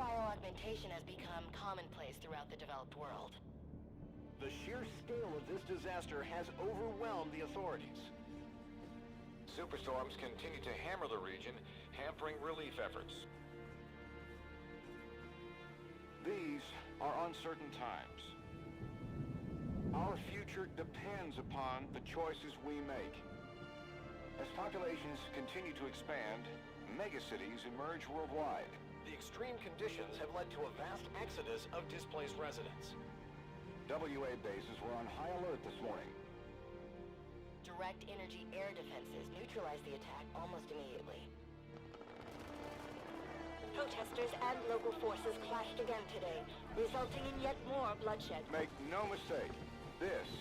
bioaugmentation has become commonplace throughout the developed world. The sheer scale of this disaster has overwhelmed the authorities. Superstorms continue to hammer the region, hampering relief efforts. These are uncertain times. Our future depends upon the choices we make. As populations continue to expand, megacities emerge worldwide. The extreme conditions have led to a vast exodus of displaced residents. WA bases were on high alert this morning. Direct energy air defenses neutralized the attack almost immediately. Protesters and local forces clashed again today, resulting in yet more bloodshed. Make no mistake, this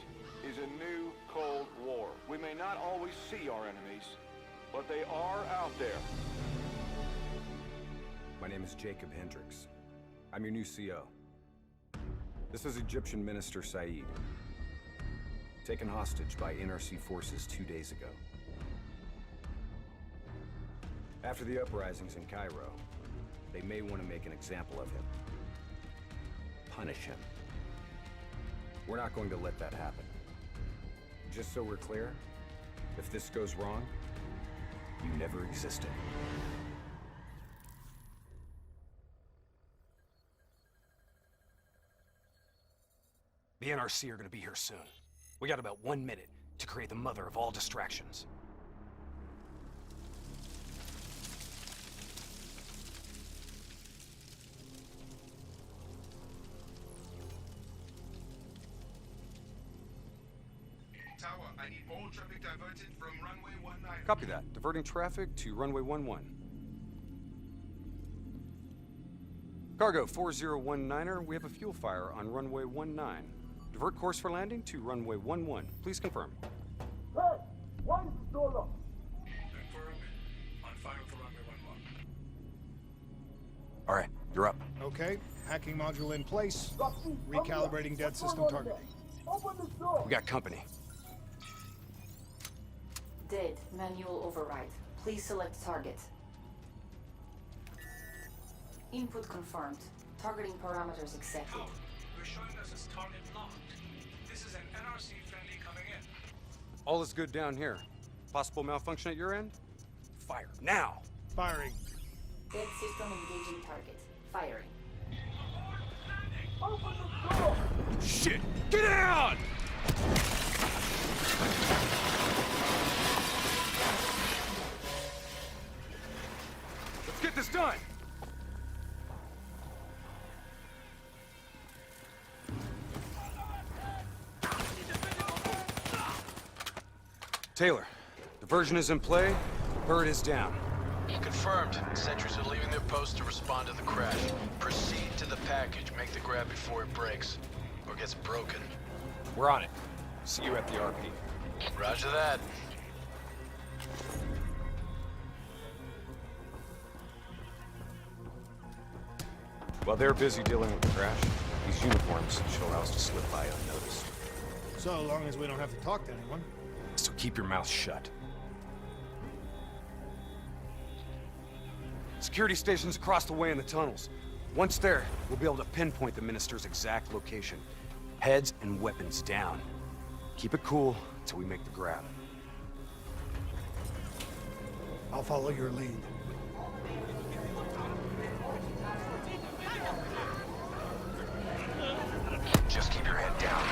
is a new Cold War. We may not always see our enemies, but they are out there. My name is Jacob Hendricks. I'm your new CO. This is Egyptian Minister Said, taken hostage by NRC forces 2 days ago. After the uprisings in Cairo, they may want to make an example of him. Punish him. We're not going to let that happen. Just so we're clear, if this goes wrong, you never existed. The NRC are gonna be here soon. We got about 1 minute to create the mother of all distractions. Tower, I need all traffic diverted from runway 19. Copy that. Diverting traffic to runway 11. Cargo 4019er, we have a fuel fire on runway 19. Divert course for landing to runway 11. Please confirm. Hey, $1. Confirm. On fire for runway 11. All right, you're up. Okay, hacking module in place. Recalibrating dead system targeting. We got company. Dead. Manual override. Please select target. Input confirmed. Targeting parameters accepted. Oh, you're showing us as target locked. This is an NRC friendly coming in. All is good down here. Possible malfunction at your end? Fire, now! Firing. Dead system engaging target. Firing. Shit! Get down! Let's get this done! Taylor, diversion is in play. Bird is down. Confirmed. Sentries are leaving their post to respond to the crash. Proceed to the package. Make the grab before it breaks. Or gets broken. We're on it. See you at the RP. Roger that. While they're busy dealing with the crash, these uniforms should allow us to slip by unnoticed. So long as we don't have to talk to anyone. So keep your mouth shut. Security stations across the way in the tunnels. Once there, we'll be able to pinpoint the minister's exact location. Heads and weapons down. Keep it cool until we make the grab. I'll follow your lead. Just keep your head down.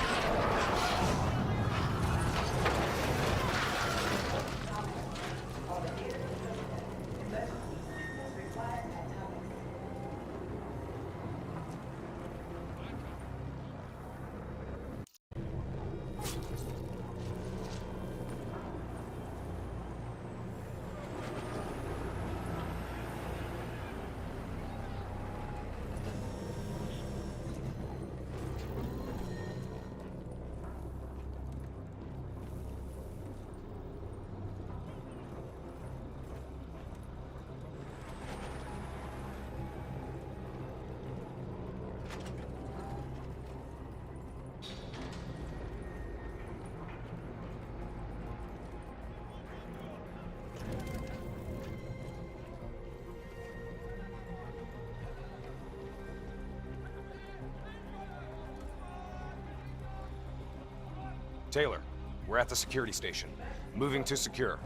Taylor, we're at the security station. Moving to secure.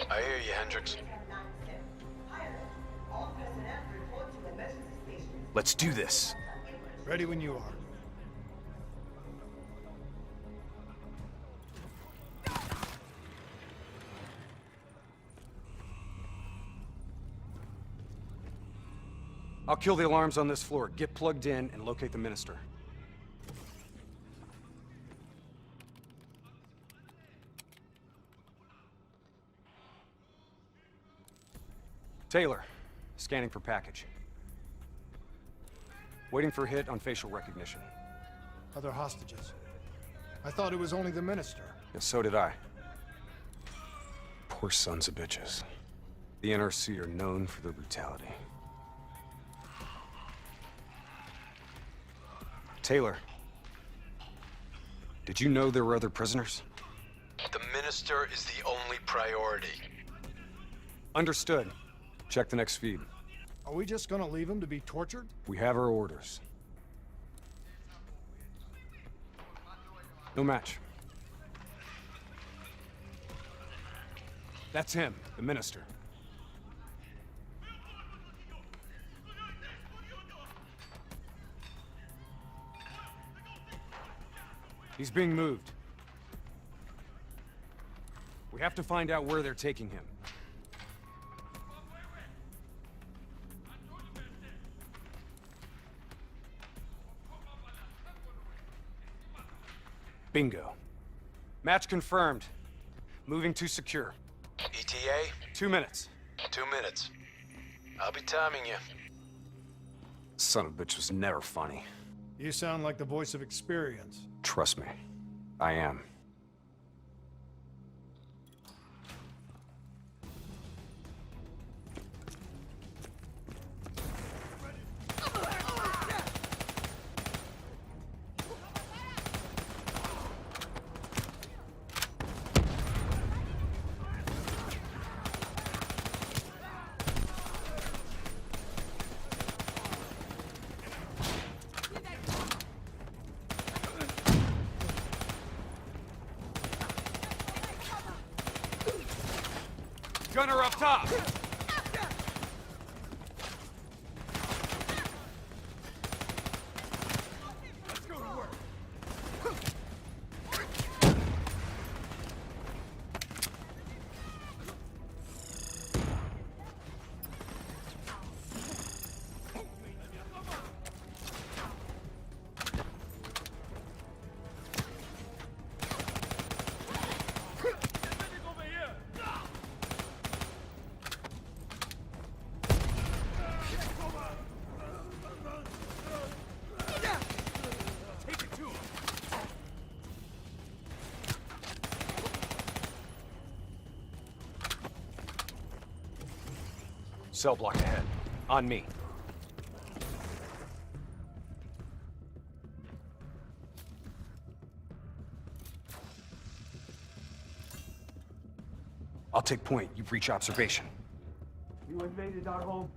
I hear you, Hendricks. Let's do this. Ready when you are. I'll kill the alarms on this floor. Get plugged in and locate the minister. Taylor, scanning for package. Waiting for hit on facial recognition. Other hostages. I thought it was only the minister. Yeah, so did I. Poor sons of bitches. The NRC are known for their brutality. Taylor, did you know there were other prisoners? The minister is the only priority. Understood. Check the next feed. Are we just gonna leave him to be tortured? We have our orders. No match. That's him, the minister. He's being moved. We have to find out where they're taking him. Bingo. Match confirmed. Moving to secure. ETA? 2 minutes. 2 minutes. I'll be timing you. Son of a bitch was never funny. You sound like the voice of experience. Trust me, I am. Gunner up top! Let's go to work! Cell block ahead. On me. I'll take point. You breach observation. You invaded our home.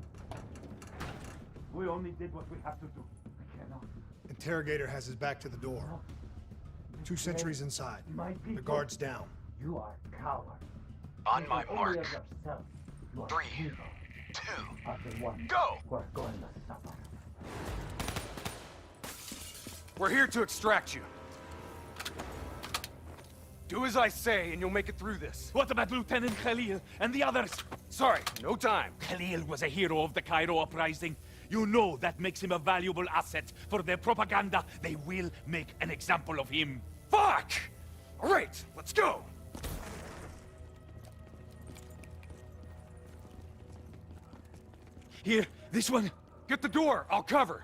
We only did what we have to do. We cannot. Interrogator has his back to the door. 2 sentries inside. The guard's down. You are a coward. On my mark. Only of yourself. You are 3, evil. 2, Are the ones go! who are going to suffer. We're here to extract you. Do as I say, and you'll make it through this. What about Lieutenant Khalil and the others? Sorry, no time. Khalil was a hero of the Cairo uprising. You know that makes him a valuable asset for their propaganda. They will make an example of him. Fuck! All right, let's go! Here, this one. Get the door, I'll cover.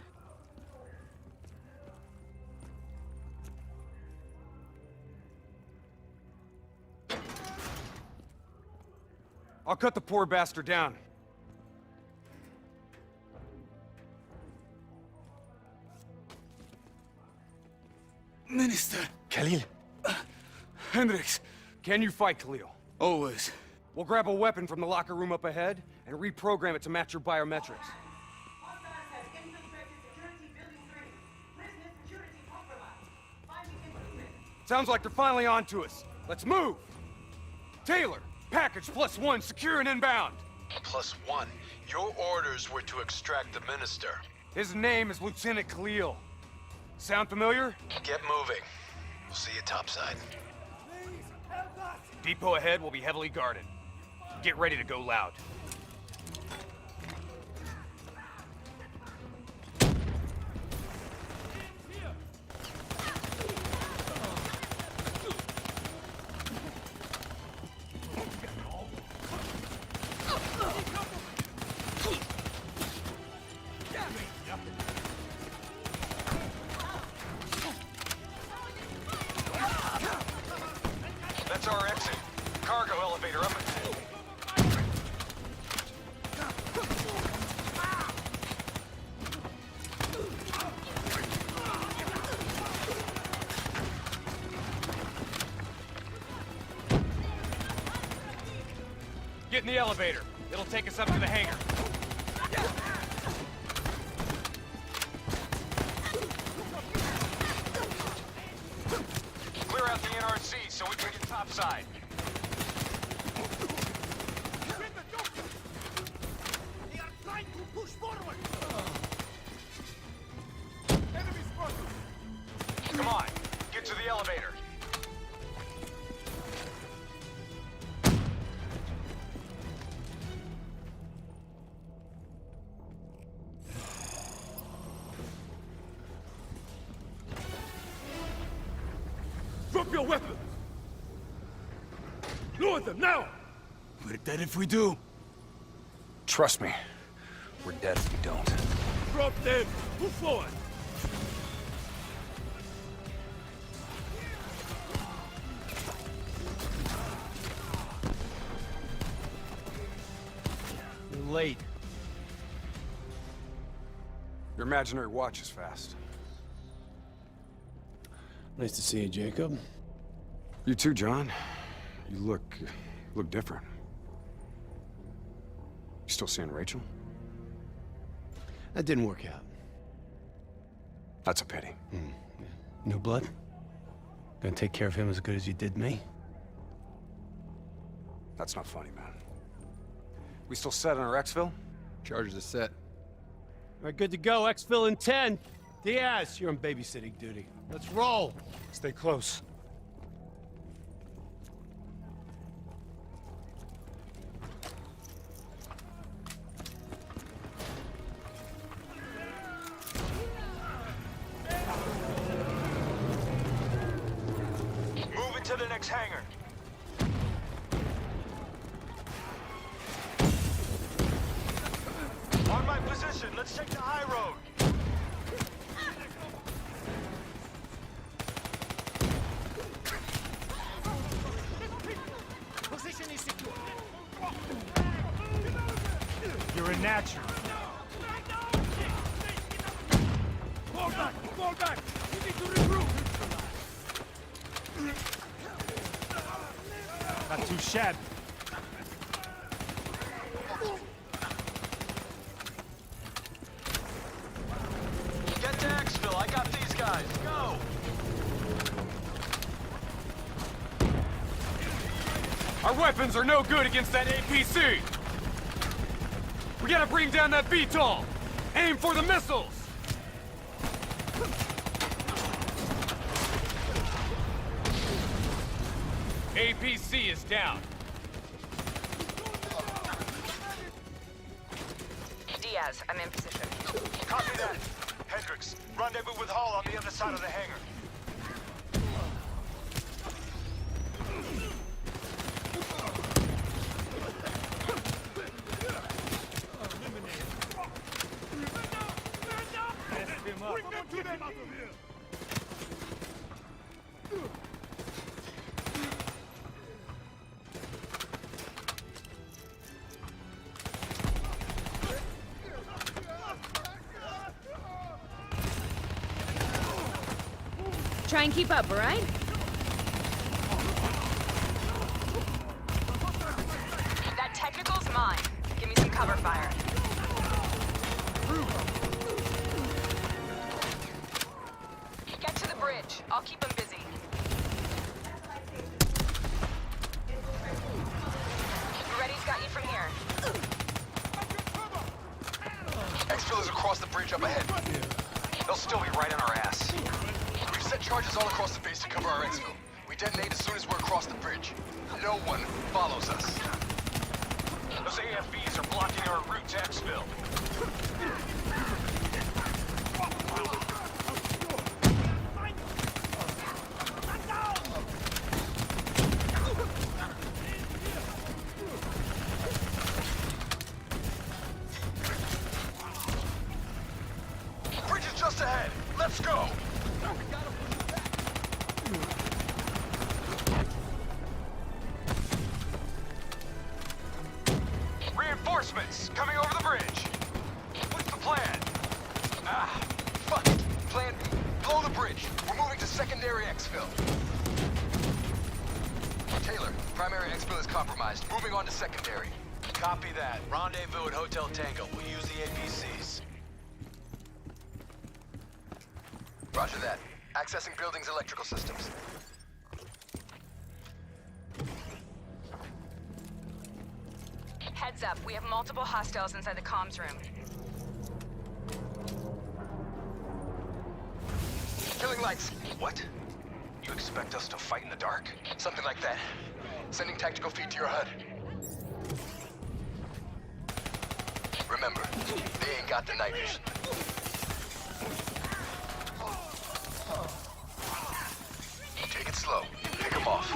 I'll cut the poor bastard down. Minister. Khalil. Hendricks. Can you fight, Khalil? Always. We'll grab a weapon from the locker room up ahead and reprogram it to match your biometrics. Sounds like they're finally on to us. Let's move! Taylor, package +1, secure and inbound. +1. Your orders were to extract the minister. His name is Lieutenant Khalil. Sound familiar? Get moving. We'll see you topside. Depot ahead will be heavily guarded. Get ready to go loud. That's our exit. Cargo elevator up ahead. Get in the elevator. It'll take us up to the hangar. Clear out the NRC so we can get topside. They are trying to push forward. Enemy spotted. Come on, get to the elevator. Drop your weapons! Lower them, now! We're dead if we do. Trust me, we're dead if we don't. Drop them! Move forward! You're late. Your imaginary watch is fast. Nice to see you, Jacob. You too, John. You look different. You still seeing Rachel? That didn't work out. That's a pity. New blood? Gonna take care of him as good as you did me? That's not funny, man. We still set on our exfil? Charges are set. All right, good to go. Exfil in 10. Diaz, you're on babysitting duty. Let's roll. Stay close. Move into the next hangar. On my position, let's take the high road. Position is secure. You're a natural. Fall back! Fall back! You need to regroup! Not too shabby. Get to Exfil. I got these guys. Go! Our weapons are no good against that APC! We gotta bring down that VTOL! Aim for the missiles! APC is down. Diaz, I'm in position. Copy that. Hendricks, rendezvous with Hall on the other side of the hangar. Try and keep up, all right? That technical's mine. Give me some cover fire. Get to the bridge. I'll keep them busy. Exfil is across the bridge up ahead. They'll still be right on our ass. We've set charges all across the base to cover our exfil. We detonate as soon as we're across the bridge. No one follows us. Those AFVs are blocking our route to exfil. Bridge is just ahead. Let's go. Reinforcements coming over the bridge. What's the plan? Ah, fuck it. Plan B. Blow the bridge. We're moving to secondary exfil. Taylor, primary exfil is compromised. Moving on to secondary. Copy that. Rendezvous at Hotel Tango. We'll use the APCs. Roger that. Accessing building's electrical systems. Heads up, we have multiple hostiles inside the comms room. Killing lights. What? You expect us to fight in the dark? Something like that. Sending tactical feed to your HUD. Remember, they ain't got the night vision. Take it slow. Pick them off.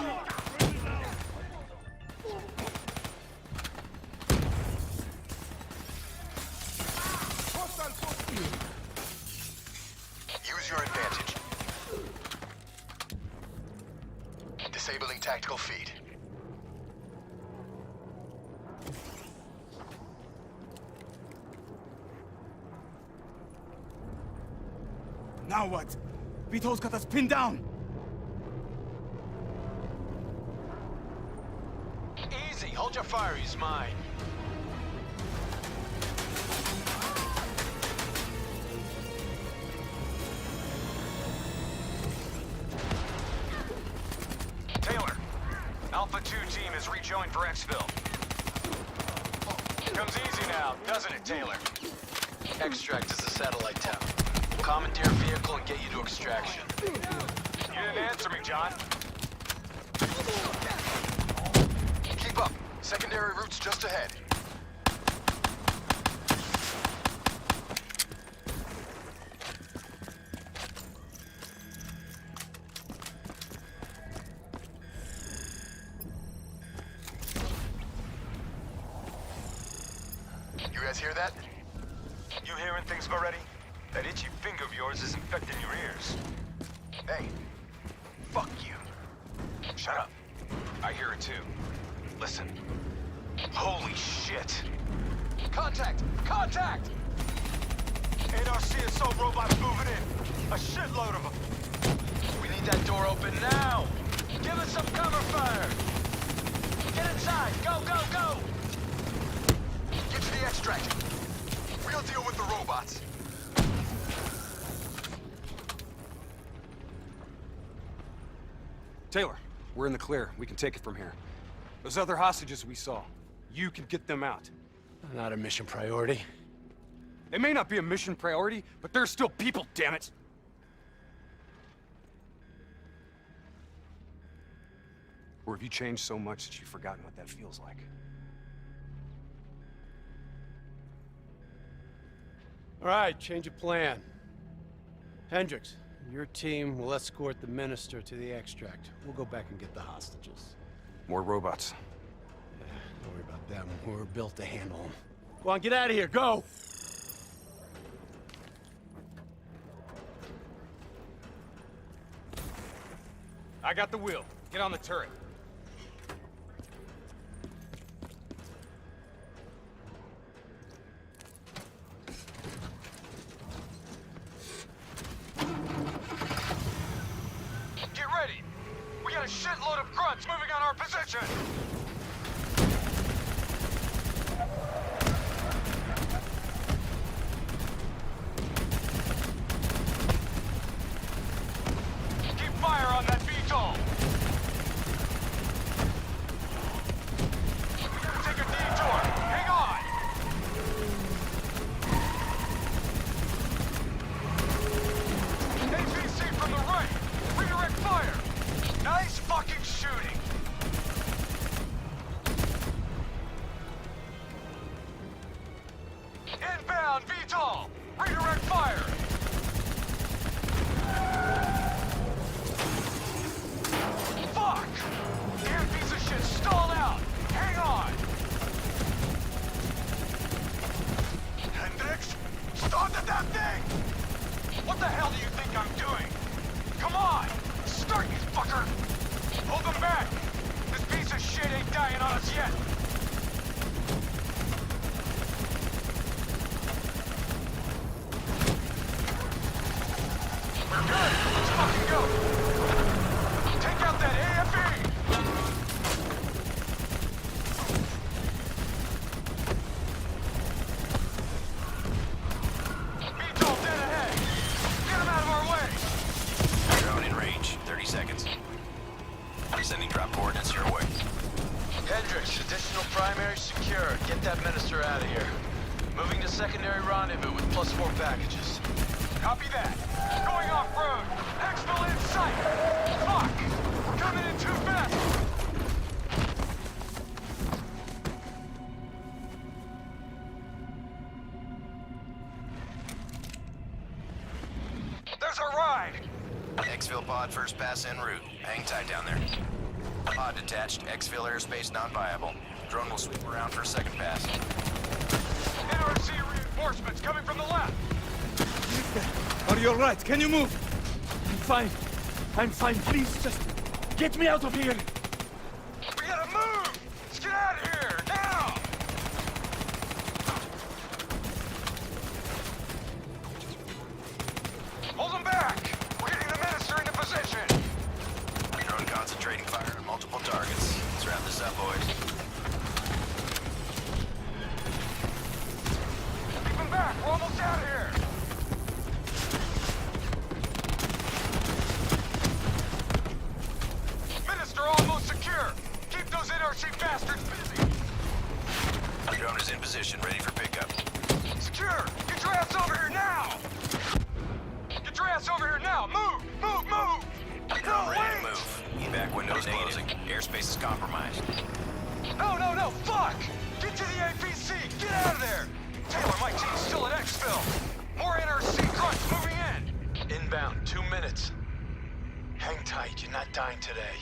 Use your advantage. Disabling tactical feed. Now what? Vito's got us pinned down! Easy. Hold your fire. He's mine. Taylor, Alpha 2 team has rejoined for exfil. Comes easy now, doesn't it, Taylor? Extract is a satellite town. Commandeer a vehicle and get you to extraction. You didn't answer me, John. Keep up. Secondary route's just ahead. You guys hear that? You hearing things already? That itchy finger of yours is infecting your ears. Hey, fuck you. Shut up. I hear it too. Listen. Holy shit. Contact! Contact! NRCSO robots moving in. A shitload of them. We need that door open now! Give us some cover fire! Get inside! Go, go, go! Get to the extract. We'll deal with the robots. Taylor, we're in the clear. We can take it from here. Those other hostages we saw, you can get them out. Not a mission priority. They may not be a mission priority, but they're still people, damn it! Or have you changed so much that you've forgotten what that feels like? All right, change of plan. Hendricks, your team will escort the minister to the extract. We'll go back and get the hostages. More robots. Yeah, don't worry about them. We're built to handle them. Go on, get out of here, go! I got the wheel. Get on the turret. Get ready! We got a shitload of grunts moving on our position! Keep fire on that VTOL! We gotta take a detour! Hang on! down, VTOL! Redirect fire! Fuck! Damn piece of shit stalled out! Hang on! Hendricks? Started that thing! What the hell do you think I'm doing? Come on! Start, you fucker! Hold them back! This piece of shit ain't dying on us yet! We're good! Let's fucking go! Take out that AFE! VTOL dead ahead! Get him out of our way! Drone in range. 30 seconds. Sending drop coordinates your way. Hendricks, additional primary secure. Get that minister out of here. Moving to secondary rendezvous with +4 packages. Copy that. Going off-road. Exfil in sight. Fuck! We're coming in too fast. There's our ride. Exfil pod first pass en route. Hang tight down there. Pod detached. Exfil airspace non-viable. Drone will sweep around for a second pass. NRC reinforcements coming from the left. Are you alright? Can you move? I'm fine. I'm fine. Please, just get me out of here. We gotta move! Let's get out of here, now! Hold them back! We're getting the minister into position! Drone concentrating fire on multiple targets. Let's wrap this up, boys. Keep them back! We're almost out of here! Minister almost secure! Keep those NRC bastards busy! Drone is in position, ready for pickup. Secure! Get your ass over here now! Get your ass over here now! Move! Move! Move! Drone No, ready wait! to move. Evac windows closing. Airspace is compromised. No, no, no! Fuck! Get to the APC! Get out of there! Taylor, my team's still at Exfil. More NRC grunts moving in. Inbound, 2 minutes. Hang tight, you're not dying today.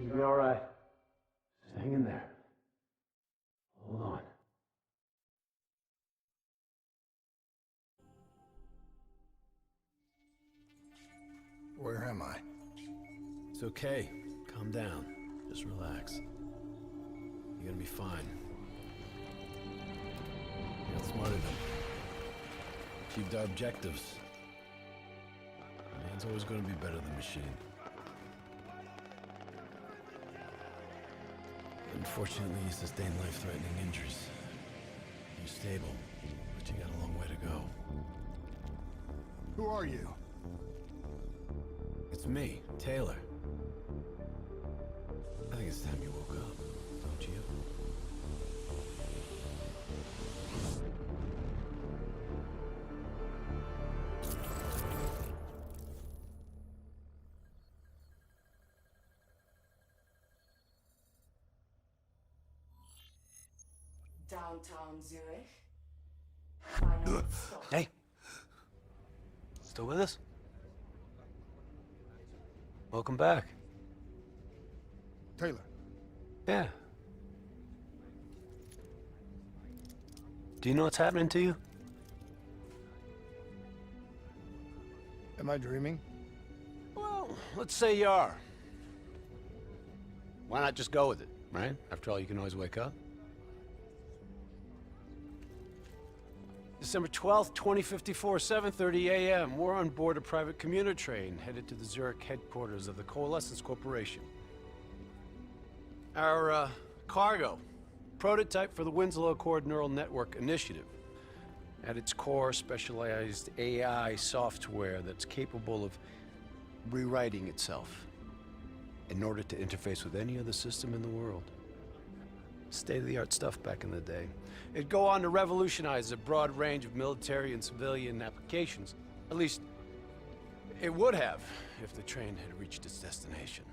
You'll be all right. Just hang in there. Hold on. Where am I? It's okay. Calm down. Just relax. You're gonna be fine. You got smarter than achieved our objectives. Man's always gonna be better than machine. Unfortunately, you sustained life-threatening injuries. You're stable, but you got a long way to go. Who are you? It's me, Taylor. I think it's time you woke up, don't you? Downtown Zurich. Final stop. Hey! Still with us? Welcome back. Taylor. Yeah. Do you know what's happening to you? Am I dreaming? Well, let's say you are. Why not just go with it, right? After all, you can always wake up. December 12th, 2054, 7:30 a.m. We're on board a private commuter train headed to the Zurich headquarters of the Coalescence Corporation. Our cargo, prototype for the Winslow Accord Neural Network Initiative. At its core, specialized AI software that's capable of rewriting itself in order to interface with any other system in the world. State-of-the-art stuff back in the day. It'd go on to revolutionize a broad range of military and civilian applications. At least, it would have if the train had reached its destination.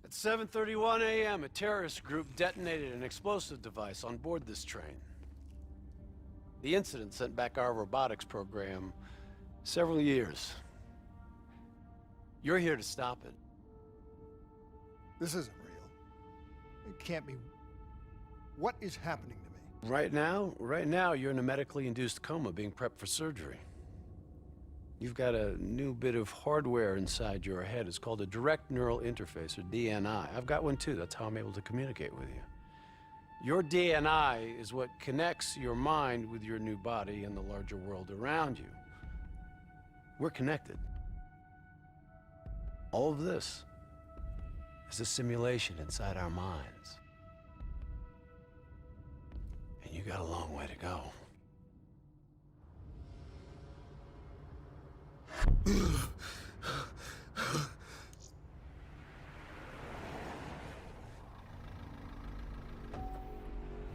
At 7:31 a.m., a terrorist group detonated an explosive device on board this train. The incident sent back our robotics program several years. You're here to stop it. This isn't real. It can't be. What is happening to me? Right now, you're in a medically induced coma being prepped for surgery. You've got a new bit of hardware inside your head. It's called a direct neural interface, or DNI. I've got one too. That's how I'm able to communicate with you. Your DNI is what connects your mind with your new body and the larger world around you. We're connected. All of this is a simulation inside our minds. And you got a long way to go.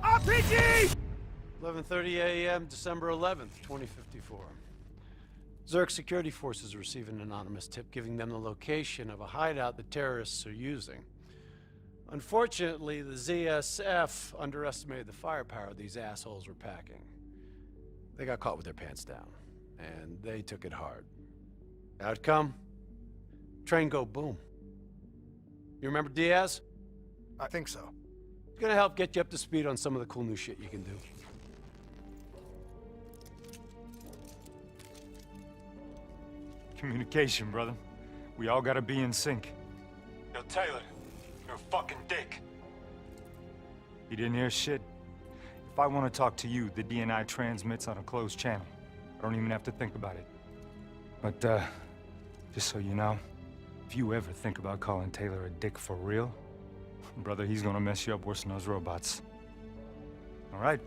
RPG! 11:30 a.m., December 11th, 2054. Zurich security forces receive an anonymous tip giving them the location of a hideout the terrorists are using. Unfortunately, the ZSF underestimated the firepower these assholes were packing. They got caught with their pants down, and they took it hard. Outcome? Train go boom. You remember Diaz? I think so. It's gonna help get you up to speed on some of the cool new shit you can do. Communication, brother. We all gotta be in sync. Yo, Taylor, you're a fucking dick. You didn't hear shit? If I want to talk to you, the DNI transmits on a closed channel. I don't even have to think about it. But, just so you know, if you ever think about calling Taylor a dick for real, brother, he's gonna mess you up worse than those robots. All right,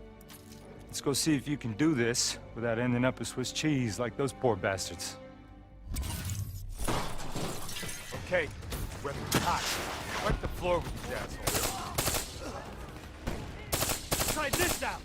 let's go see if you can do this without ending up a Swiss cheese like those poor bastards. Okay, weapons hot. Wipe the floor with these assholes. Try this out!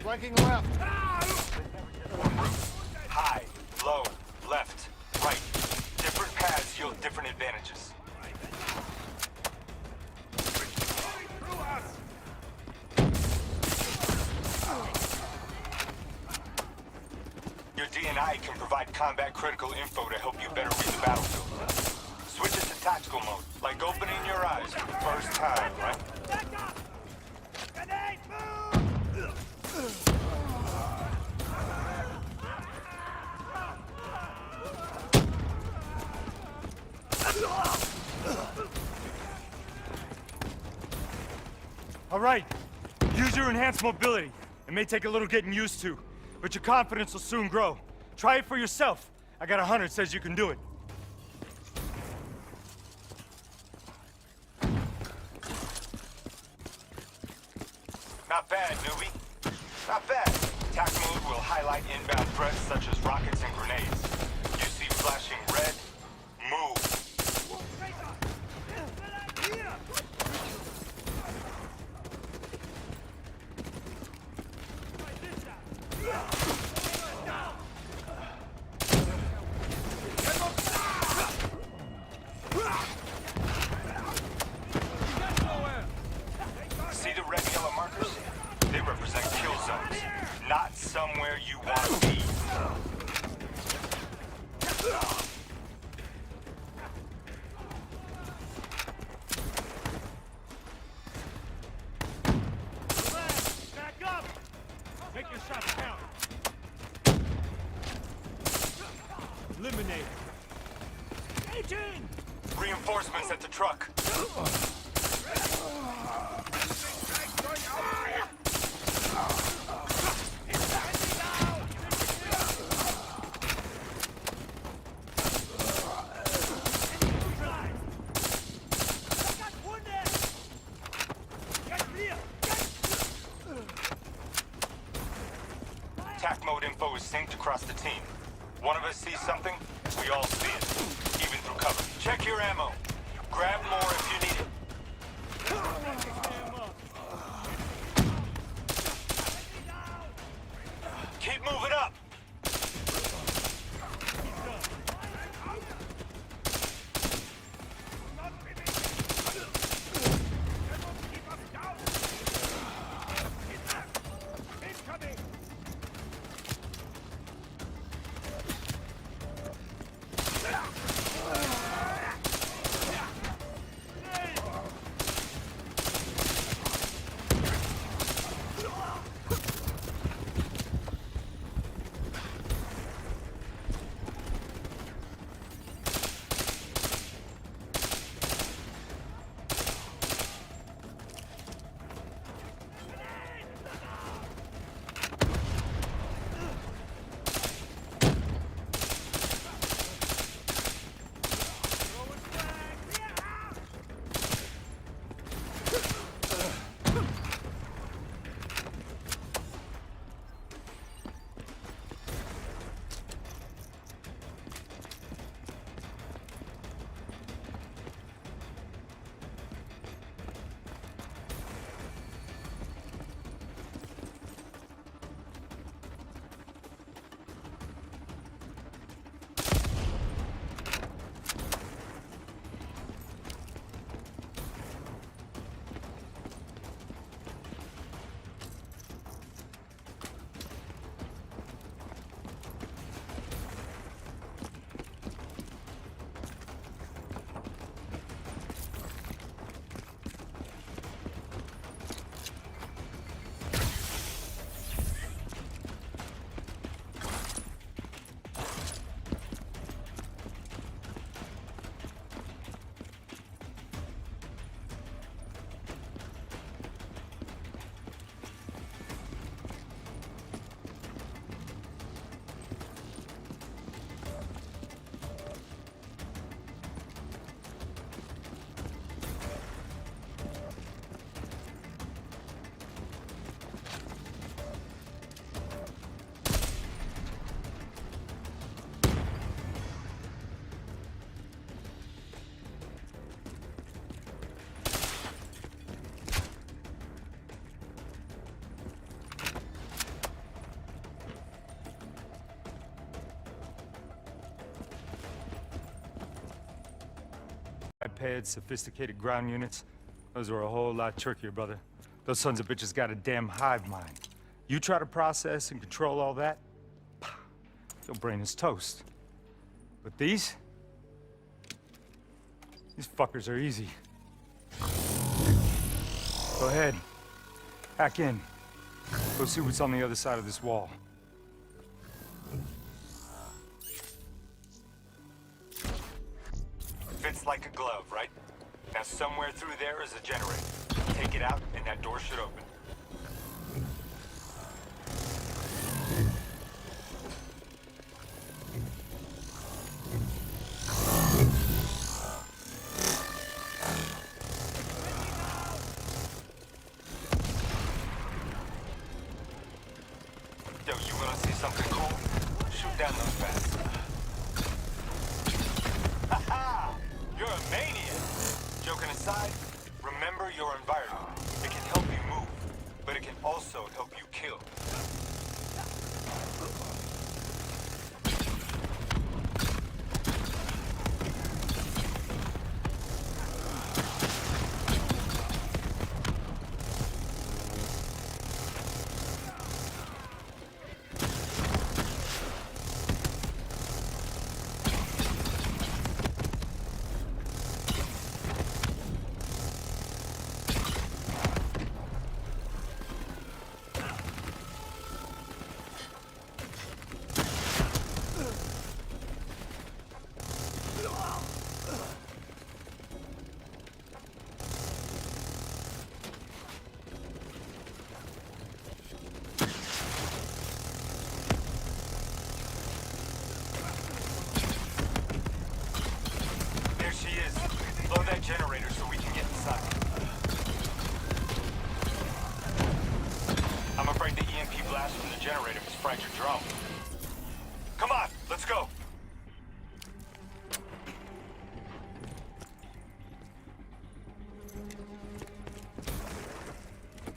Flanking left. High, low, left, right. Different paths yield different advantages. Your DNI can provide combat critical info to help you better read the battlefield. Switch it to tactical mode, like opening your eyes for the first time, right? All right, use your enhanced mobility. It may take a little getting used to, but your confidence will soon grow. Try it for yourself. I got a hunter that says you can do it. Not bad, newbie. Not bad. Attack mode will highlight inbound threats such as rockets and grenades. You see flashing red? Move. Engaging! Reinforcements at the truck. Attack mode info is synced across the team. One of us sees something, we all see it, even through cover. Check your ammo. Grab more if you need it. Keep moving up. iPads, sophisticated ground units. Those were a whole lot trickier, brother. Those sons of bitches got a damn hive mind. You try to process and control all that, your brain is toast. But these fuckers are easy. Go ahead. Hack in. Go see what's on the other side of this wall. Fits like a glove, right? Now somewhere through there is a generator. Take it out and that door should open. Yo, you wanna see something cool? Shoot down those bats. Ha-ha! You're a maniac! Joking aside, remember your environment. It can help you move, but it can also help you kill. that generator so we can get inside. I'm afraid the EMP blast from the generator has fried your drone. Come on, let's go.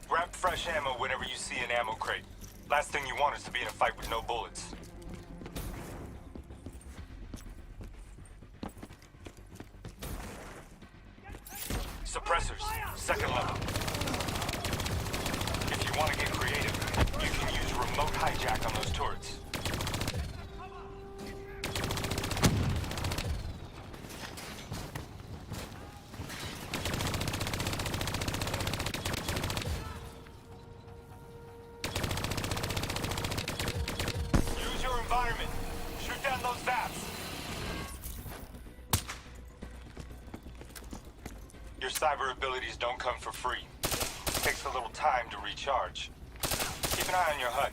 Grab fresh ammo whenever you see an ammo crate. Last thing you want is to be in a fight with no bullets. Suppressors, second level. If you want to get creative, you can use remote hijack on those turrets. Use your environment. Shoot down those zaps. Your cyber abilities don't come for free. It takes a little time to recharge. Keep an eye on your HUD.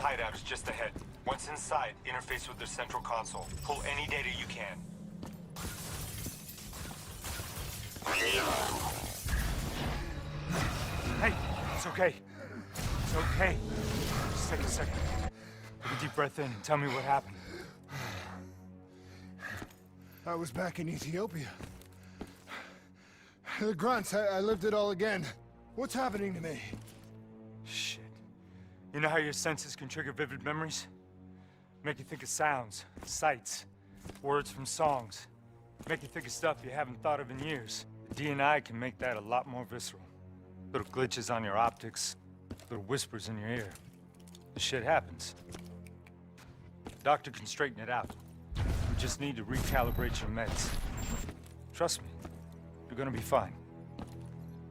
Hideout is just ahead. Once inside, interface with their central console. Pull any data you can. Hey, it's okay. It's okay. Just take a second. Take a deep breath in and tell me what happened. I was back in Ethiopia. The grunts, I lived it all again. What's happening to me? Shit. You know how your senses can trigger vivid memories? Make you think of sounds, sights, words from songs. Make you think of stuff you haven't thought of in years. The DNI can make that a lot more visceral. Little glitches on your optics, little whispers in your ear. The shit happens. Doctor can straighten it out. We just need to recalibrate your meds. Trust me, you're gonna be fine.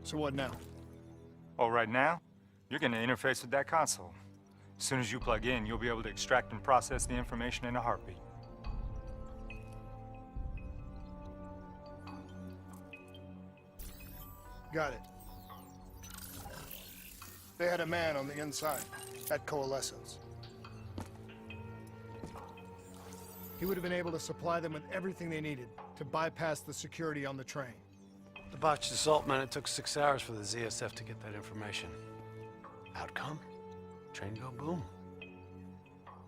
So what now? Oh, right now? You're gonna interface with that console. As soon as you plug in, you'll be able to extract and process the information in a heartbeat. Got it. They had a man on the inside, at Coalescence. He would have been able to supply them with everything they needed to bypass the security on the train. The botched assault meant it took 6 hours for the ZSF to get that information. Outcome? Train go boom.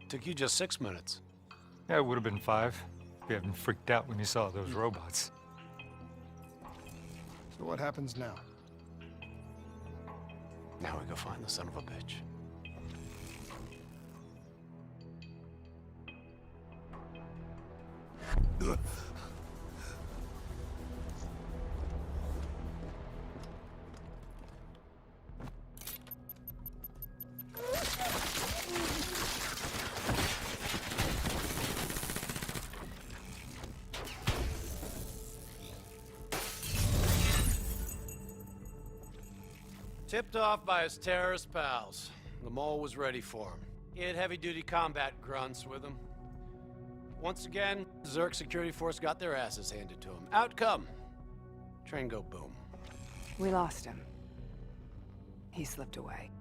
Took you just 6 minutes. Yeah, it would have been 5 if you hadn't freaked out when you saw those robots. So what happens now? Now we go find the son of a bitch. Tipped off by his terrorist pals, the mole was ready for him. He had heavy-duty combat grunts with him. Once again, Zerg security force got their asses handed to him. Outcome: train go boom. We lost him. He slipped away.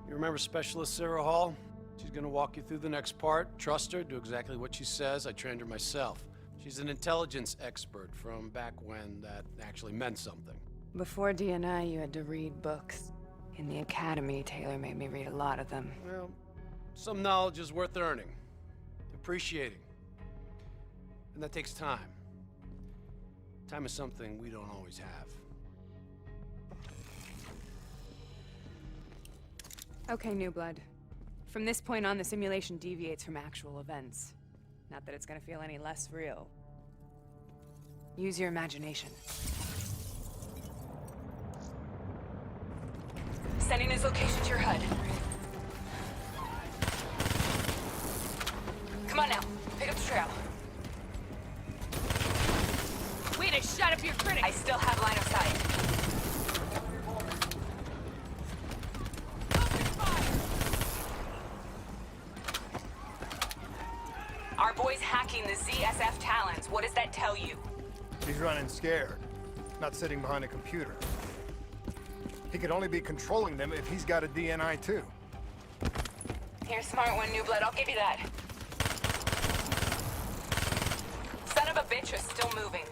You remember Specialist Sarah Hall? She's gonna walk you through the next part. Trust her, do exactly what she says. I trained her myself. She's an intelligence expert from back when that actually meant something. Before DNI, you had to read books. In the academy, Taylor made me read a lot of them. Well, some knowledge is worth earning, appreciating. And that takes time. Time is something we don't always have. Okay, New Blood. From this point on, the simulation deviates from actual events. Not that it's gonna feel any less real. Use your imagination. Sending his location to your HUD. Come on now, pick up the trail. Way to shut up your critic! I still have line of sight. Our boy's hacking the ZSF Talons. What does that tell you? He's running scared, not sitting behind a computer. He could only be controlling them if he's got a DNI too. You're a smart one, New Blood. I'll give you that. Son of a bitch is still moving.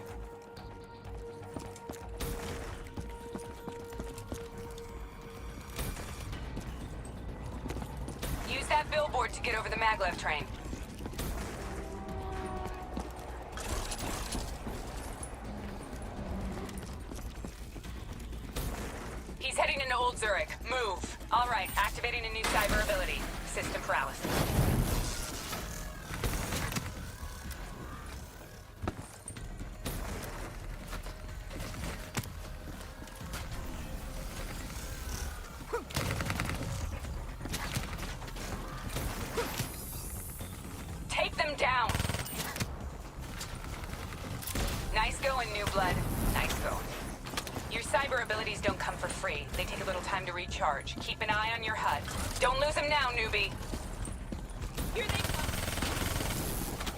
Use that billboard to get over the maglev train. He's heading into Old Zurich. Move. All right, activating a new cyber ability. System paralysis. Take them down. Nice going, New Blood. Nice going. Your cyber abilities don't come for free. They take a little time to recharge. Keep an eye on your HUD. Don't lose him now, newbie. Here they come.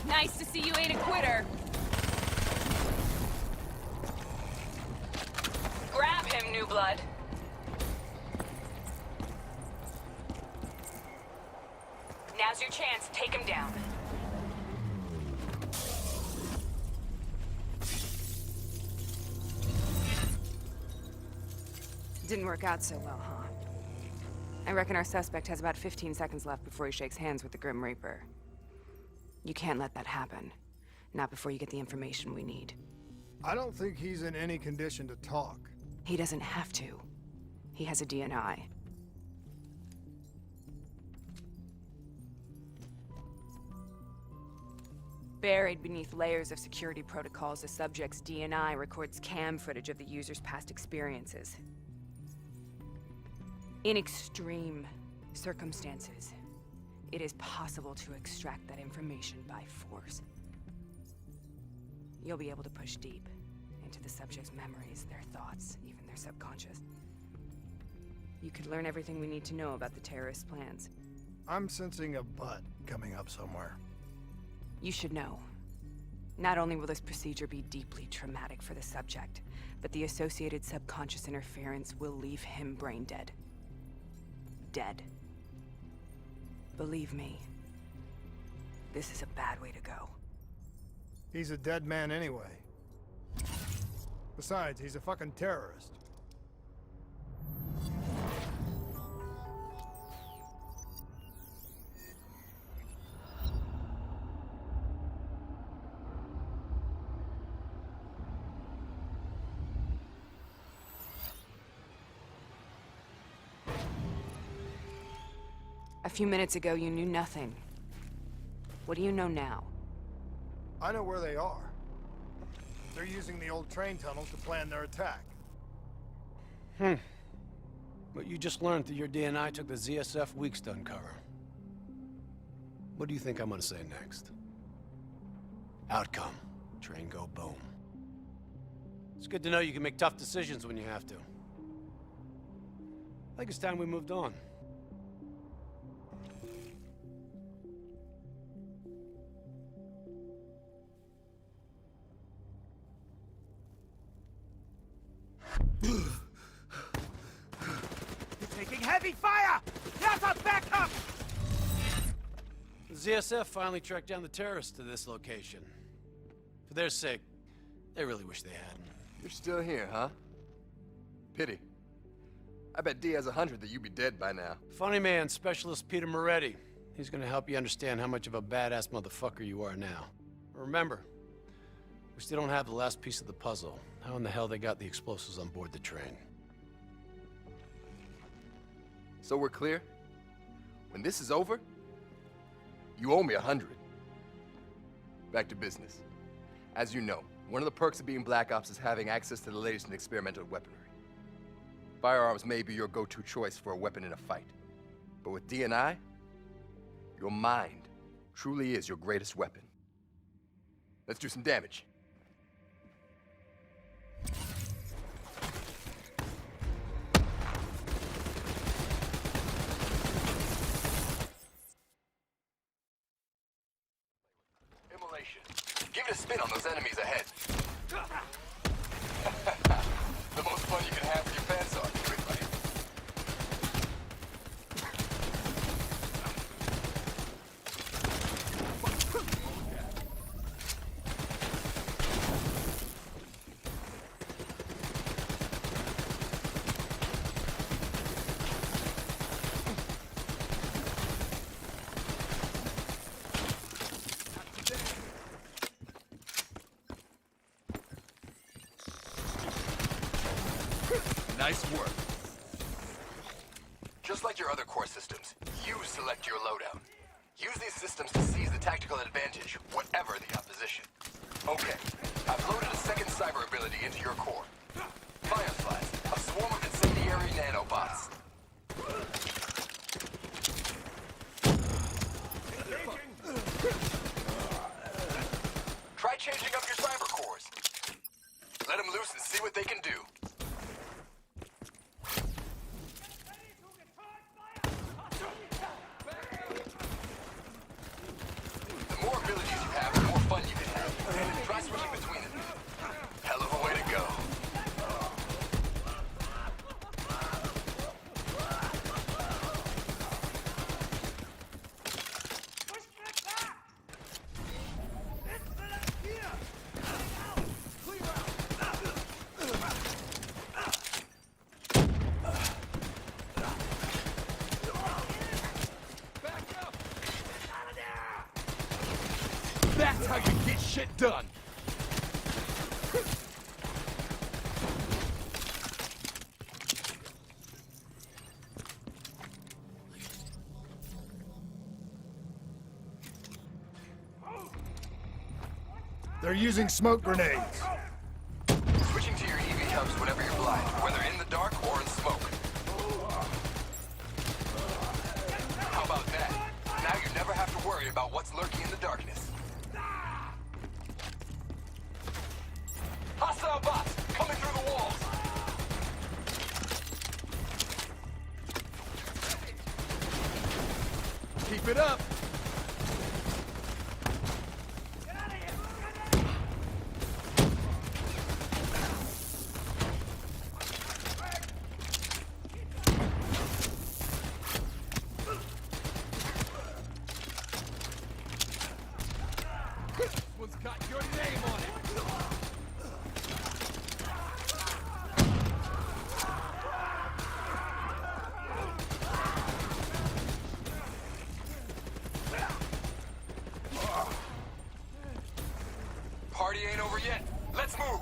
Nice to see you ain't a quitter. Grab him, New Blood. Now's your chance. Take him down. Didn't work out so well, huh? I reckon our suspect has about 15 seconds left before he shakes hands with the Grim Reaper. You can't let that happen. Not before you get the information we need. I don't think he's in any condition to talk. He doesn't have to. He has a DNI. Buried beneath layers of security protocols, the subject's DNI records cam footage of the user's past experiences. In extreme circumstances, it is possible to extract that information by force. You'll be able to push deep into the subject's memories, their thoughts, even their subconscious. You could learn everything we need to know about the terrorist plans. I'm sensing a butt coming up somewhere. You should know. Not only will this procedure be deeply traumatic for the subject, but the associated subconscious interference will leave him brain dead. Dead. Believe me, this is a bad way to go. He's a dead man anyway. Besides, he's a fucking terrorist. A few minutes ago, you knew nothing. What do you know now? I know where they are. They're using the old train tunnel to plan their attack. But you just learned that your DNI took the ZSF weeks to uncover. What do you think I'm gonna say next? Outcome. Train go boom. It's good to know you can make tough decisions when you have to. I think it's time we moved on. Taking heavy fire! There's a backup! The ZSF finally tracked down the terrorists to this location. For their sake, they really wish they hadn't. You're still here, huh? Pity. I bet D has 100 that you'd be dead by now. Funny man, Specialist Peter Moretti. He's gonna help you understand how much of a badass motherfucker you are now. Remember, we still don't have the last piece of the puzzle. How in the hell they got the explosives on board the train? So we're clear? When this is over, you owe me 100. Back to business. As you know, one of the perks of being Black Ops is having access to the latest in experimental weaponry. Firearms may be your go-to choice for a weapon in a fight. But with DNI, your mind truly is your greatest weapon. Let's do some damage. Immolation. Give it a spin on those enemies ahead. The most fun you can have with your pants on, everybody. Nice work. Just like your other core systems, you select your loadout. Use these systems to seize the tactical advantage, whatever the opposition. Okay, I've loaded a second cyber ability into your core. Fireflies, a swarm of incendiary nanobots. Try changing up your cyber cores. Let them loose and see what they can do. The more abilities you have, the more fun you can have. Try switching between them. Hell of a way to go. That's how you get shit done! They're using smoke grenades. Switching to your EV hubs whenever you're blind, whether in the dark or in smoke. How about that? Now you never have to worry about what's lurking in the darkness. Hostile bots coming through the walls! Keep it up! This one's got your name on it! Party ain't over yet. Let's move.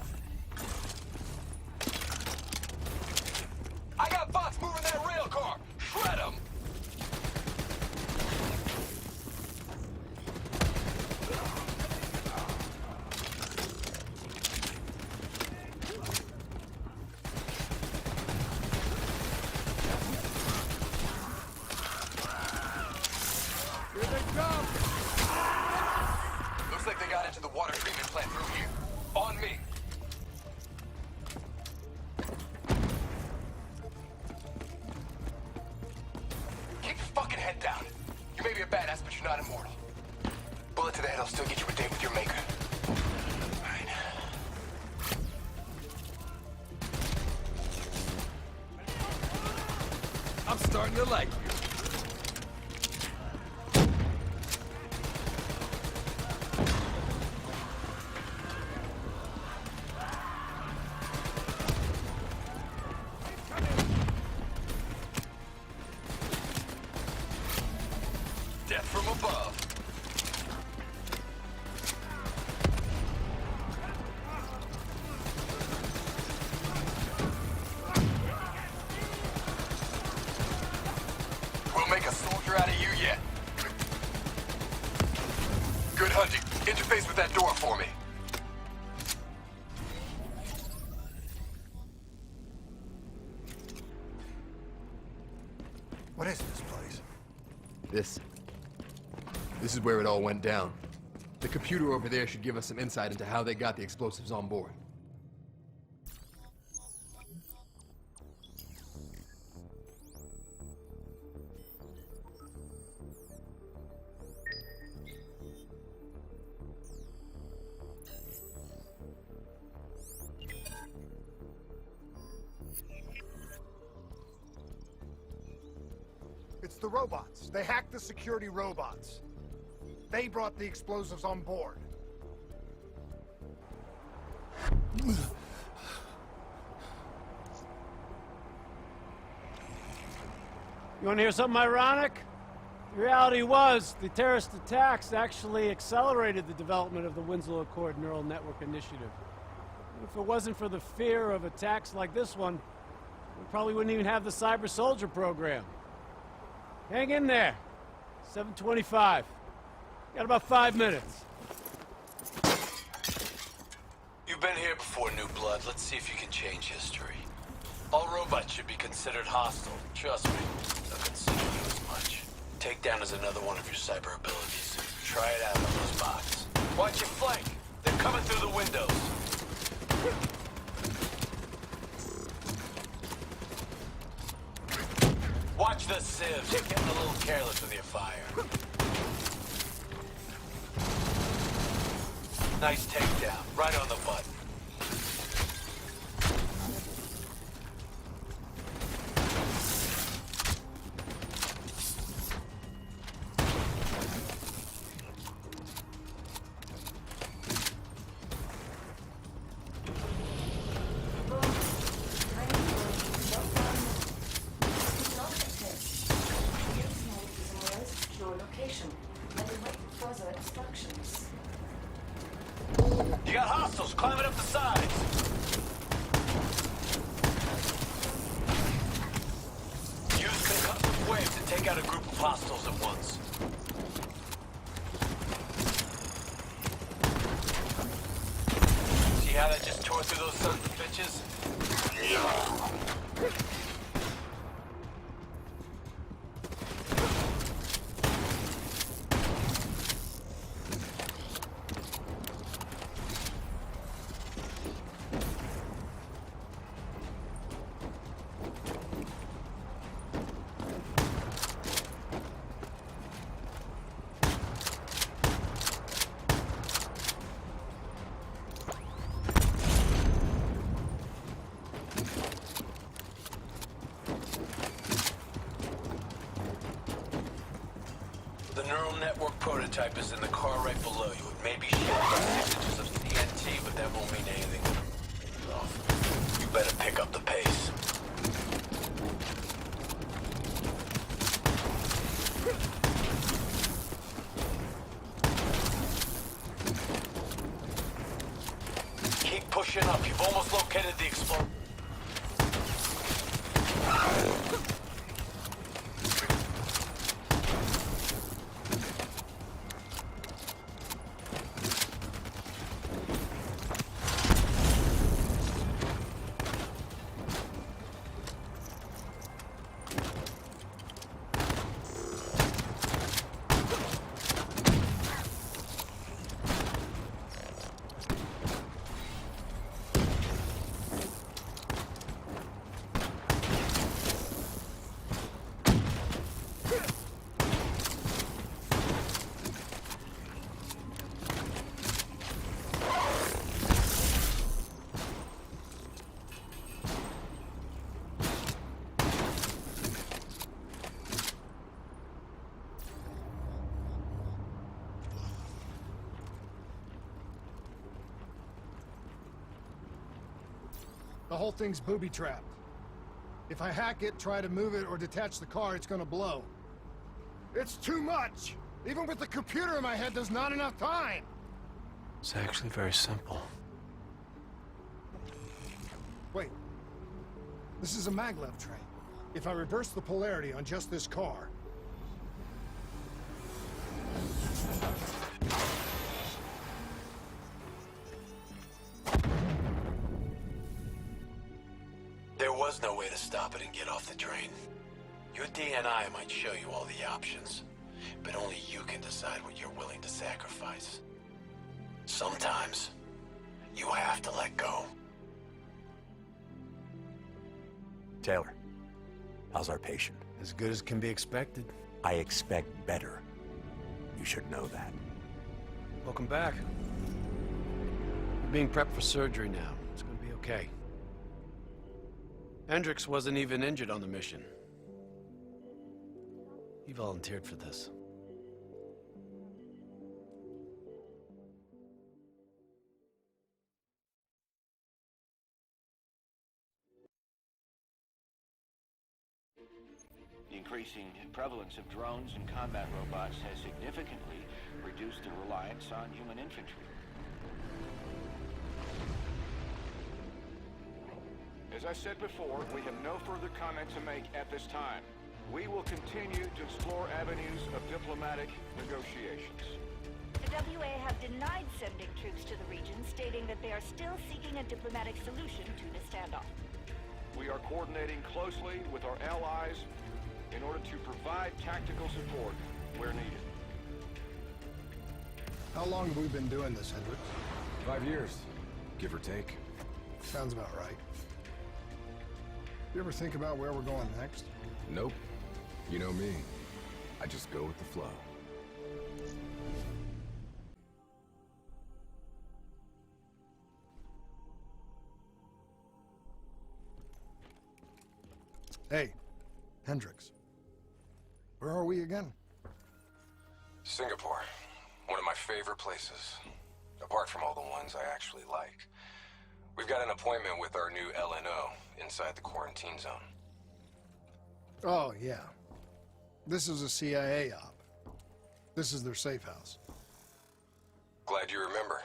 I got bots moving that rail car. Shred them. Here they come. Looks like they got into the water treatment plant through here. On me. Keep your fucking head down. You may be a badass, but you're not immortal. Bullet to the head will still get you a date with your maker. Right. I'm starting to like you. Death from above. We'll make a soldier out of you. can. Good hunting. Interface with that door for me. What is this place? This is where it all went down. The computer over there should give us some insight into how they got the explosives on board. It's the robots. They hacked the security robots. They brought the explosives on board. You want to hear something ironic? The reality was, the terrorist attacks actually accelerated the development of the Winslow Accord Neural Network Initiative. If it wasn't for the fear of attacks like this one, we probably wouldn't even have the Cyber Soldier program. Hang in there. 7:25. Got about 5 minutes. You've been here before, New Blood. Let's see if you can change history. All robots should be considered hostile. Trust me, they'll consider you as much. Takedown is another one of your cyber abilities. Try it out on those bots. Watch your flank. They're coming through the windows. Watch the sieves. You're getting a little careless with your fire. Nice takedown. Right on the button. You got hostiles climbing up the sides. Use concussive wave to take out a group of hostiles at once. See how that just tore through those sons of bitches? The neural network prototype is in the car right below you. It may be shared messages of TNT, but that won't mean anything. You better pick up the pace. Keep pushing up. You've almost located the explosion. The whole thing's booby-trapped. If I hack it, try to move it, or detach the car, it's gonna blow. It's too much! Even with the computer in my head, there's not enough time! It's actually very simple. Wait. This is a maglev train. If I reverse the polarity on just this car... There's no way to stop it and get off the drain. Your DNI might show you all the options, but only you can decide what you're willing to sacrifice. Sometimes, you have to let go. Taylor, how's our patient? As good as can be expected. I expect better. You should know that. Welcome back. You're being prepped for surgery now. It's gonna be okay. Hendricks wasn't even injured on the mission. He volunteered for this. The increasing prevalence of drones and combat robots has significantly reduced the reliance on human infantry. As I said before, we have no further comment to make at this time. We will continue to explore avenues of diplomatic negotiations. The WA have denied sending troops to the region, stating that they are still seeking a diplomatic solution to the standoff. We are coordinating closely with our allies in order to provide tactical support where needed. How long have we been doing this, Hendricks? 5 years, give or take. Sounds about right. You ever think about where we're going next? Nope. You know me. I just go with the flow. Hey, Hendricks. Where are we again? Singapore. One of my favorite places. Apart from all the ones I actually like. We've got an appointment with our new LNO inside the quarantine zone. Oh, yeah. This is a CIA op. This is their safe house. Glad you remember.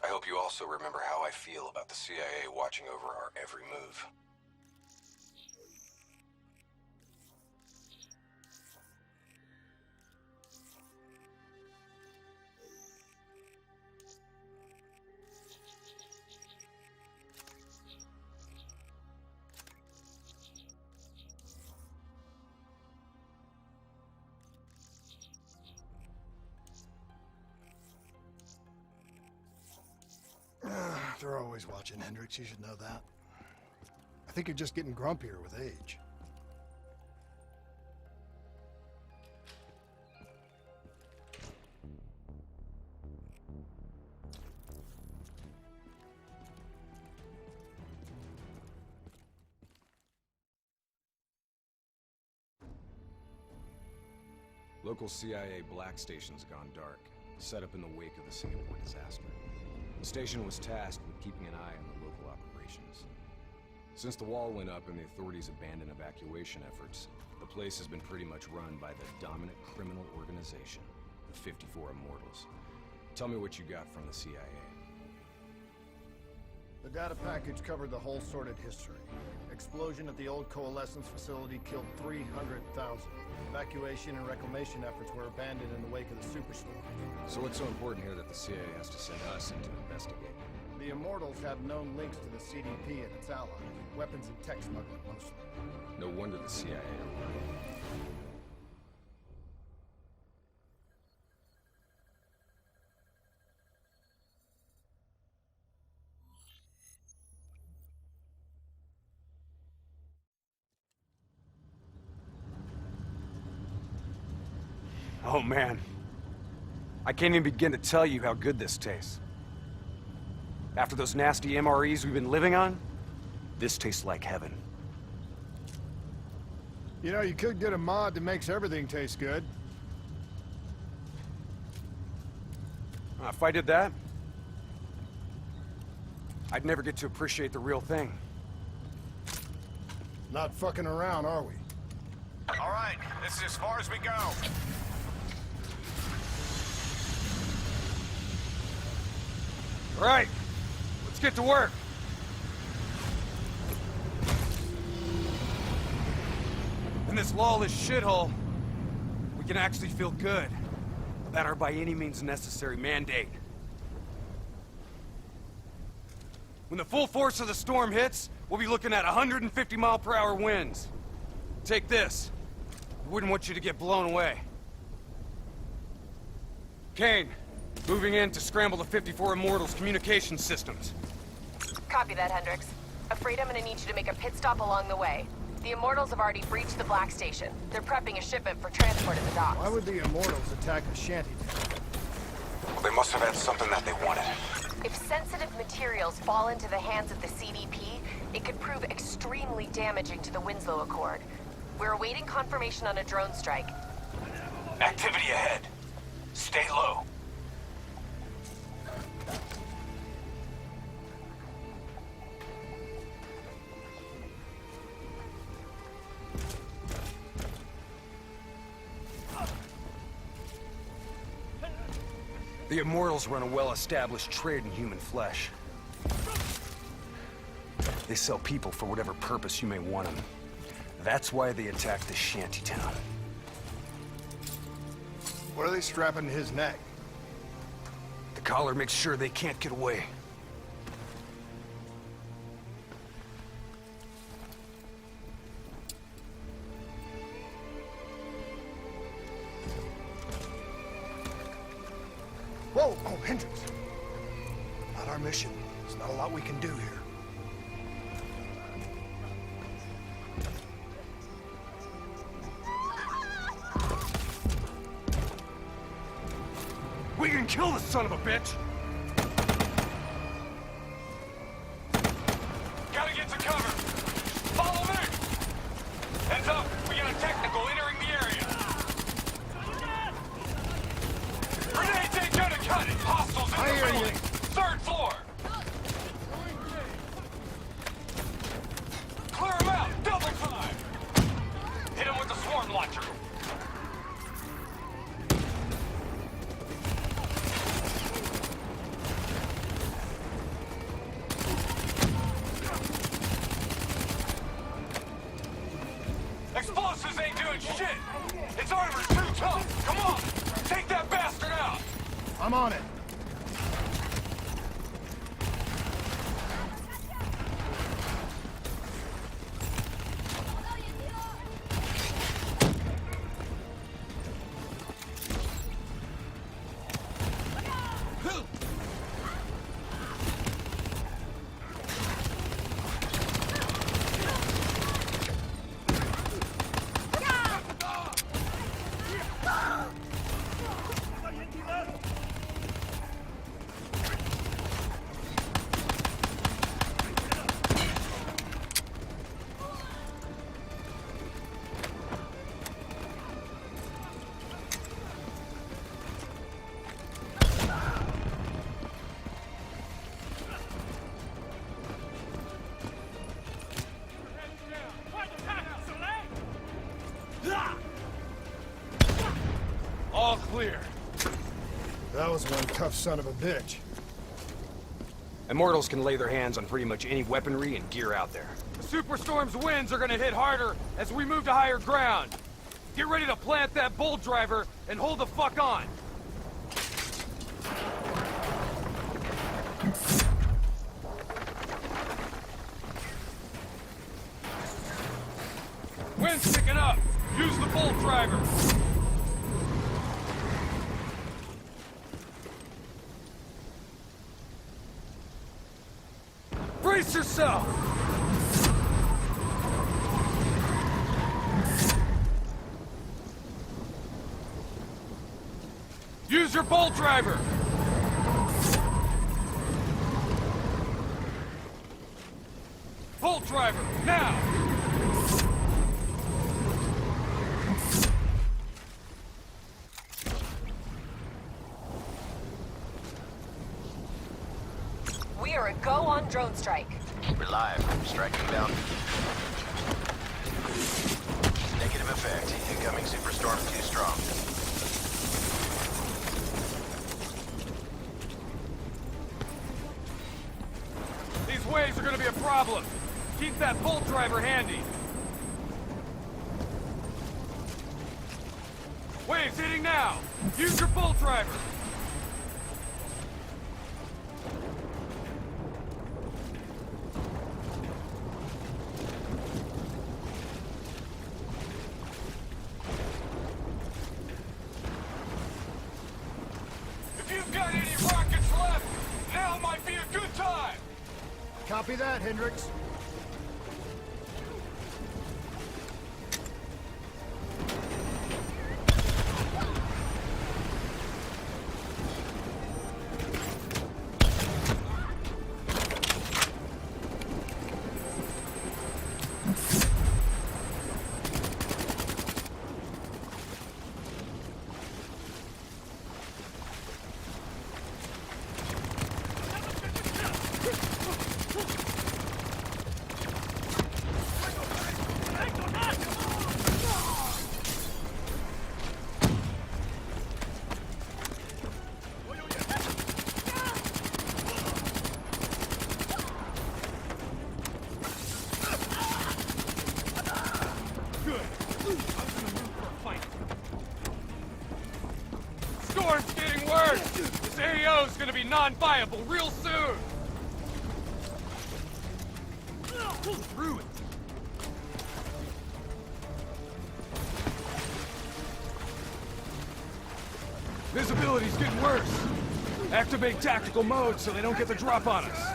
I hope you also remember how I feel about the CIA watching over our every move. They're always watching, Hendricks. You should know that. I think you're just getting grumpier with age. Local CIA black station's gone dark, set up in the wake of the Singapore disaster. The station was tasked with keeping an eye on the local operations. Since the wall went up and the authorities abandoned evacuation efforts, the place has been pretty much run by the dominant criminal organization, the 54 Immortals. Tell me what you got from the CIA. The data package covered the whole sordid history. Explosion at the old Coalescence facility killed 300,000. Evacuation and reclamation efforts were abandoned in the wake of the superstorm. So what's so important here that the CIA has to send us in to investigate? The Immortals have known links to the CDP and its allies. Weapons and tech smuggling, mostly. No wonder the CIA. Oh man. I can't even begin to tell you how good this tastes. After those nasty MREs we've been living on, this tastes like heaven. You know, you could get a mod that makes everything taste good. If I did that, I'd never get to appreciate the real thing. Not fucking around, are we? All right, this is as far as we go. All right, let's get to work. In this lawless shithole, we can actually feel good about our by any means necessary mandate. When the full force of the storm hits, we'll be looking at 150-mile-per-hour winds. Take this. We wouldn't want you to get blown away. Kane, moving in to scramble the 54 Immortals' communication systems. Copy that, Hendricks. Afraid I'm gonna need you to make a pit stop along the way. The Immortals have already breached the Black Station. They're prepping a shipment for transport at the docks. Why would the Immortals attack a shanty? Well, they must have had something that they wanted. If sensitive materials fall into the hands of the CDP, it could prove extremely damaging to the Winslow Accord. We're awaiting confirmation on a drone strike. Activity ahead. Stay low. The Immortals run a well-established trade in human flesh. They sell people for whatever purpose you may want them. That's why they attacked this shantytown. What are they strapping to his neck? The collar makes sure they can't get away. Whoa! Oh, Hendricks! Not our mission. There's not a lot we can do here. We can kill the son of a bitch! Gotta get to cover. Follow me! Heads up, we got a technical entering the area. Grenades ain't gonna cut it. Hostiles in the building. Third floor. Clear them out. Double time. Hit him with the swarm launcher. Explosives ain't doing shit! Its armor's too tough! Come on! Take that bastard out! I'm on it. All clear. That was one tough son of a bitch. Immortals can lay their hands on pretty much any weaponry and gear out there. The Superstorm's winds are gonna hit harder as we move to higher ground. Get ready to plant that bolt driver and hold the fuck on. Wind's picking up. Use the bolt driver. Brace yourself! Use your bolt driver! Bolt driver, now! We are a go on drone strike. We're live. Striking down. Negative effect. Incoming superstorm too strong. These waves are gonna be a problem. Keep that bolt driver handy. Waves hitting now. Use your bolt driver. Copy that, Hendricks. Storm's getting worse! This AO's gonna be non-viable real soon! Pull through it! Visibility's getting worse! Activate tactical mode so they don't get the drop on us!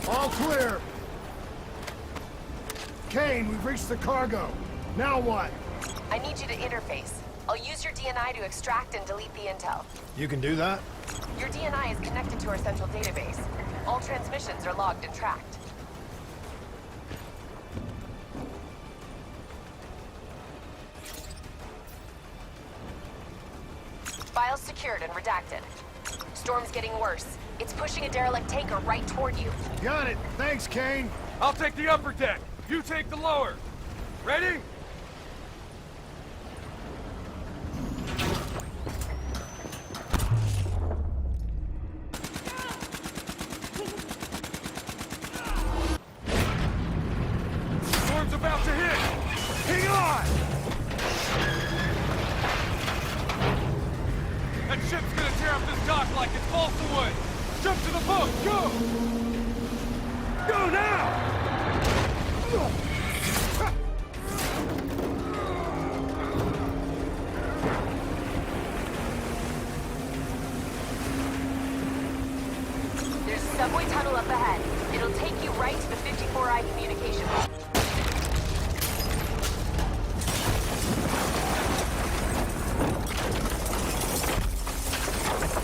All clear. Kane, we've reached the cargo. Now what? I need you to interface. I'll use your DNI to extract and delete the intel. You can do that? Your DNI is connected to our central database. All transmissions are logged and tracked. Files secured and redacted. Storm's getting worse. It's pushing a derelict tanker right toward you. Got it. Thanks, Kane. I'll take the upper deck. You take the lower. Ready? Storm's about to hit. Hang on! That ship's gonna tear up this dock like it's balsa wood. Jump to the boat! Go! Go now! There's a subway tunnel up ahead. It'll take you right to the 54I communication.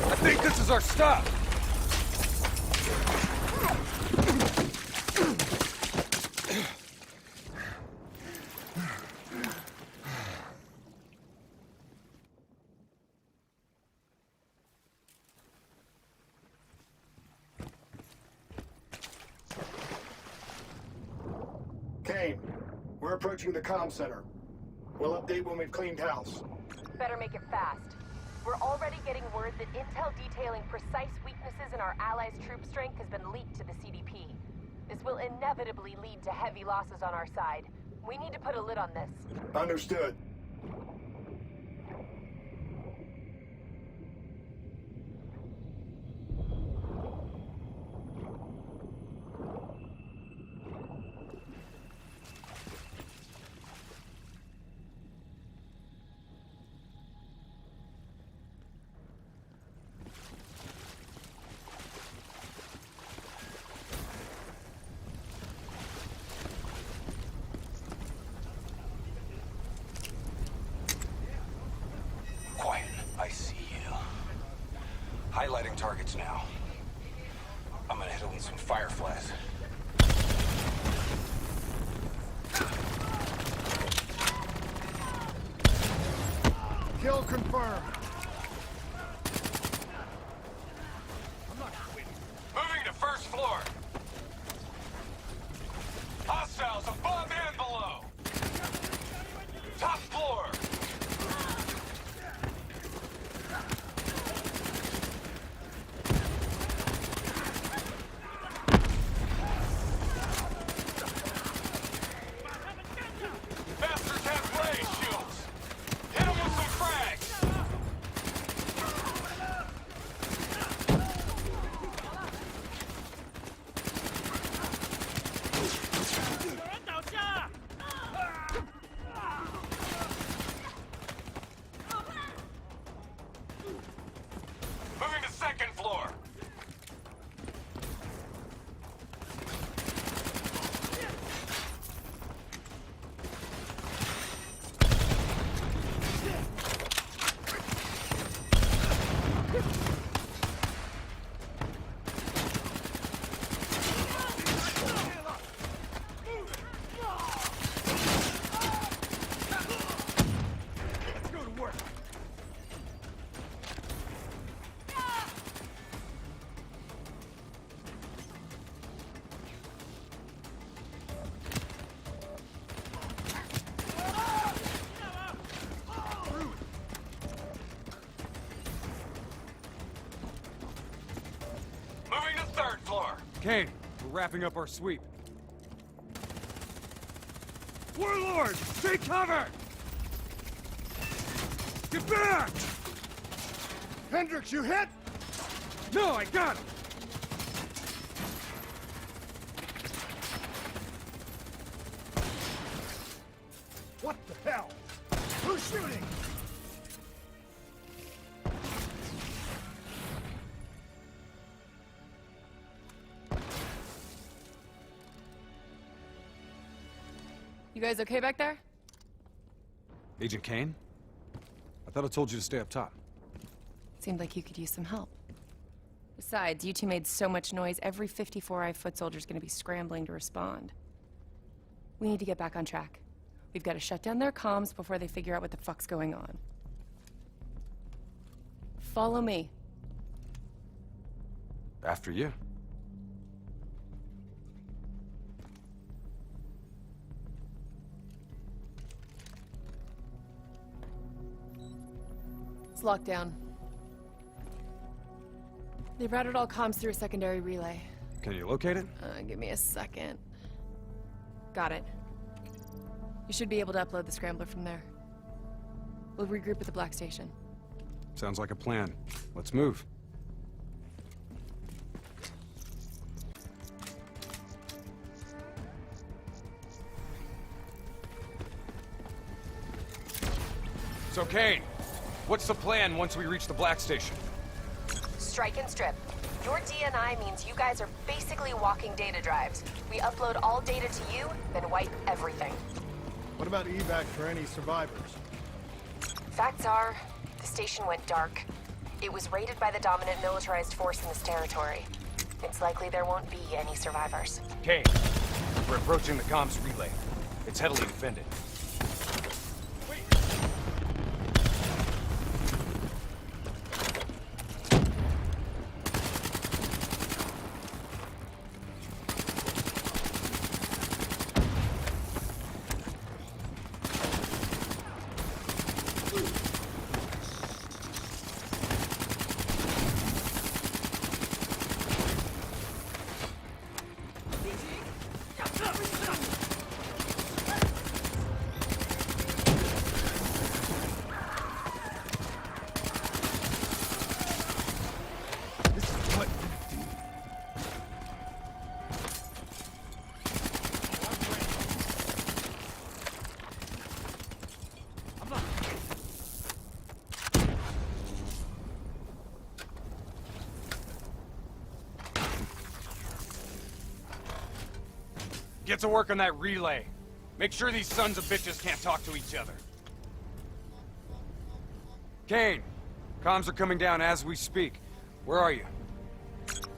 I think this is our stop. Kane, we're approaching the comm center. We'll update when we've cleaned house. Better make it fast. We're already getting word that intel detailing precise weaknesses in our allies' troop strength has been leaked to the CDP. This will inevitably lead to heavy losses on our side. We need to put a lid on this. Understood. Highlighting targets now. I'm gonna hit them with some fireflies. Kill confirmed. I'm not quitting. Kane, we're wrapping up our sweep. Warlord! Take cover! Get back! Hendricks, you hit? No, I got him! What the hell? Who's shooting? You guys okay back there? Agent Kane? I thought I told you to stay up top. Seemed like you could use some help. Besides, you two made so much noise, every 54i foot soldier's gonna be scrambling to respond. We need to get back on track. We've got to shut down their comms before they figure out what the fuck's going on. Follow me. After you. It's locked down. They routed all comms through a secondary relay. Can you locate it? Give me a second. Got it. You should be able to upload the scrambler from there. We'll regroup at the Black Station. Sounds like a plan. Let's move. So, Kane, what's the plan once we reach the Black Station? Strike and strip. Your DNI means you guys are basically walking data drives. We upload all data to you, then wipe everything. What about evac for any survivors? Facts are, the station went dark. It was raided by the dominant militarized force in this territory. It's likely there won't be any survivors. Kane, we're approaching the comms relay. It's heavily defended. Get to work on that relay. Make sure these sons of bitches can't talk to each other. Kane, comms are coming down as we speak. Where are you?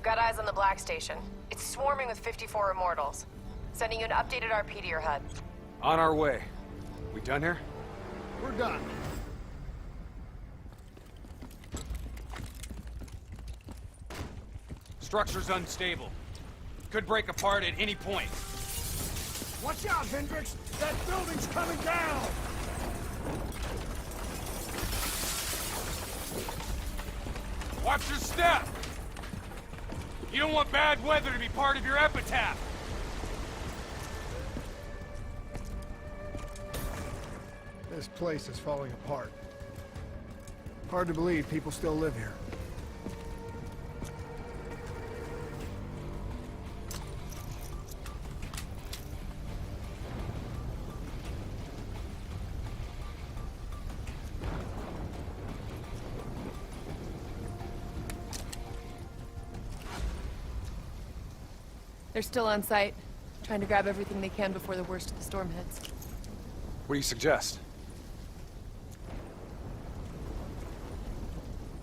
Got eyes on the Black Station. It's swarming with 54 Immortals. Sending you an updated RP to your HUD. On our way. We done here? We're done. Structure's unstable. Could break apart at any point. Watch out, Hendricks! That building's coming down! Watch your step! You don't want bad weather to be part of your epitaph! This place is falling apart. Hard to believe people still live here. They're still on site, trying to grab everything they can before the worst of the storm hits. What do you suggest?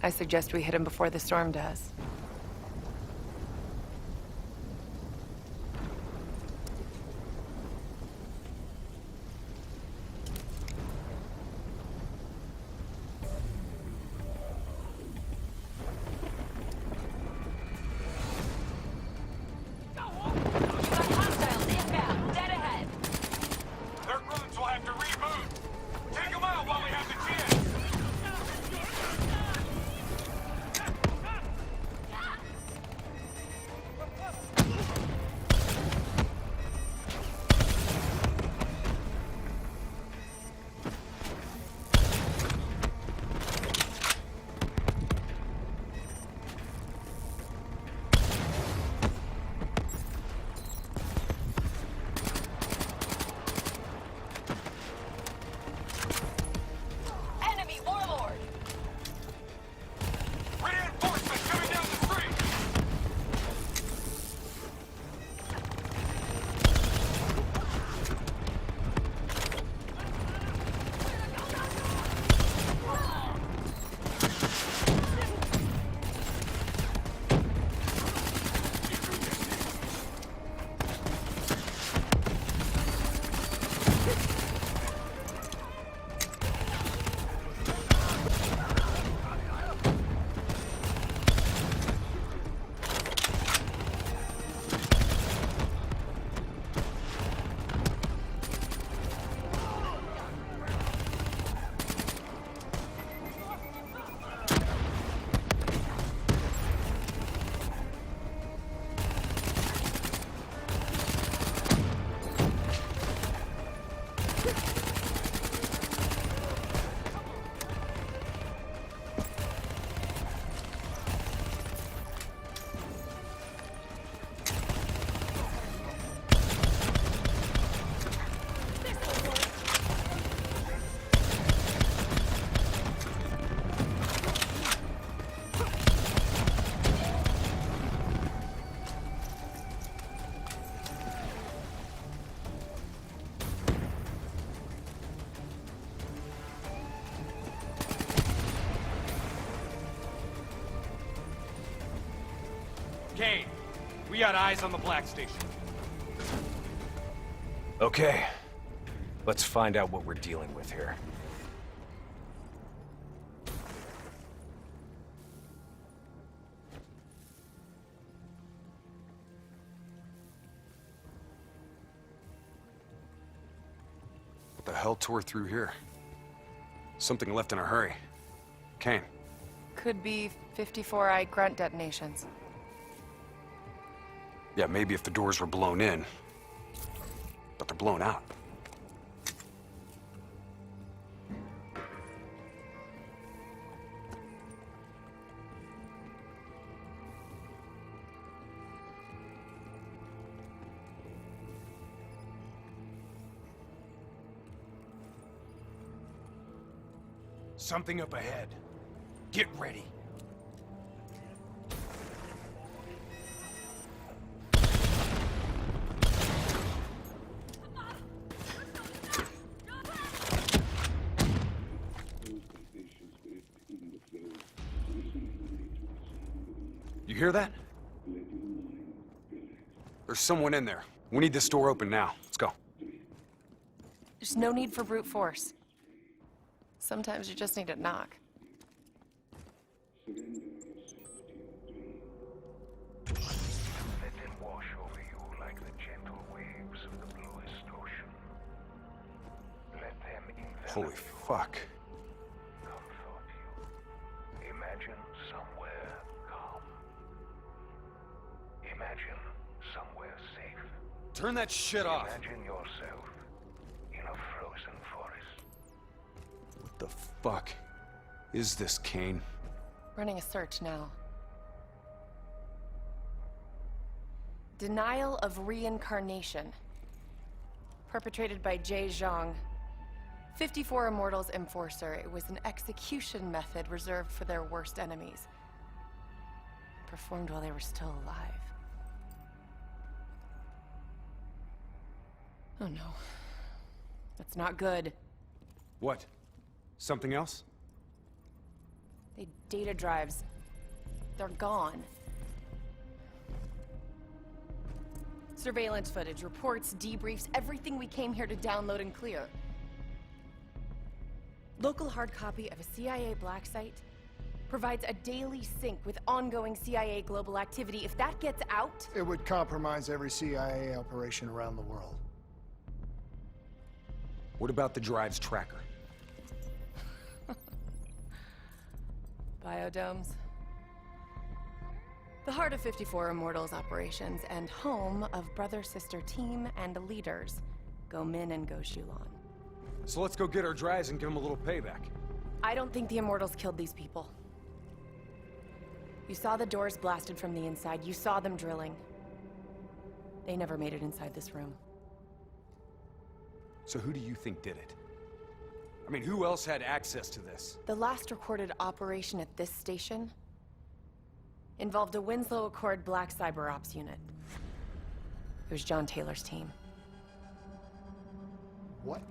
I suggest we hit him before the storm does. Kane, we got eyes on the Black Station. Okay. Let's find out what we're dealing with here. What the hell tore through here? Something left in a hurry. Kane. Could be 54i grunt detonations. Yeah, maybe if the doors were blown in. But they're blown out. Something up ahead. Get ready. You hear that? There's someone in there. We need this door open now. Let's go. There's no need for brute force. Sometimes you just need to knock. Let them wash over you like the gentle waves of the bluest ocean. Let them envelop Holy fuck. comfort you. Imagine somewhere calm. Imagine somewhere safe. Turn that shit off. Imagine yourself in a frozen forest. What the fuck is this, Kane? Running a search now. Denial of reincarnation. Perpetrated by Jay Zhang. 54 Immortals Enforcer. It was an execution method reserved for their worst enemies. Performed while they were still alive. Oh no. That's not good. What? Something else? They data drives. They're gone. Surveillance footage, reports, debriefs, everything we came here to download and clear. Local hard copy of a CIA black site provides a daily sync with ongoing CIA global activity. If that gets out... It would compromise every CIA operation around the world. What about the drive's tracker? Biodomes. The heart of 54 Immortals operations and home of brother-sister team and leaders, Go Min and Go Shulan. So let's go get our drives and give them a little payback. I don't think the Immortals killed these people. You saw the doors blasted from the inside. You saw them drilling. They never made it inside this room. So who do you think did it? I mean, who else had access to this? The last recorded operation at this station involved a Winslow Accord Black Cyber Ops unit. It was John Taylor's team. What?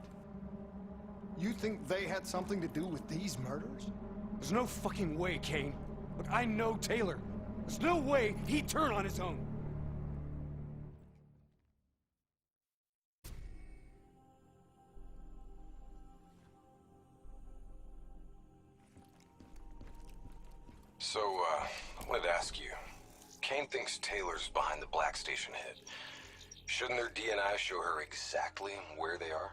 You think they had something to do with these murders? There's no fucking way, Kane. Look, I know Taylor. There's no way he'd turn on his own. So, I wanted to ask you. Kane thinks Taylor's behind the Black Station hit. Shouldn't their DNI show her exactly where they are?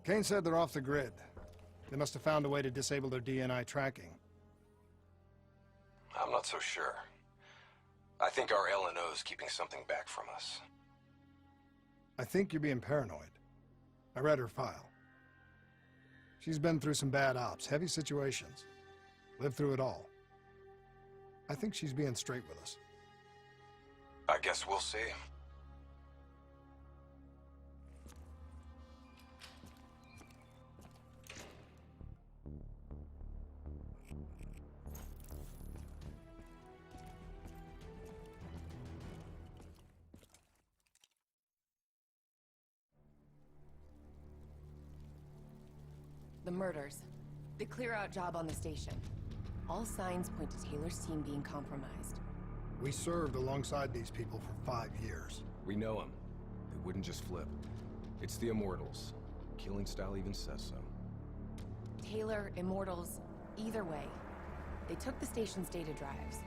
Kane said they're off the grid. They must have found a way to disable their DNI tracking. I'm not so sure. I think our LNO's keeping something back from us. I think you're being paranoid. I read her file. She's been through some bad ops, heavy situations. Lived through it all. I think she's being straight with us. I guess we'll see. murders. The clear-out job on the station. All signs point to Taylor's team being compromised. We served alongside these people for 5 years. We know them. They wouldn't just flip. It's the Immortals. Killing style even says so. Taylor, Immortals, either way. They took the station's data drives.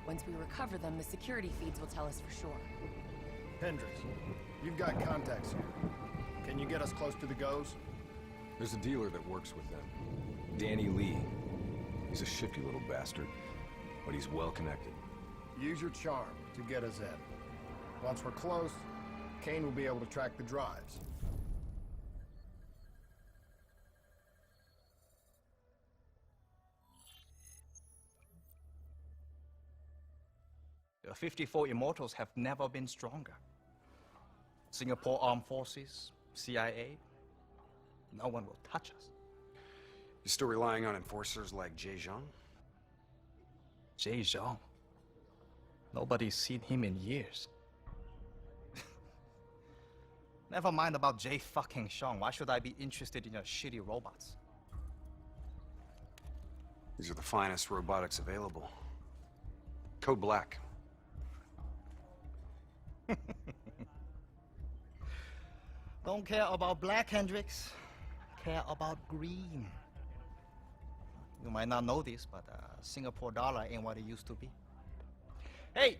Once we recover them, the security feeds will tell us for sure. Hendricks, you've got contacts here. Can you get us close to the Goes? There's a dealer that works with them. Danny Lee. He's a shifty little bastard, but he's well connected. Use your charm to get us in. Once we're close, Kane will be able to track the drives. The 54 Immortals have never been stronger. Singapore Armed Forces, CIA, no one will touch us. You still relying on enforcers like Jay Zhang? Jay Zhang? Nobody's seen him in years. Never mind about Jay fucking Zhang. Why should I be interested in your shitty robots? These are the finest robotics available. Code Black. Don't care about black, Hendricks. Care about green. You might not know this, but Singapore dollar ain't what it used to be. Hey,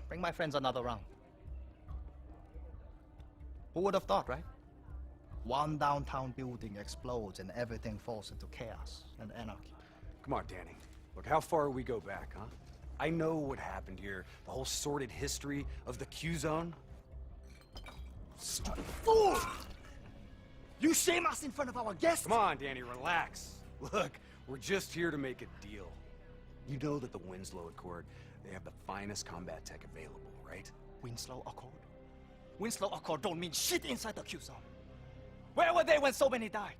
bring my friends another round. Who would have thought, right? One downtown building explodes and everything falls into chaos and anarchy. Come on, Danny. Look, how far we go back, huh? I know what happened here. The whole sordid history of the Q-Zone. Stupid fool! You shame us in front of our guests! Come on, Danny, relax. Look, we're just here to make a deal. You know that the Winslow Accord, they have the finest combat tech available, right? Winslow Accord? Winslow Accord don't mean shit inside the Q-Zone. Where were they when so many died?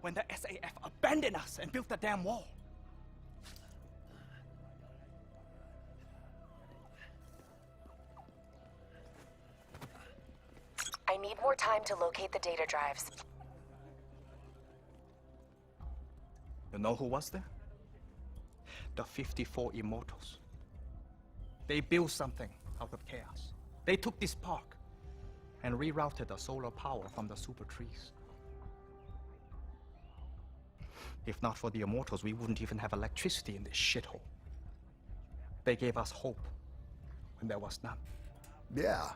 When the SAF abandoned us and built the damn wall? I need more time to locate the data drives. You know who was there? The 54 Immortals. They built something out of chaos. They took this park and rerouted the solar power from the super trees. If not for the Immortals, we wouldn't even have electricity in this shithole. They gave us hope when there was none. Yeah.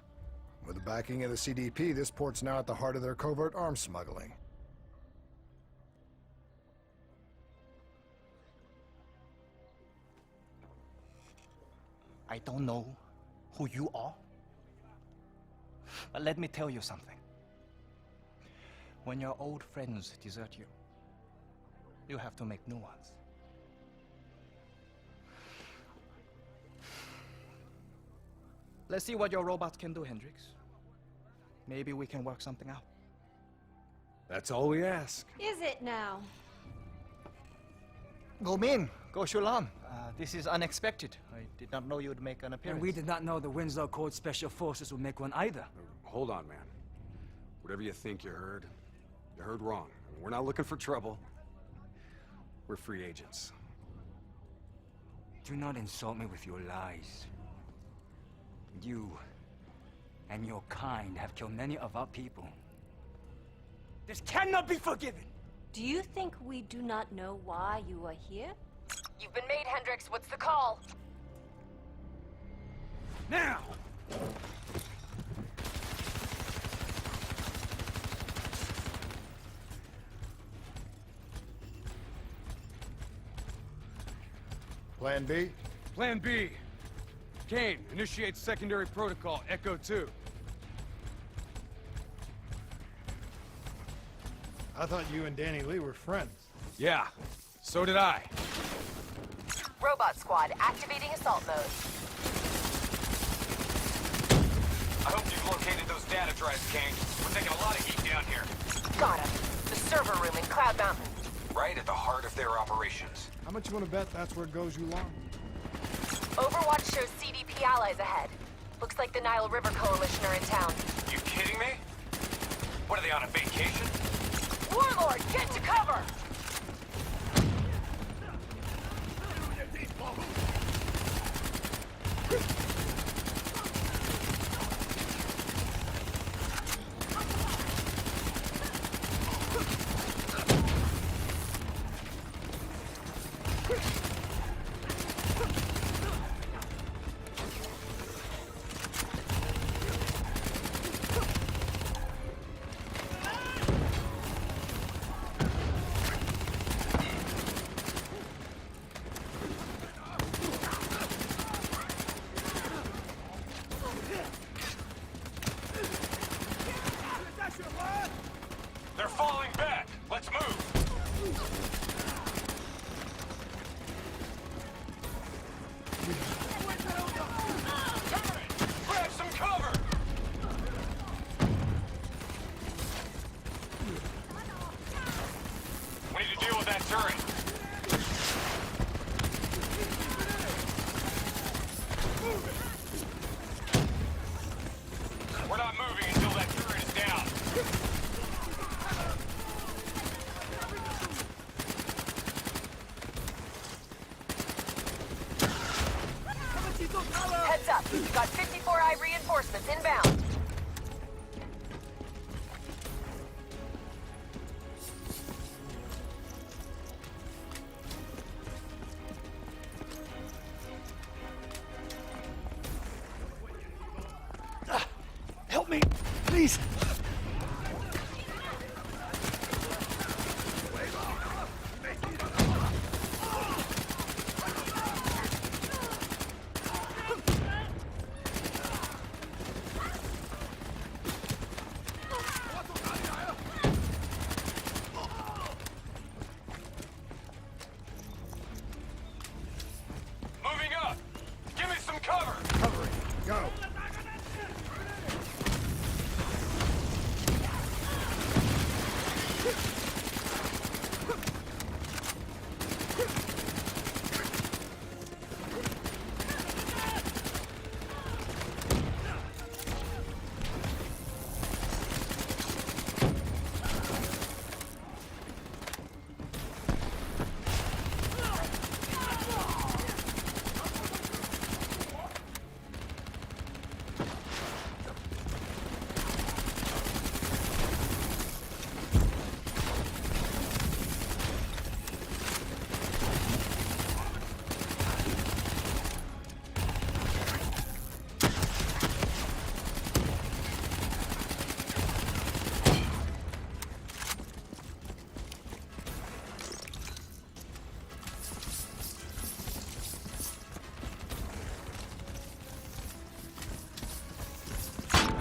With the backing of the CDP, this port's now at the heart of their covert arms smuggling. I don't know who you are, but let me tell you something. When your old friends desert you, you have to make new ones. Let's see what your robots can do, Hendricks. Maybe we can work something out. That's all we ask. Is it now? Go Min, Go Shulan. This is unexpected. I did not know you would make an appearance. And we did not know the Winslow Accord Special Forces would make one either. Hold on, man. Whatever you think you heard wrong. I mean, we're not looking for trouble. We're free agents. Do not insult me with your lies. You and your kind have killed many of our people. This cannot be forgiven! Do you think we do not know why you are here? You've been made, Hendricks. What's the call? Now! Plan B? Plan B. Kane, initiate secondary protocol, Echo 2. I thought you and Danny Lee were friends. Yeah, so did I. Robot squad, activating assault mode. I hope you've located those data drives, Kane. We're taking a lot of heat down here. Got him. The server room in Cloud Mountain. Right at the heart of their operations. How much you want to bet that's where goes Yulon? Overwatch shows CDP allies ahead. Looks like the Nile River Coalition are in town. You kidding me? What, are they on a vacation? Warlord, get to cover! They're falling back. Let's move. Grab some cover. We need to deal with that turret. We're not moving until that turret is down. Heads up, we've got 54i reinforcements inbound. Help me, please. Moving up. Give me some cover. Covering. Go.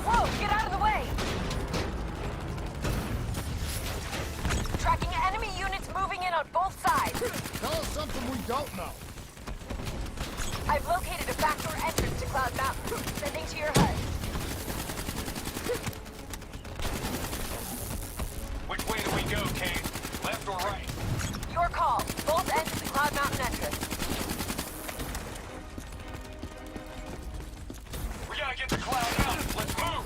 Whoa, get out of the way! Tracking enemy units moving in on both sides. Tell us something we don't know. I've located a backdoor entrance to Cloud Mountain. Sending to your HUD. Which way do we go, Kane? Left or right? Your call. Both ends of the Cloud Mountain entrance. We gotta get to Cloud Mountain. Let's move.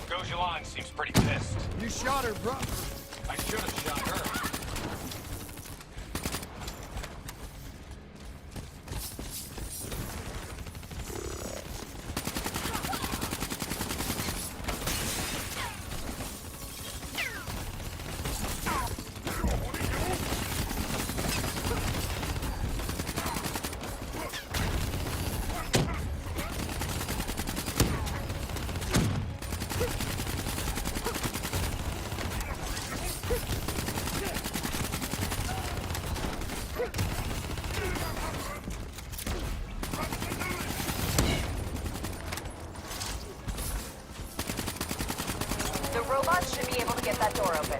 Gojalan seems pretty pissed. You shot her, bro. I should have shot her. that door open.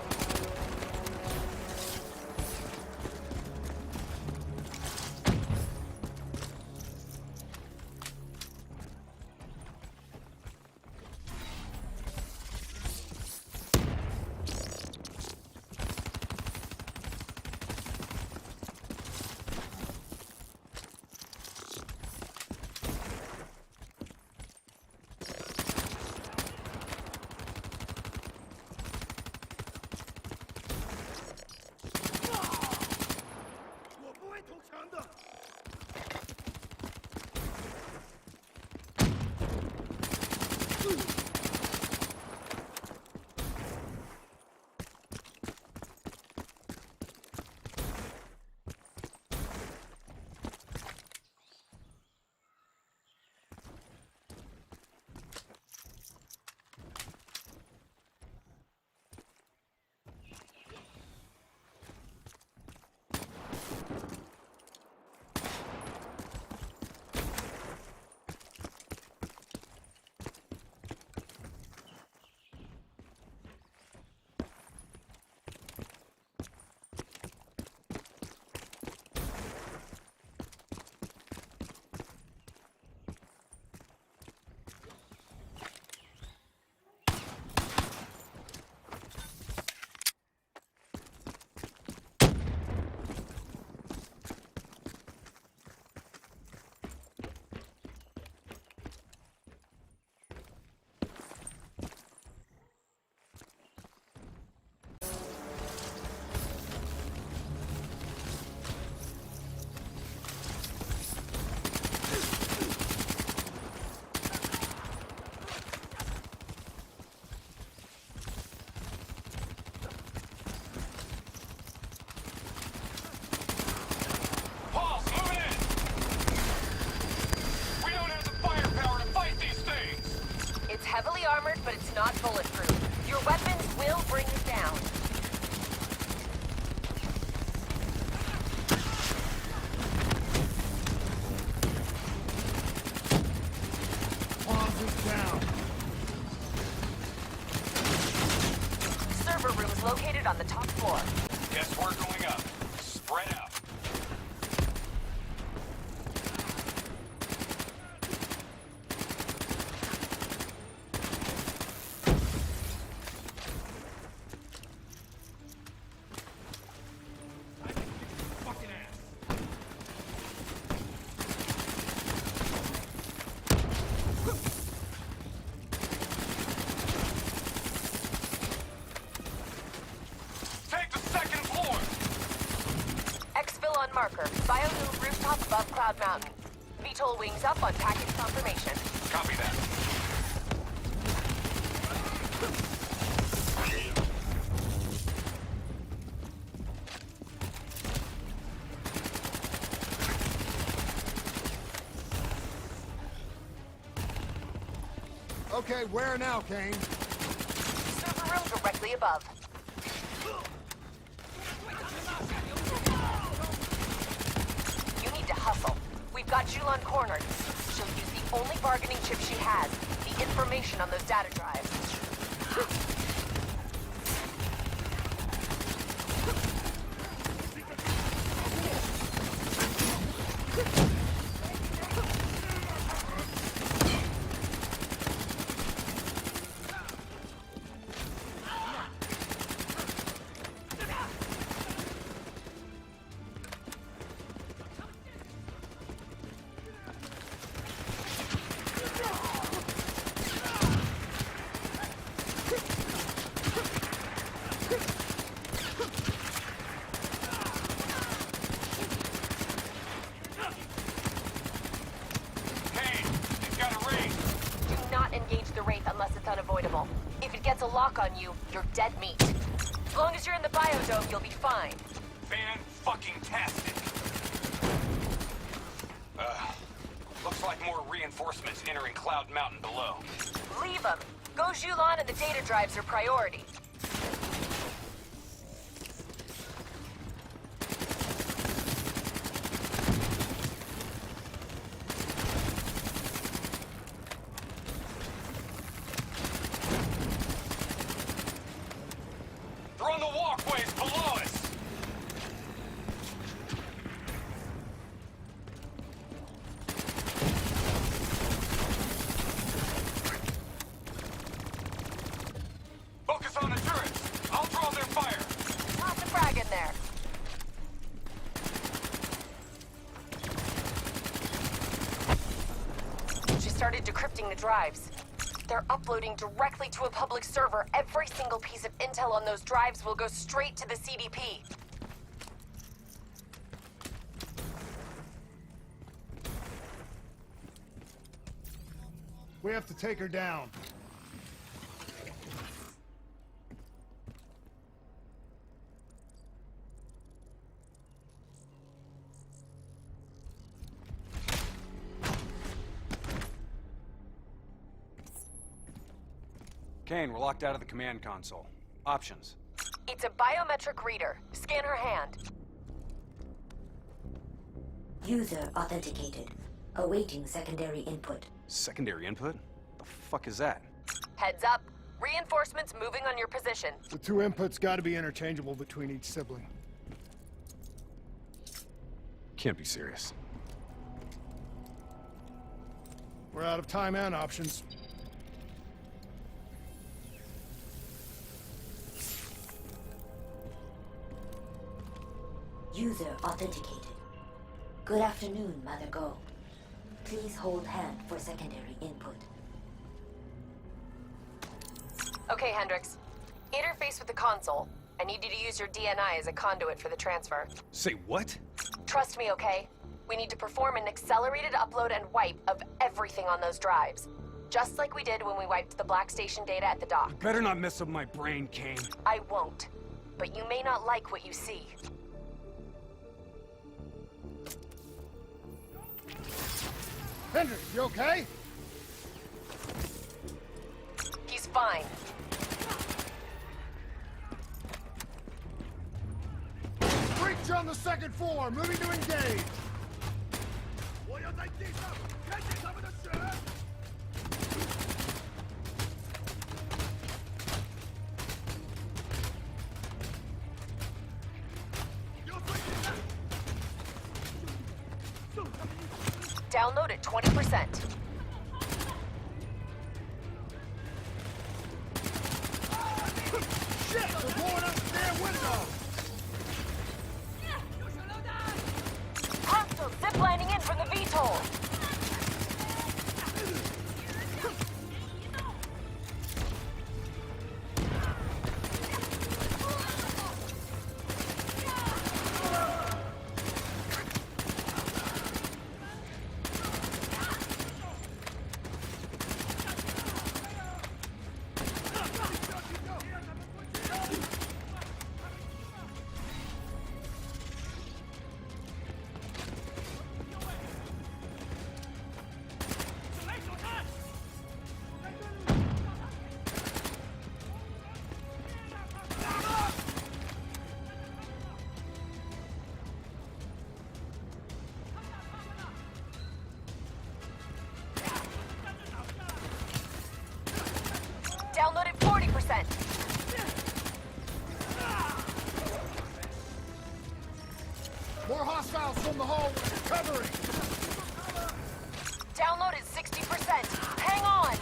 Heavily armored, but it's not bulletproof. Your weapons will bring it down. Closet down. Server rooms located on the top floor. Guess we're going up. Spread out. Marker. Biodoom rooftop above Cloud Mountain. VTOL wings up on package confirmation. Copy that. Okay, where now, Kane? Server room directly above. Hustle. We've got Julan cornered. She'll use the only bargaining chip she has, the information on those data drives. Unavoidable. If it gets a lock on you, you're dead meat. As long as you're in the biodome, you'll be fine. Fan-fucking-tastic. Looks like more reinforcements entering Cloud Mountain below. Leave them. Go Julan and the data drives are priority. started decrypting the drives. They're uploading directly to a public server. Every single piece of intel on those drives will go straight to the CDP. We have to take her down. Kane, we're locked out of the command console. Options. It's a biometric reader. Scan her hand. User authenticated. Awaiting secondary input. Secondary input? The fuck is that? Heads up. Reinforcements moving on your position. The two inputs gotta be interchangeable between each sibling. Can't be serious. We're out of time and options. User authenticated. Good afternoon, Mother Go. Please hold hand for secondary input. Okay, Hendricks. Interface with the console. I need you to use your DNI as a conduit for the transfer. Say what? Trust me, okay? We need to perform an accelerated upload and wipe of everything on those drives. Just like we did when we wiped the Black Station data at the dock. Better not mess up my brain, Kane. I won't. But you may not like what you see. Hendricks, you okay? He's fine. Breach on the second floor, moving to engage. Download at 20%. Shit! They're blowing up the damn window! Hostile ziplining in from the VTOL. Download at 40%. More hostiles from the hallway. Covering. Download at 60%. Hang on.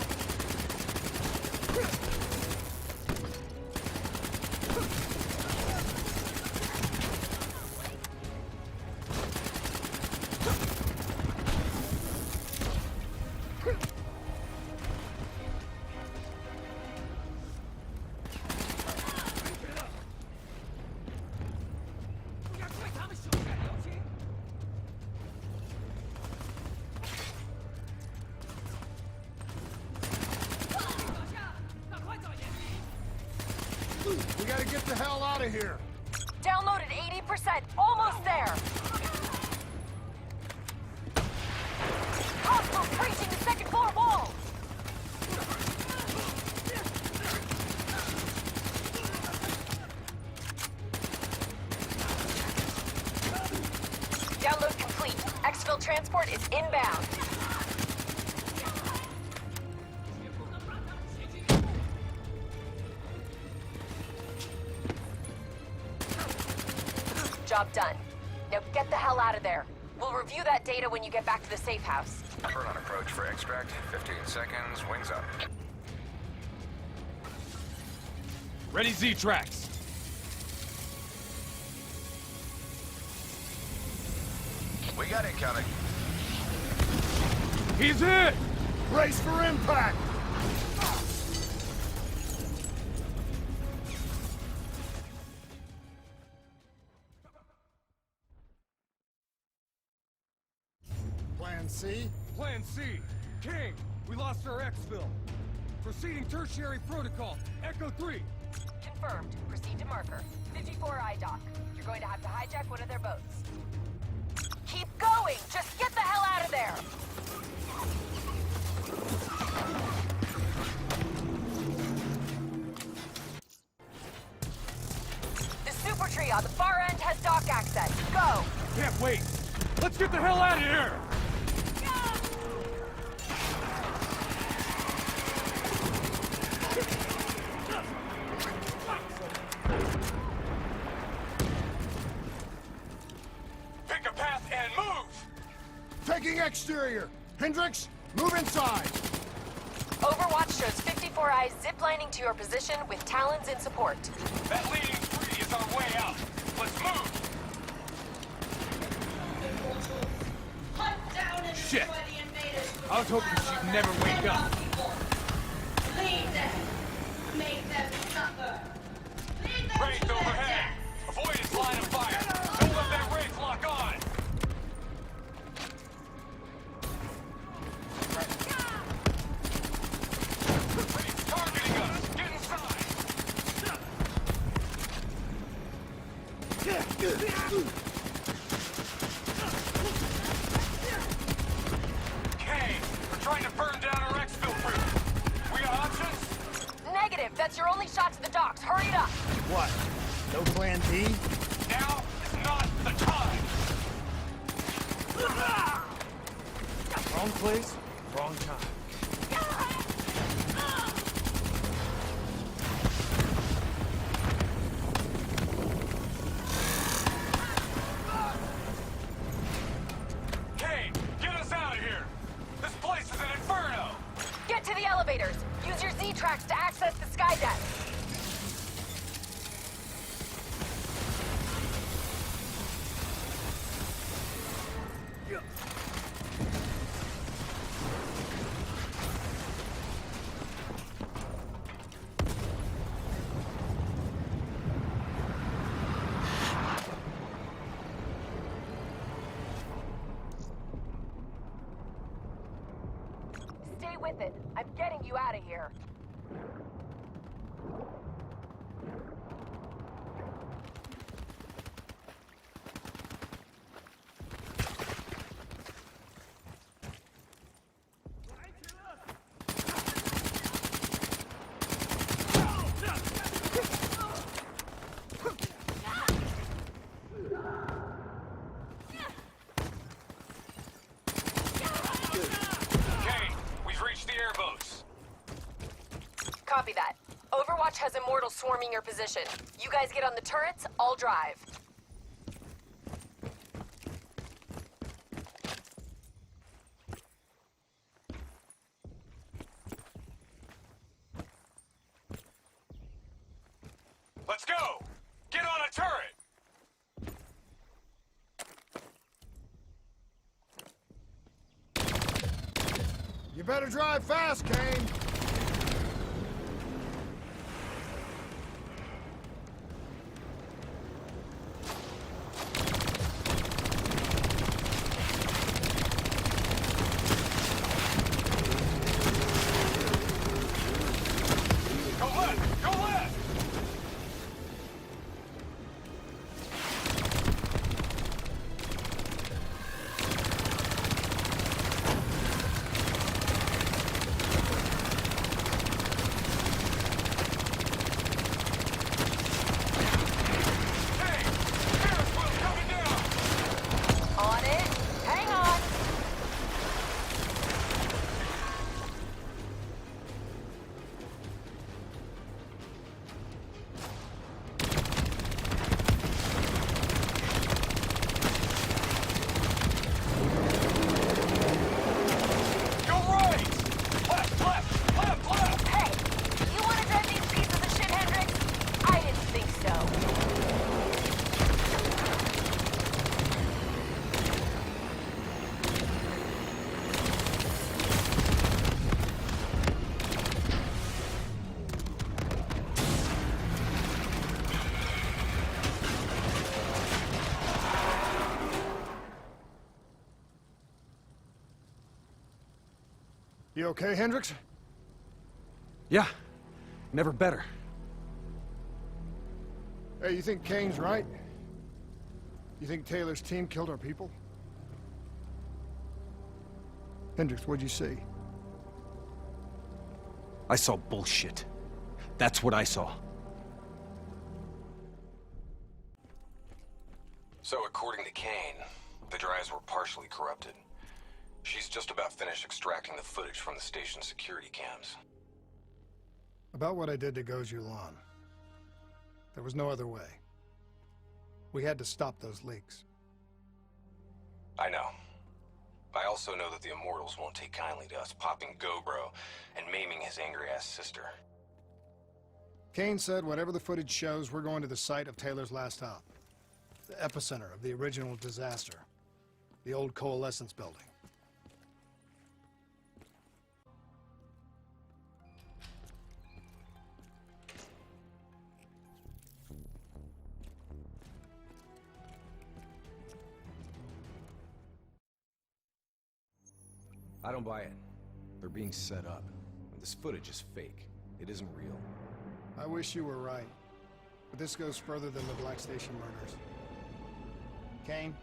We gotta get the hell out of here. Download at 80%. Almost there. Hostiles breaching the second floor wall. Download complete. Exfil transport is inbound. Job done. Now get the hell out of there. We'll review that data when you get back to the safe house. Turn on approach for extract. 15 seconds. Wings up. Ready Z-Tracks. We got incoming. He's hit! Brace for impact! Plan C? Plan C. King, we lost our exfil. Proceeding tertiary protocol. Echo 3. Confirmed. Proceed to marker. 54I dock. You're going to have to hijack one of their boats. Keep going! Just get the hell out of there! The super tree on the far end has dock access. Go! Can't wait. Let's get the hell out of here! Pick a path and move! Taking exterior! Hendricks, move inside! Overwatch shows 54I ziplining to your position with Talons in support. That leading 3 is our way out. Let's move! Shit! I was hoping she'd never wake up. Lead them! Make them suffer! Lead them Wraith to their overhead! death! Avoid its line of fire! Don't let that Wraith lock on! Wraith's targeting us! Get inside! Kane, we're trying to burn down our exfil crew. We got options? Negative! That's your only shot to the docks. Hurry it up! What? No plan D? Now is not the time! Wrong place, wrong time. Kane, get us out of here! This place is an inferno! Get to the elevators! Use your Z-tracks to access the sky deck! Stay with it. I'm getting you out of here. Kane, we've reached the airboats. Copy that. Overwatch has Immortals swarming your position. You guys get on the turrets, I'll drive. Let's go! Get on a turret! You better drive fast, Kane! Go left! Go left! You okay, Hendricks? Yeah. Never better. Hey, you think Kane's right? You think Taylor's team killed our people? Hendricks, what'd you see? I saw bullshit. That's what I saw. So, according to Kane, the drives were partially corrupted. She's just about finished extracting the footage from the station's security cams. About what I did to Goju Lan. There was no other way. We had to stop those leaks. I know. I also know that the Immortals won't take kindly to us popping Gobro and maiming his angry-ass sister. Kane said whatever the footage shows, we're going to the site of Taylor's last stop. The epicenter of the original disaster. The old Coalescence building. I don't buy it. They're being set up. This footage is fake. It isn't real. I wish you were right. But this goes further than the Black Station murders. Kane,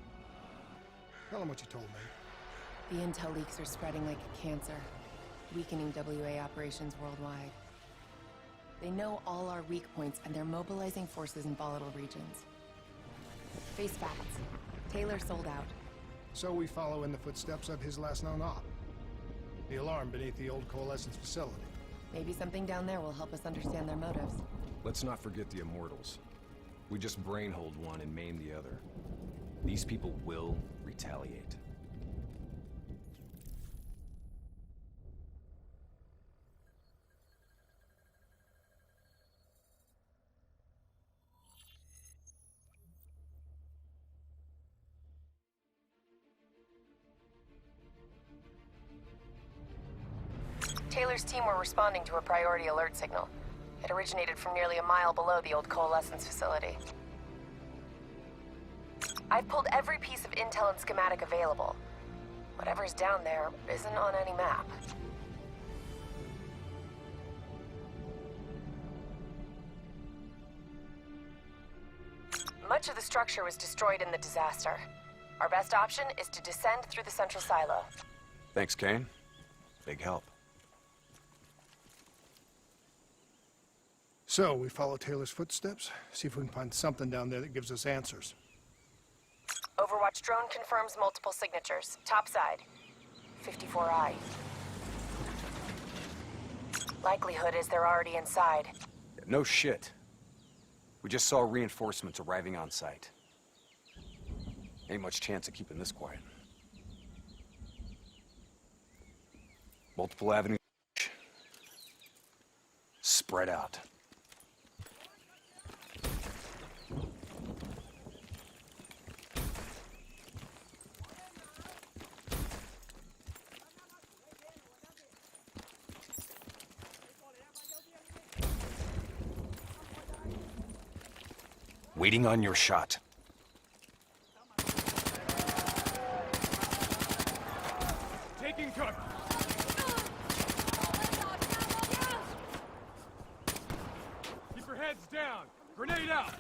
tell him what you told me. The intel leaks are spreading like a cancer, weakening WA operations worldwide. They know all our weak points, and they're mobilizing forces in volatile regions. Face facts. Taylor sold out. So we follow in the footsteps of his last known op. The alarm beneath the old Coalescence facility. Maybe something down there will help us understand their motives. Let's not forget the Immortals. We just brain-hold one and maim the other. These people will retaliate. Taylor's team were responding to a priority alert signal. It originated from nearly a mile below the old Coalescence facility. I've pulled every piece of intel and schematic available. Whatever's down there isn't on any map. Much of the structure was destroyed in the disaster. Our best option is to descend through the central silo. Thanks, Kane. Big help. So, we follow Taylor's footsteps, see if we can find something down there that gives us answers. Overwatch drone confirms multiple signatures. Topside. 54I. Likelihood is they're already inside. No shit. We just saw reinforcements arriving on site. Ain't much chance of keeping this quiet. Multiple avenues. Spread out. Waiting on your shot. Taking cover. Keep your heads down. Grenade out.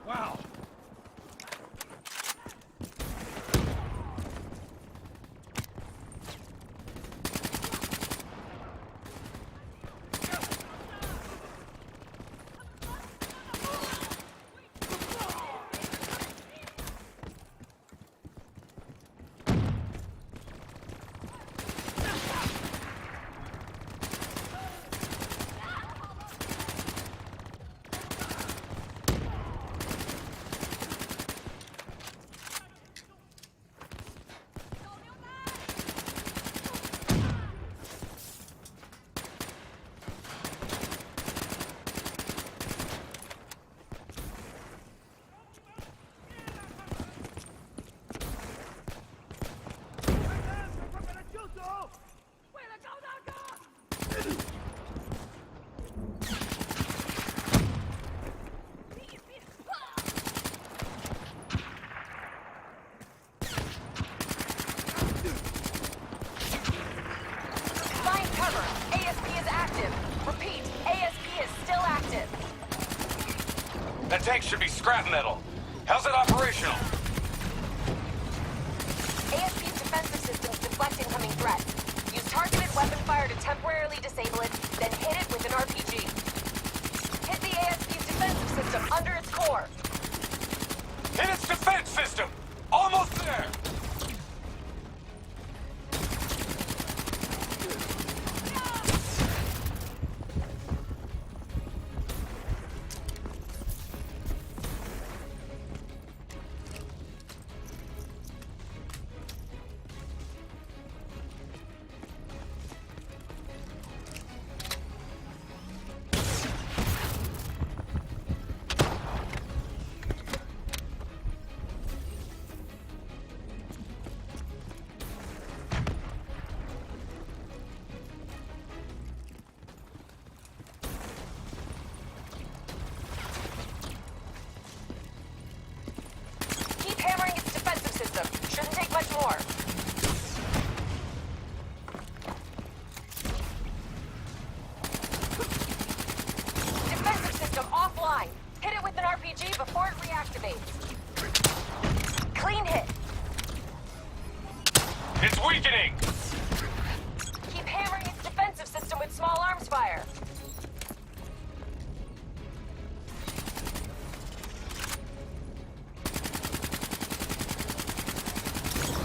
Wow. should be scrap metal. How's it operational? ASP's defensive systems deflect incoming threats. Use targeted weapon fire to temporarily disable it, then hit it with an RPG. Hit the ASP's defensive system under its core. Hit its defense system! Almost there! before it reactivates. Clean hit. It's weakening! Keep hammering its defensive system with small arms fire.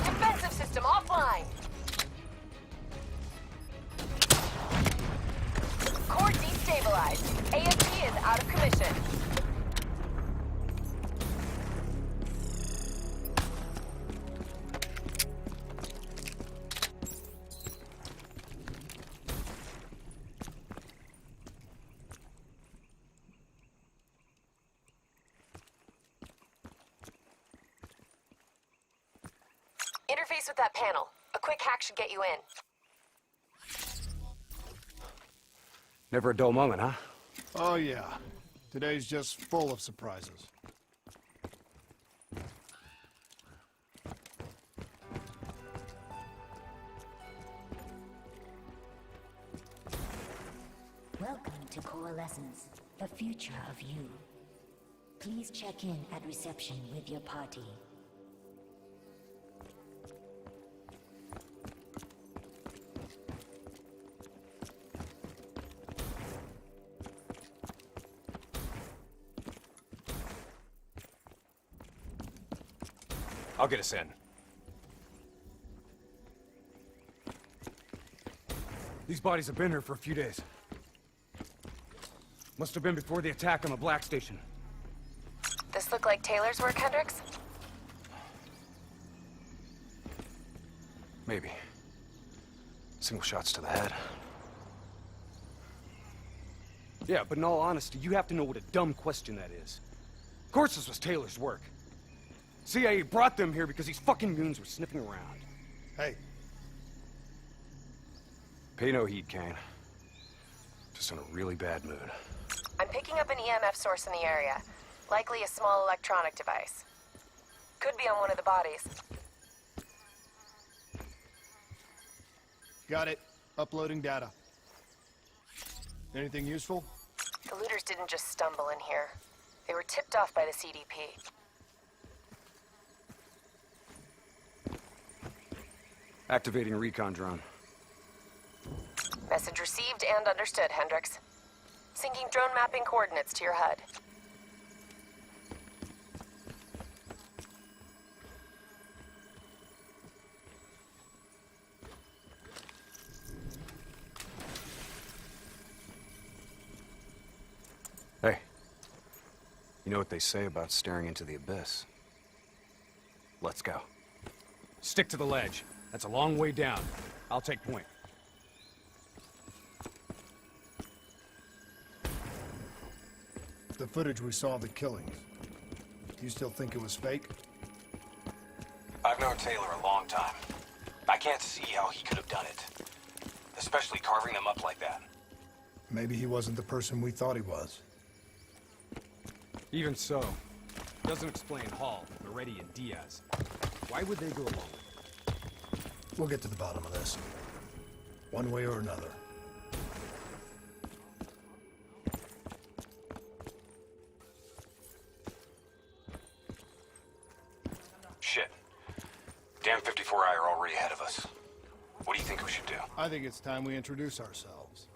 Defensive system offline. Core destabilized. ASP is out of commission. Interface with that panel. A quick hack should get you in. Never a dull moment, huh? Oh, yeah. Today's just full of surprises. Welcome to Coalescence, the future of you. Please check in at reception with your party. I'll get us in. These bodies have been here for a few days. Must have been before the attack on the Black Station. This look like Taylor's work, Hendricks? Maybe. Single shots to the head. Yeah, but in all honesty, you have to know what a dumb question that is. Of course this was Taylor's work. CIA brought them here because these fucking goons were sniffing around. Hey. Pay no heed, Kane. Just in a really bad mood. I'm picking up an EMF source in the area. Likely a small electronic device. Could be on one of the bodies. Got it. Uploading data. Anything useful? The looters didn't just stumble in here. They were tipped off by the CDP. Activating recon drone. Message received and understood, Hendricks. Syncing drone mapping coordinates to your HUD. Hey. You know what they say about staring into the abyss? Let's go. Stick to the ledge. That's a long way down. I'll take point. The footage we saw of the killings. Do you still think it was fake? I've known Taylor a long time. I can't see how he could have done it. Especially carving them up like that. Maybe he wasn't the person we thought he was. Even so, doesn't explain Hall, Moretti, and Diaz. Why would they go along? We'll get to the bottom of this. One way or another. 54i are already ahead of us. What do you think we should do? I think it's time we introduce ourselves.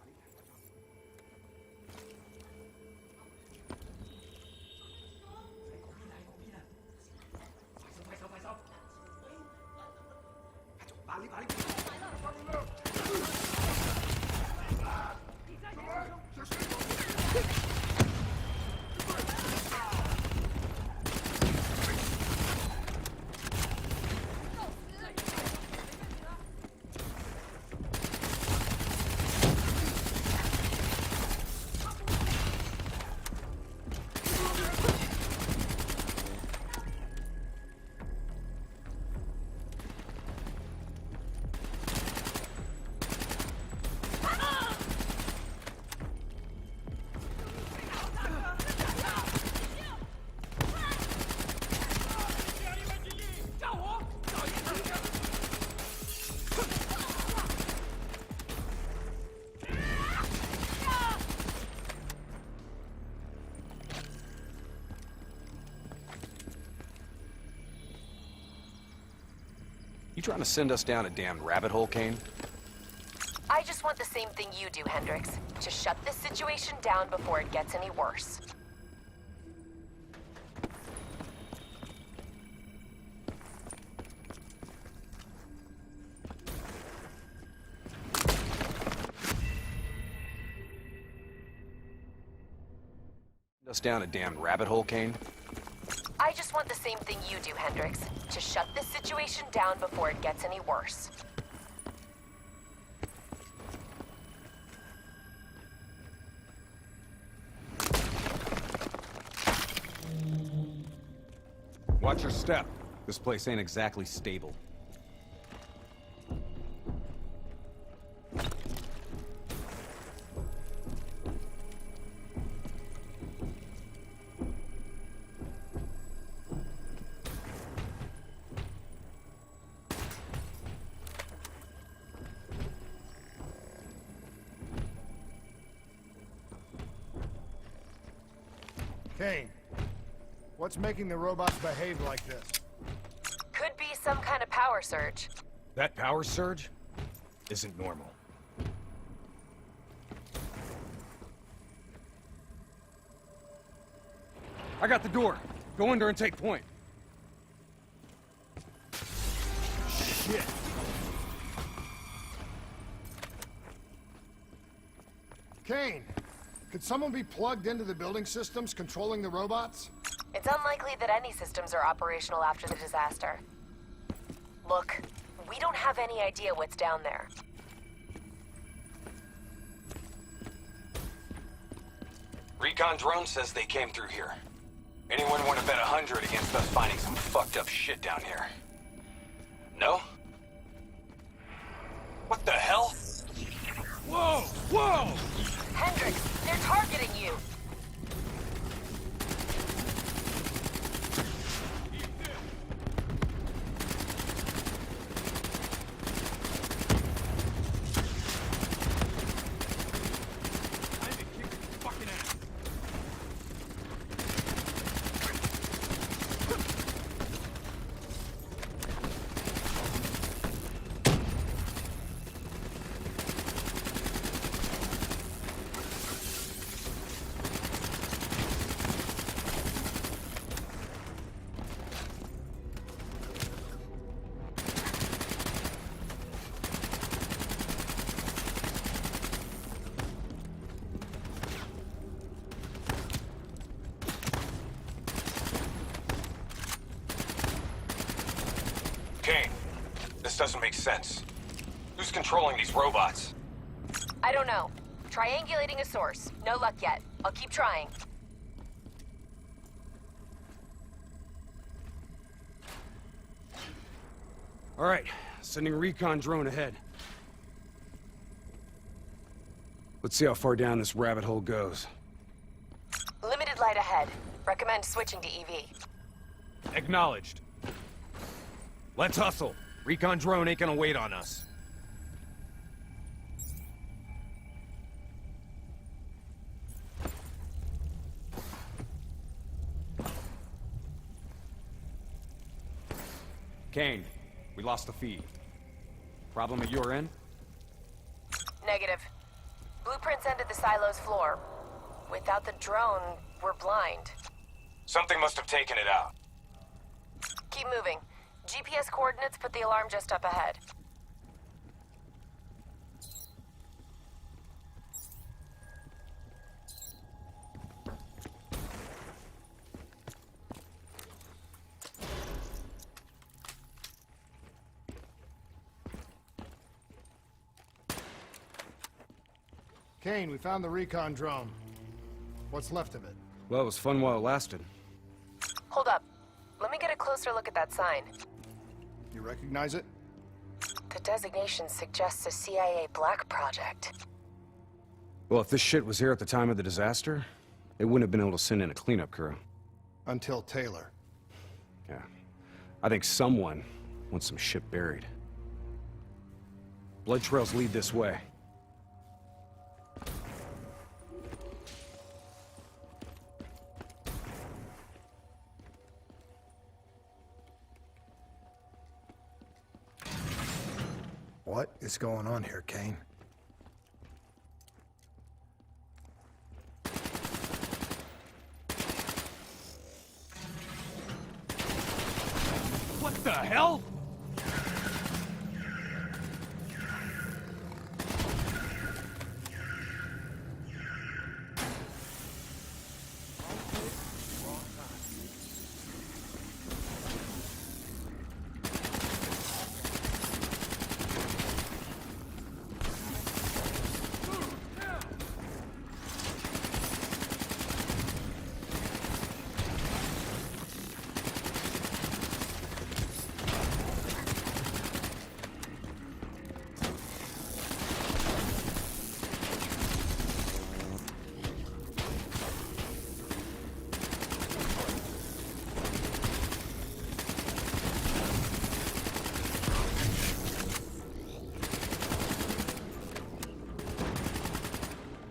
You trying to send us down a damn rabbit hole, Kane? I just want the same thing you do, Hendricks. To shut this situation down before it gets any worse. Send us down a damn rabbit hole, Kane? I just want the same thing you do, Hendricks. To shut this situation down before it gets any worse. Watch your step. This place ain't exactly stable. Kane, what's making the robots behave like this? Could be some kind of power surge. That power surge isn't normal. I got the door. Go in there and take point. Shit. Kane, could someone be plugged into the building systems controlling the robots? It's unlikely that any systems are operational after the disaster. Look, we don't have any idea what's down there. Recon drone says they came through here. Anyone want to bet 100 against us finding some fucked up shit down here? No? What the hell? Whoa! Whoa! Hendricks, they're targeting you! Kane, this doesn't make sense. Who's controlling these robots? I don't know. Triangulating a source. No luck yet. I'll keep trying. All right, sending a recon drone ahead. Let's see how far down this rabbit hole goes. Limited light ahead. Recommend switching to EV. Acknowledged. Let's hustle. Recon drone ain't gonna wait on us. Kane, We lost the feed. Problem at your end? Negative. Blueprints ended the silo's floor. Without the drone, we're blind. Something must have taken it out. Keep moving. GPS coordinates put the alarm just up ahead. Kane, we found the recon drone. What's left of it? Well, it was fun while it lasted. Hold up. Let me get a closer look at that sign. You recognize it? The designation suggests a CIA black project. Well, if this shit was here at the time of the disaster, they wouldn't have been able to send in a cleanup crew. Until Taylor. Yeah. I think someone wants some shit buried. Blood trails lead this way. What is going on here, Kane? What the hell?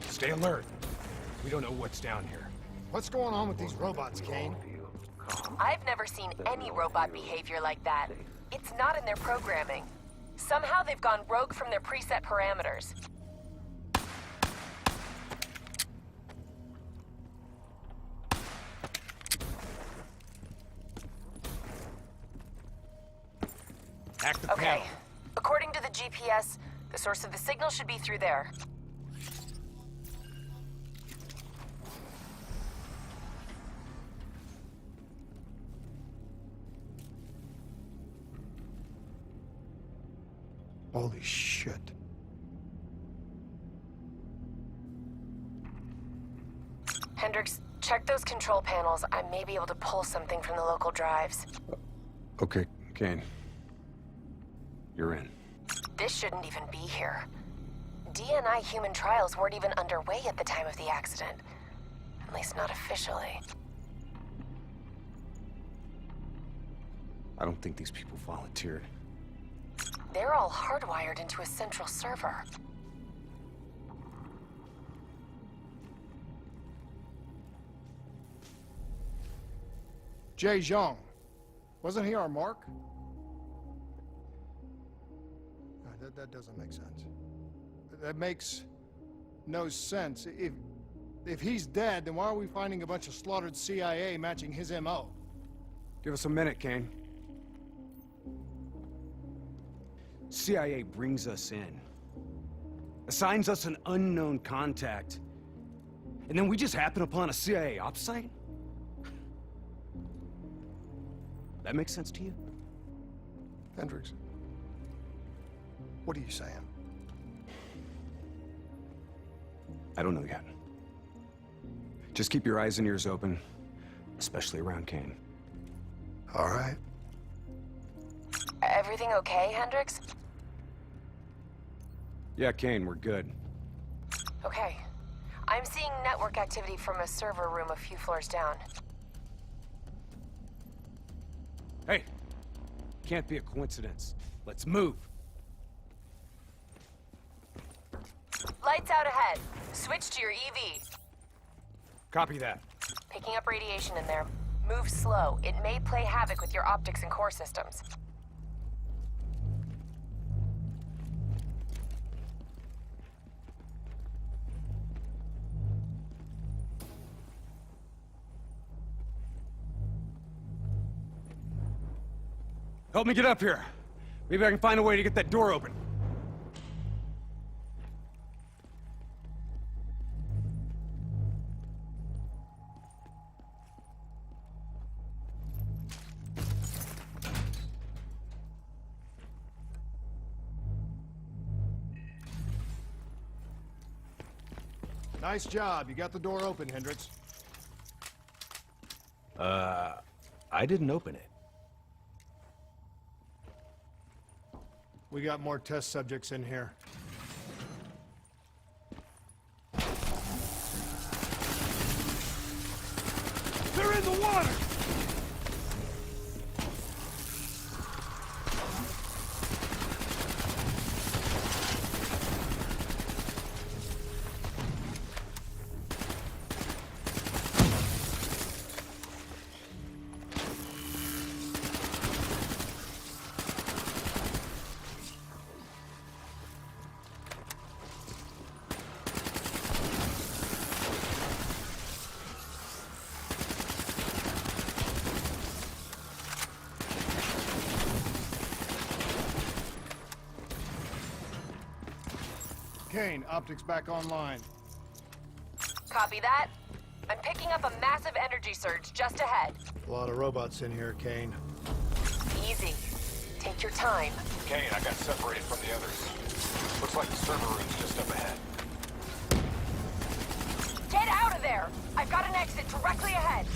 Stay alert. We don't know what's down here. What's going on with these robots, Kane? I've never seen any robot behavior like that. It's not in their programming. Somehow they've gone rogue from their preset parameters. Okay. According to the GPS, the source of the signal should be through there. Holy shit. Hendricks, check those control panels. I may be able to pull something from the local drives. Okay, Kane. You're in. This shouldn't even be here. DNI human trials weren't even underway at the time of the accident. At least not officially. I don't think these people volunteered. They're all hardwired into a central server. Jay Zhang. Wasn't he our mark? That doesn't make sense. That makes no sense. If he's dead, then why are we finding a bunch of slaughtered CIA matching his MO? Give us a minute, Kane. CIA brings us in, assigns us an unknown contact, and then we just happen upon a CIA ops site? That makes sense to you? Hendricks, what are you saying? I don't know yet. Just keep your eyes and ears open, especially around Kane. All right. Everything okay, Hendricks? Yeah, Kane, we're good. Okay. I'm seeing network activity from a server room a few floors down. Hey! Can't be a coincidence. Let's move! Lights out ahead. Switch to your EV. Copy that. Picking up radiation in there. Move slow. It may play havoc with your optics and core systems. Help me get up here. Maybe I can find a way to get that door open. Nice job. You got the door open, Hendricks. I didn't open it. We got more test subjects in here. They're in the water! Kane, optics back online. Copy that. I'm picking up a massive energy surge just ahead. A lot of robots in here, Kane. Easy. Take your time. Kane, I got separated from the others. Looks like the server room's just up ahead. Get out of there! I've got an exit directly ahead.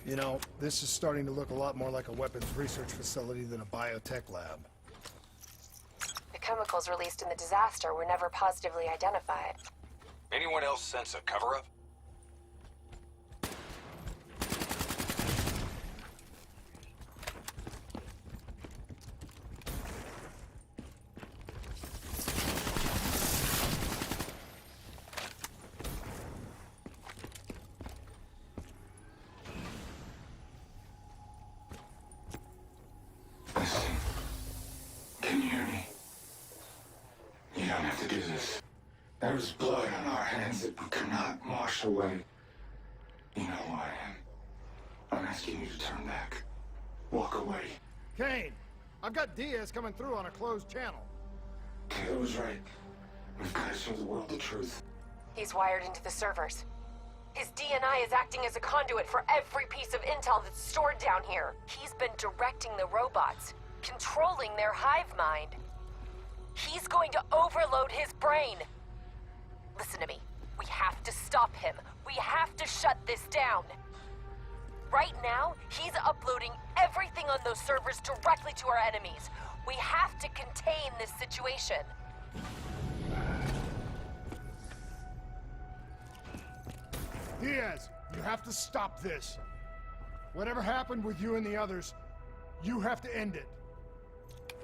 You know, this is starting to look a lot more like a weapons research facility than a biotech lab. The chemicals released in the disaster were never positively identified. Anyone else sense a cover-up? Listen. Can you hear me? You don't have to do this. There is blood on our hands that we cannot wash away. You know who I am. I'm asking you to turn back. Walk away. Kane, I've got Diaz coming through on a closed channel. Taylor was right. We've got to show the world the truth. He's wired into the servers. His DNI is acting as a conduit for every piece of intel that's stored down here. He's been directing the robots, controlling their hive mind. He's going to overload his brain. Listen to me. We have to stop him. We have to shut this down. Right now, he's uploading everything on those servers directly to our enemies. We have to contain this situation. Diaz, you have to stop this. Whatever happened with you and the others, you have to end it.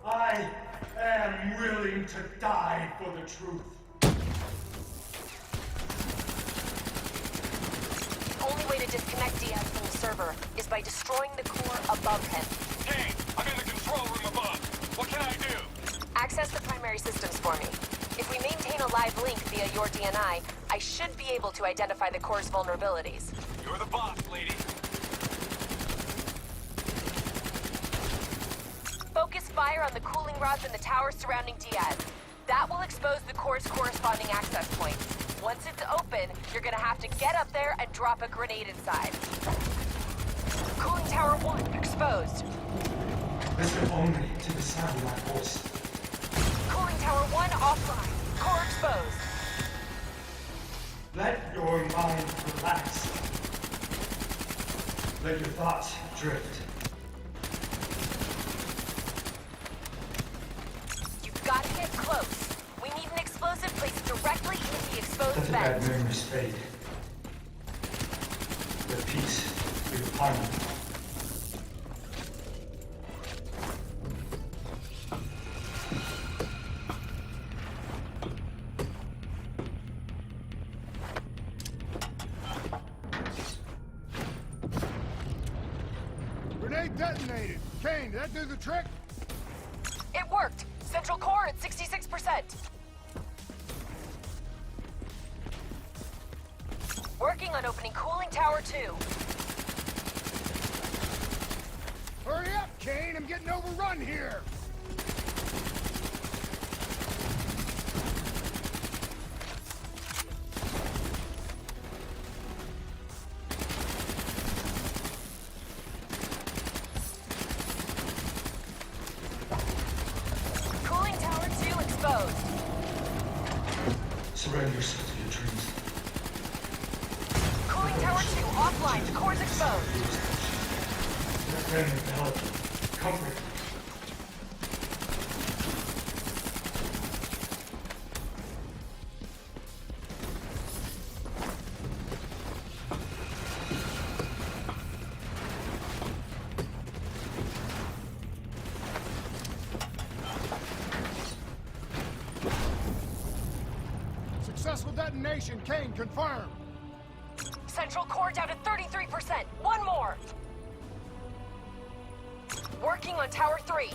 I am willing to die for the truth. The only way to disconnect Diaz from the server is by destroying the core above him. Kane, I'm in the control room above. What can I do? Access the primary systems for me. If we maintain a live link via your DNI, I should be able to identify the core's vulnerabilities. You're the boss, lady. Focus fire on the cooling rods in the towers surrounding Diaz. That will expose the core's corresponding access point. Once it's open, you're gonna have to get up there and drop a grenade inside. Cooling tower 1 exposed. Listen only to the sound of my voice. Cooling tower 1 offline. Core exposed. Let your mind relax. Let your thoughts drift. You've got to get close. We need an explosive placed directly into the exposed Let the bad vent. memories fade. Let peace be upon you. Grenade detonated. Kane, did that do the trick? It worked! Central core at 66%. Working on opening cooling tower 2. Hurry up, Kane! I'm getting overrun here! Cooling tower 2 exposed. Surrender yourself to your dreams. Cooling tower 2 offline. The core's exposed. Your friend with help. Comfort. Successful detonation, Kane, confirmed. Central core down to 33%. One more. Working on tower 3.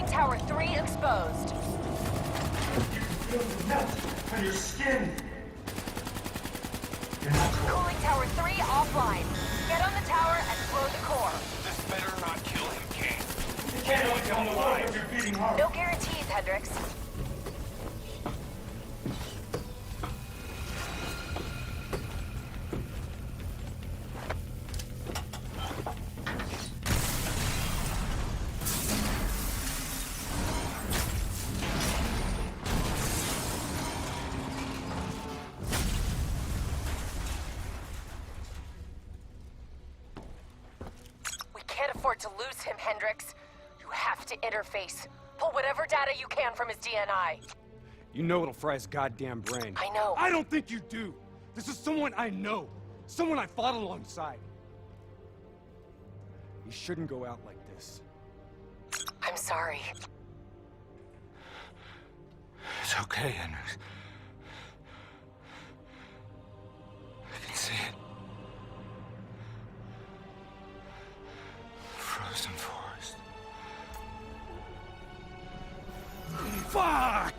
Tower 3 exposed. Feel the melt on your skin. You're not cool. Cooling tower 3 offline. Get on the tower and blow the core. This better not kill him, Kane. You can't only tell the world if you're beating hard. No guarantees, Hendricks. Can't afford to lose him, Hendricks. You have to interface. Pull whatever data you can from his DNI. You know it'll fry his goddamn brain. I know. I don't think you do. This is someone I know. Someone I fought alongside. He shouldn't go out like this. I'm sorry. It's okay, Hendricks. I can see it. Frozen forest. Fuck!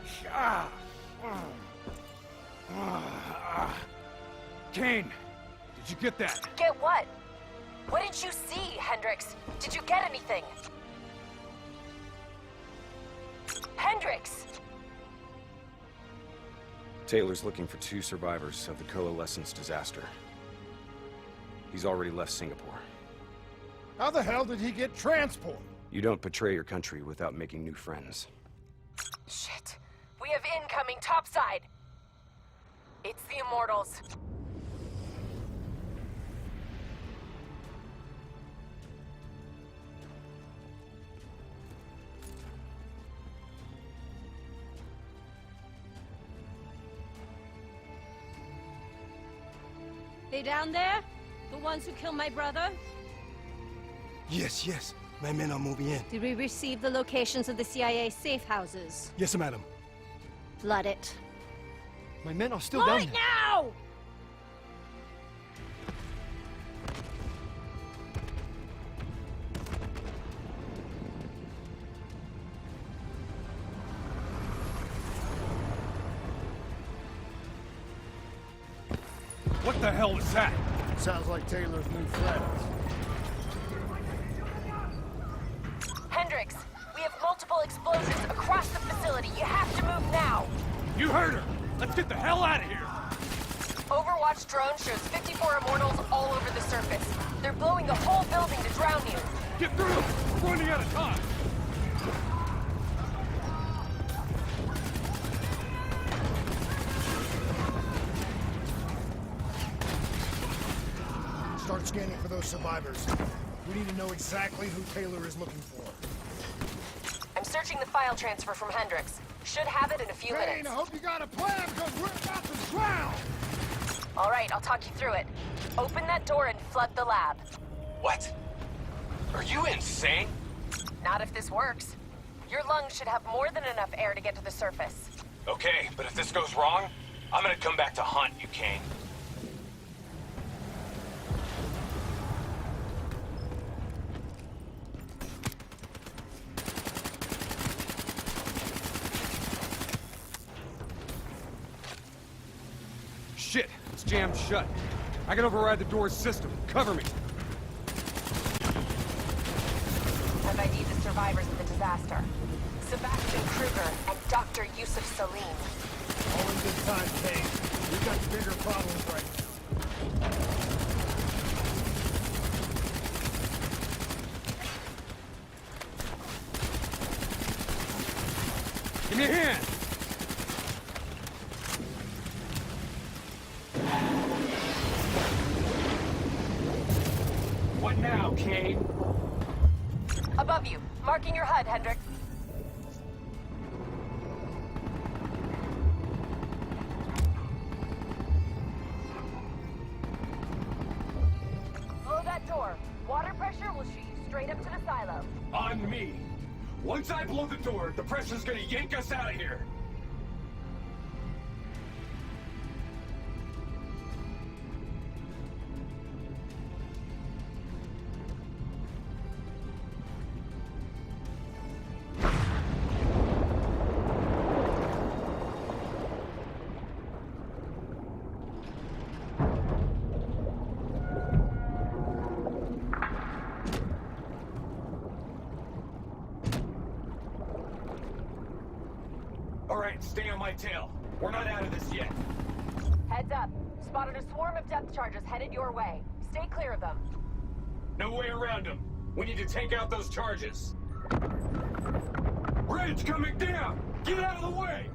Kane, did you get that? Get what? What did you see, Hendricks? Did you get anything? Hendricks! Taylor's looking for 2 survivors of the Coalescence disaster. He's already left Singapore. How the hell did he get transport? You don't betray your country without making new friends. Shit. We have incoming topside. It's the Immortals. They down there? The ones who killed my brother? Yes, yes. My men are moving in. Did we receive the locations of the CIA safe houses? Yes, madam. Flood it. My men are still Flood down it there. now! What the hell was that? Sounds like Taylor's new friends. Hendricks, we have multiple explosions across the facility. You have to move now. You heard her! Let's get the hell out of here! Overwatch drone shows 54 Immortals all over the surface. They're blowing the whole building to drown you. Get through! We're running out of time! Start scanning for those survivors. We need to know exactly who Taylor is looking for. I'm searching the file transfer from Hendricks. Should have it in a few Kane, minutes. I hope you got a plan, because we're about to drown! All right, I'll talk you through it. Open that door and flood the lab. What? Are you insane? Not if this works. Your lungs should have more than enough air to get to the surface. Okay, but if this goes wrong, I'm gonna come back to haunt you, Kane. Shit, it's jammed shut. I can override the door's system. Cover me. I've ID'd the survivors of the disaster. Sebastian Kruger and Dr. Yusuf Salim. All in good time, Kane. We've got bigger problems right now. Give me a hand! What now, Kane? Above you. Marking your HUD, Hendricks. Blow that door. Water pressure will shoot you straight up to the silo. On me. Once I blow the door, the pressure's gonna yank us out of here. All right, stay on my tail. We're not out of this yet. Heads up. Spotted a swarm of depth charges headed your way. Stay clear of them. No way around them. We need to take out those charges. Bridge coming down! Get out of the way!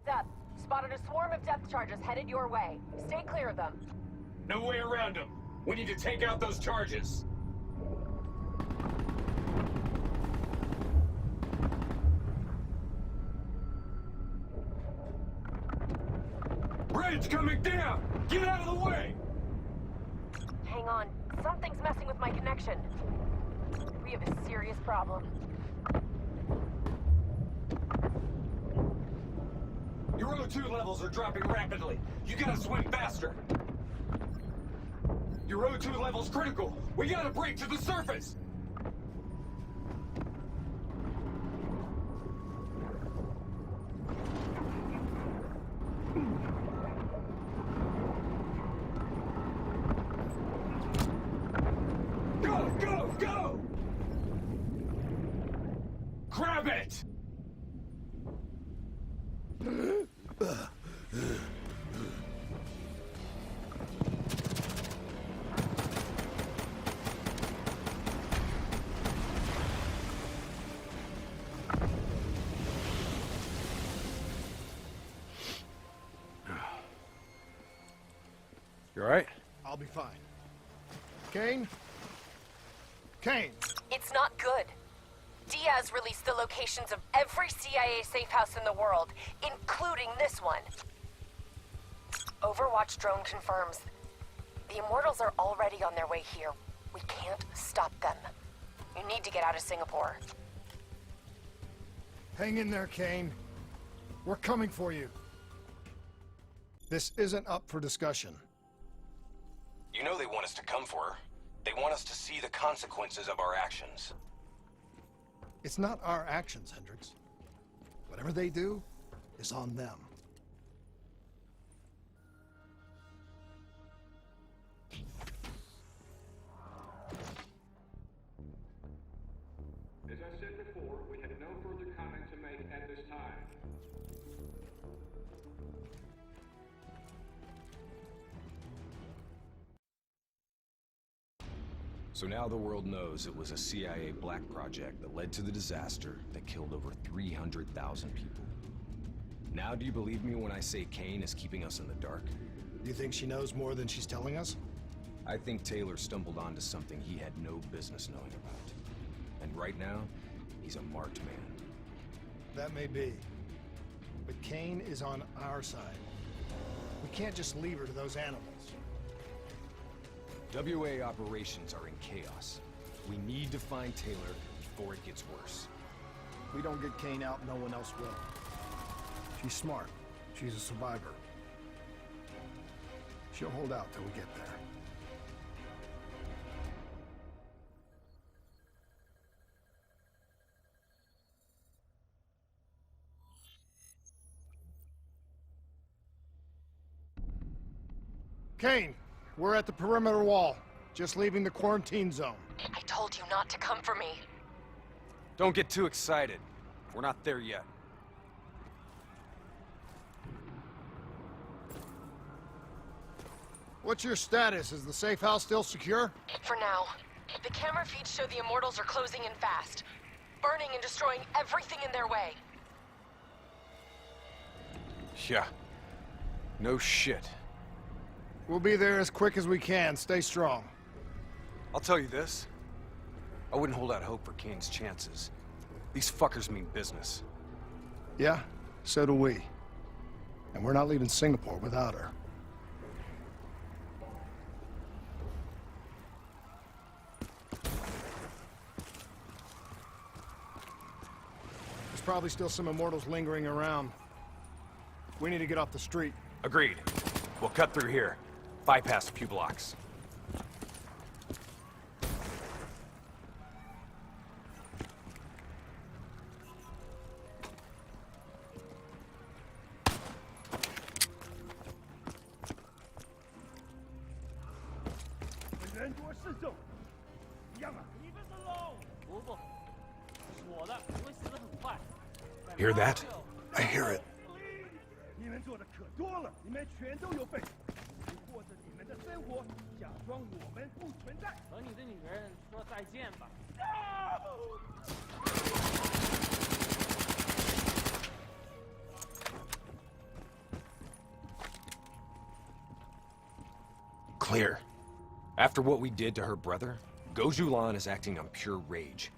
Heads up. Spotted a swarm of depth charges headed your way. Stay clear of them. No way around them. We need to take out those charges. Bridge coming down! Get out of the way! Hang on. Something's messing with my connection. We have a serious problem. Your O2 levels are dropping rapidly. You gotta swim faster. Your O2 level's critical. We gotta break to the surface! Go, go, go! Grab it! You all right? I'll be fine. Kane? Kane! It's not good. Diaz released the locations of every CIA safe house in the world, including this one. Overwatch drone confirms. The Immortals are already on their way here. We can't stop them. You need to get out of Singapore. Hang in there, Kane. We're coming for you. This isn't up for discussion. You know they want us to come for her. They want us to see the consequences of our actions. It's not our actions, Hendricks. Whatever they do is on them. So now the world knows it was a CIA black project that led to the disaster that killed over 300,000 people. Now do you believe me when I say Kane is keeping us in the dark? You think she knows more than she's telling us? I think Taylor stumbled onto something he had no business knowing about. And right now, he's a marked man. That may be. But Kane is on our side. We can't just leave her to those animals. WA operations are in chaos. We need to find Taylor before it gets worse. If we don't get Kane out, no one else will. She's smart. She's a survivor. She'll hold out till we get there. Kane, we're at the perimeter wall. Just leaving the quarantine zone. I told you not to come for me. Don't get too excited. We're not there yet. What's your status? Is the safe house still secure? For now. The camera feeds show the Immortals are closing in fast. Burning and destroying everything in their way. Yeah. No shit. We'll be there as quick as we can. Stay strong. I'll tell you this. I wouldn't hold out hope for Kane's chances. These fuckers mean business. Yeah, so do we. And we're not leaving Singapore without her. There's probably still some Immortals lingering around. We need to get off the street. Agreed. We'll cut through here. Bypass a few blocks. Hear that? I hear it. 你们做的可多了，你们全都有份。你过着你们的生活，假装我们不存在。和你的女人说再见吧。Clear. After what we did to her brother, Gojulan is acting on pure rage.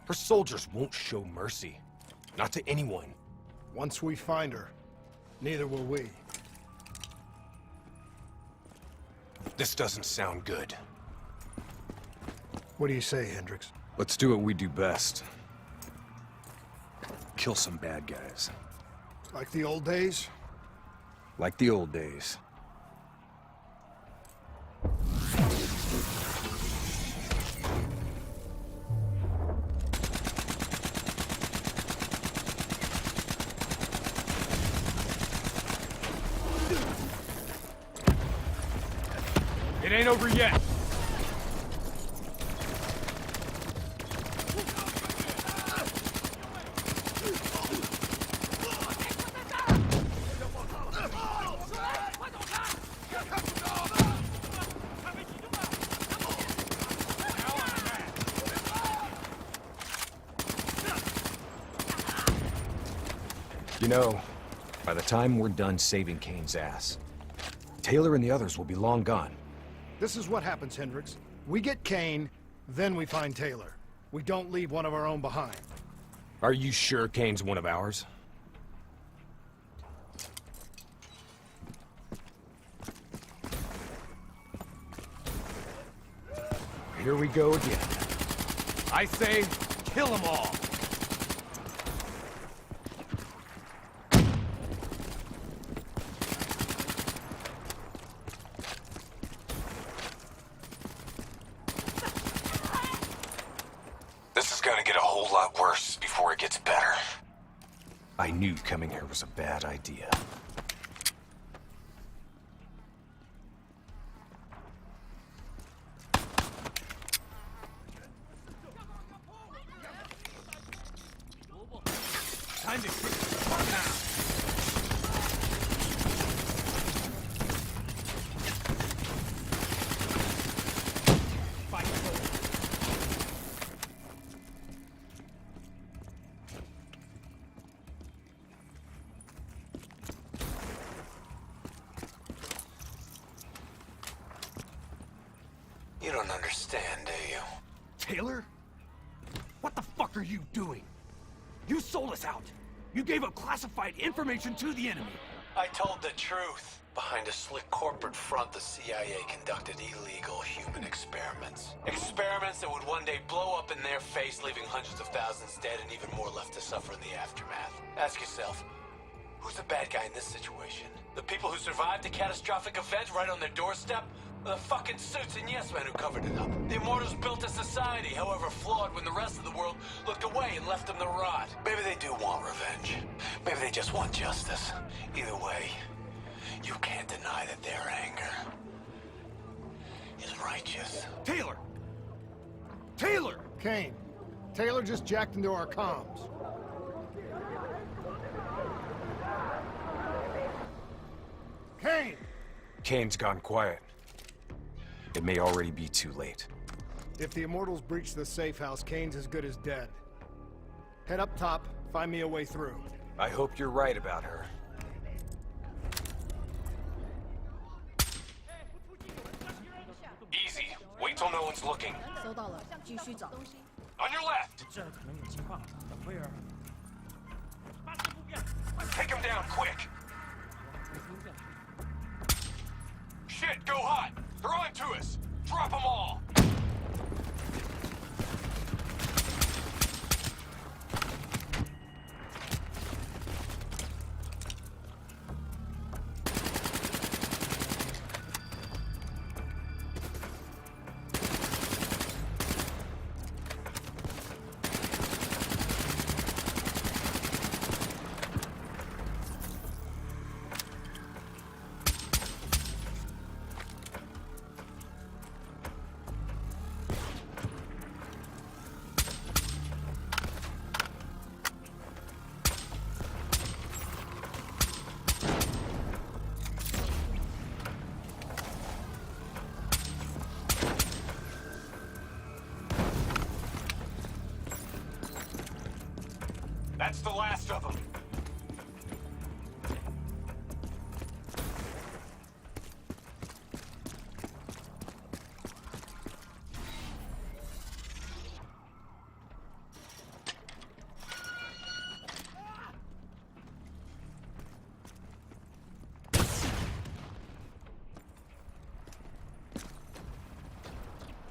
Her soldiers won't show mercy. Not to anyone. Once we find her, neither will we. This doesn't sound good. What do you say, Hendricks? Let's do what we do best. Kill some bad guys. Like the old days? Like the old days. It ain't over yet. You know, by the time we're done saving Kane's ass, Taylor and the others will be long gone. This is what happens, Hendricks. We get Kane, then we find Taylor. We don't leave one of our own behind. Are you sure Kane's one of ours? Here we go again. I say, kill them all. This is gonna get a whole lot worse before it gets better. I knew coming here was a bad idea. Time to kick the fuck now. Fight. You don't understand, do you? Taylor? What the fuck are you doing? You sold us out. You gave up classified information to the enemy. I told the truth. Behind a slick corporate front, the CIA conducted illegal human experiments. Experiments that would one day blow up in their face, leaving hundreds of thousands dead and even more left to suffer in the aftermath. Ask yourself, who's the bad guy in this situation? The people who survived a catastrophic event right on their doorstep? Or the fucking suits and yes men who covered it up? The Immortals built a society, however flawed, when the rest of the world looked away and left them to rot. Maybe they do want revenge. Maybe they just want justice. Either way, you can't deny that their anger is righteous. Taylor! Taylor! Kane, Taylor just jacked into our comms. Kane! Kane's gone quiet. It may already be too late. If the Immortals breach the safe house, Kane's as good as dead. Head up top, find me a way through. I hope you're right about her. Easy. Wait till no one's looking. 收到了，继续找。 On your left! 这可能有情况，等会儿。发射目标。 Take him down, quick! Shit, go hot! They're on to us! Drop them all! That's the last of them.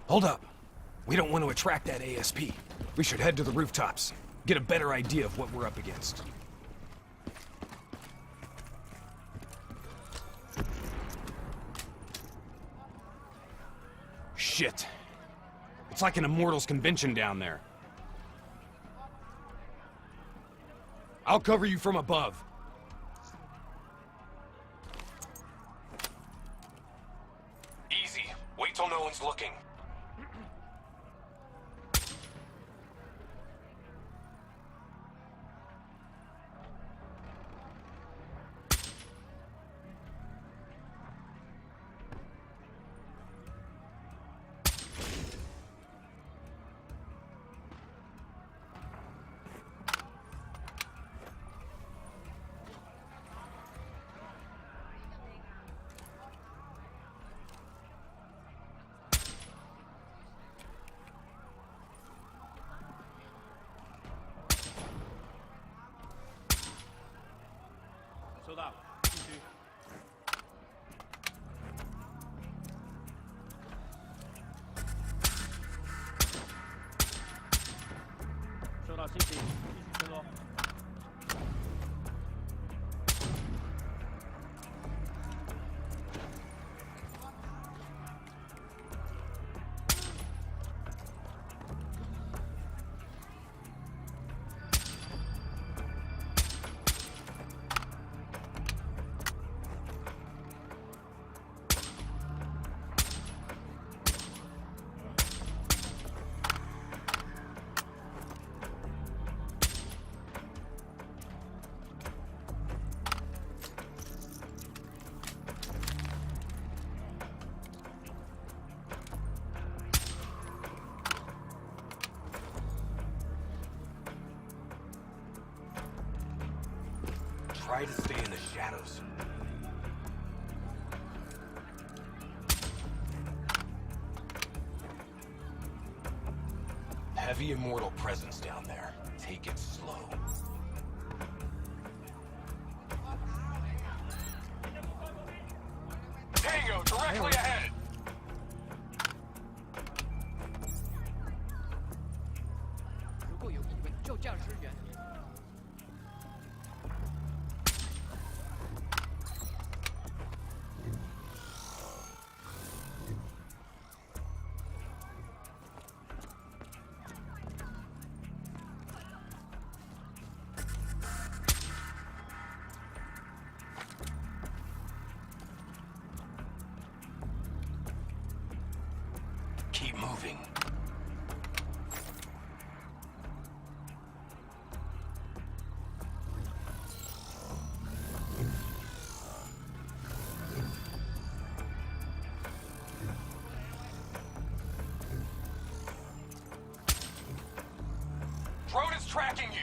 Hold up. We don't want to attract that ASP. We should head to the rooftops. Get a better idea of what we're up against. Shit. It's like an Immortals convention down there. I'll cover you from above. Easy. Wait till no one's looking.收到，谢谢，继续跟踪。Try to stay in the shadows. heavy immortal presence down there. Take it slow. Tango, directly ahead! Keep moving. Drone is tracking you.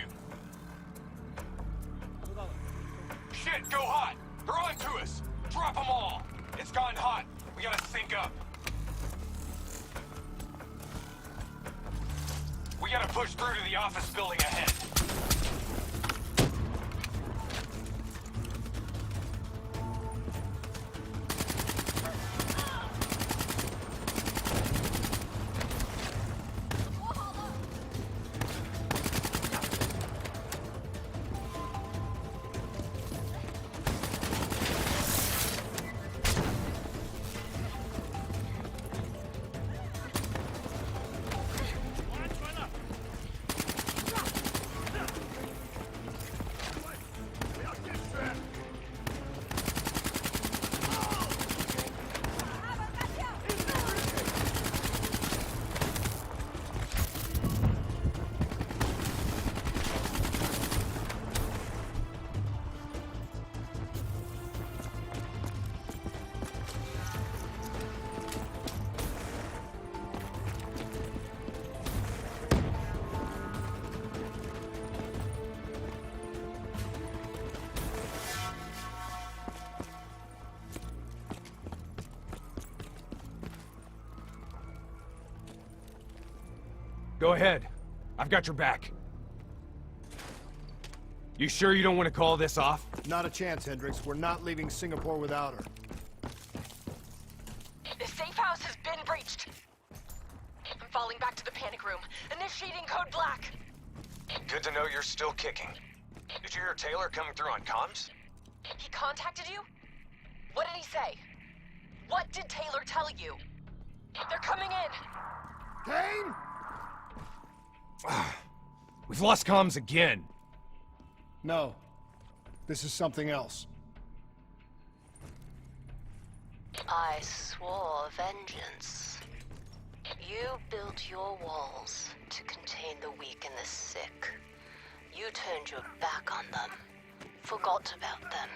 Shit, go hot. They're on to us. Drop them all. It's gone hot. We gotta sync up. We gotta push through to the office building ahead. Go ahead. I've got your back. You sure you don't want to call this off? Not a chance, Hendricks. We're not leaving Singapore without her. The safe house has been breached. I'm falling back to the panic room. Initiating code black. Good to know you're still kicking. Did you hear Taylor coming through on comms? He contacted you? What did he say? What did Taylor tell you? They're coming in! Kane? We've lost comms again. No. This is something else. I swore vengeance. You built your walls to contain the weak and the sick. You turned your back on them, forgot about them.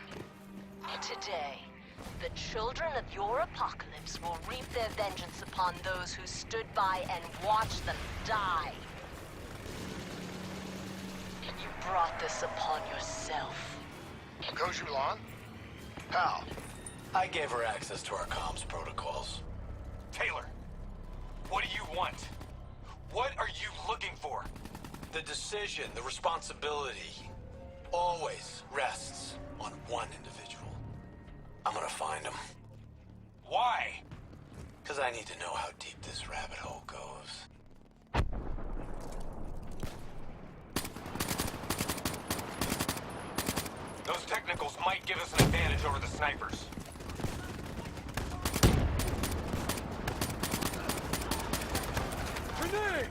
Today, the children of your apocalypse will reap their vengeance upon those who stood by and watched them die. You brought this upon yourself. Goju Lan? How? I gave her access to our comms protocols. Taylor, what do you want? What are you looking for? The decision, the responsibility, always rests on one individual. I'm gonna find him. Why? Because I need to know how deep this rabbit hole goes. Those technicals might give us an advantage over the snipers. Grenade!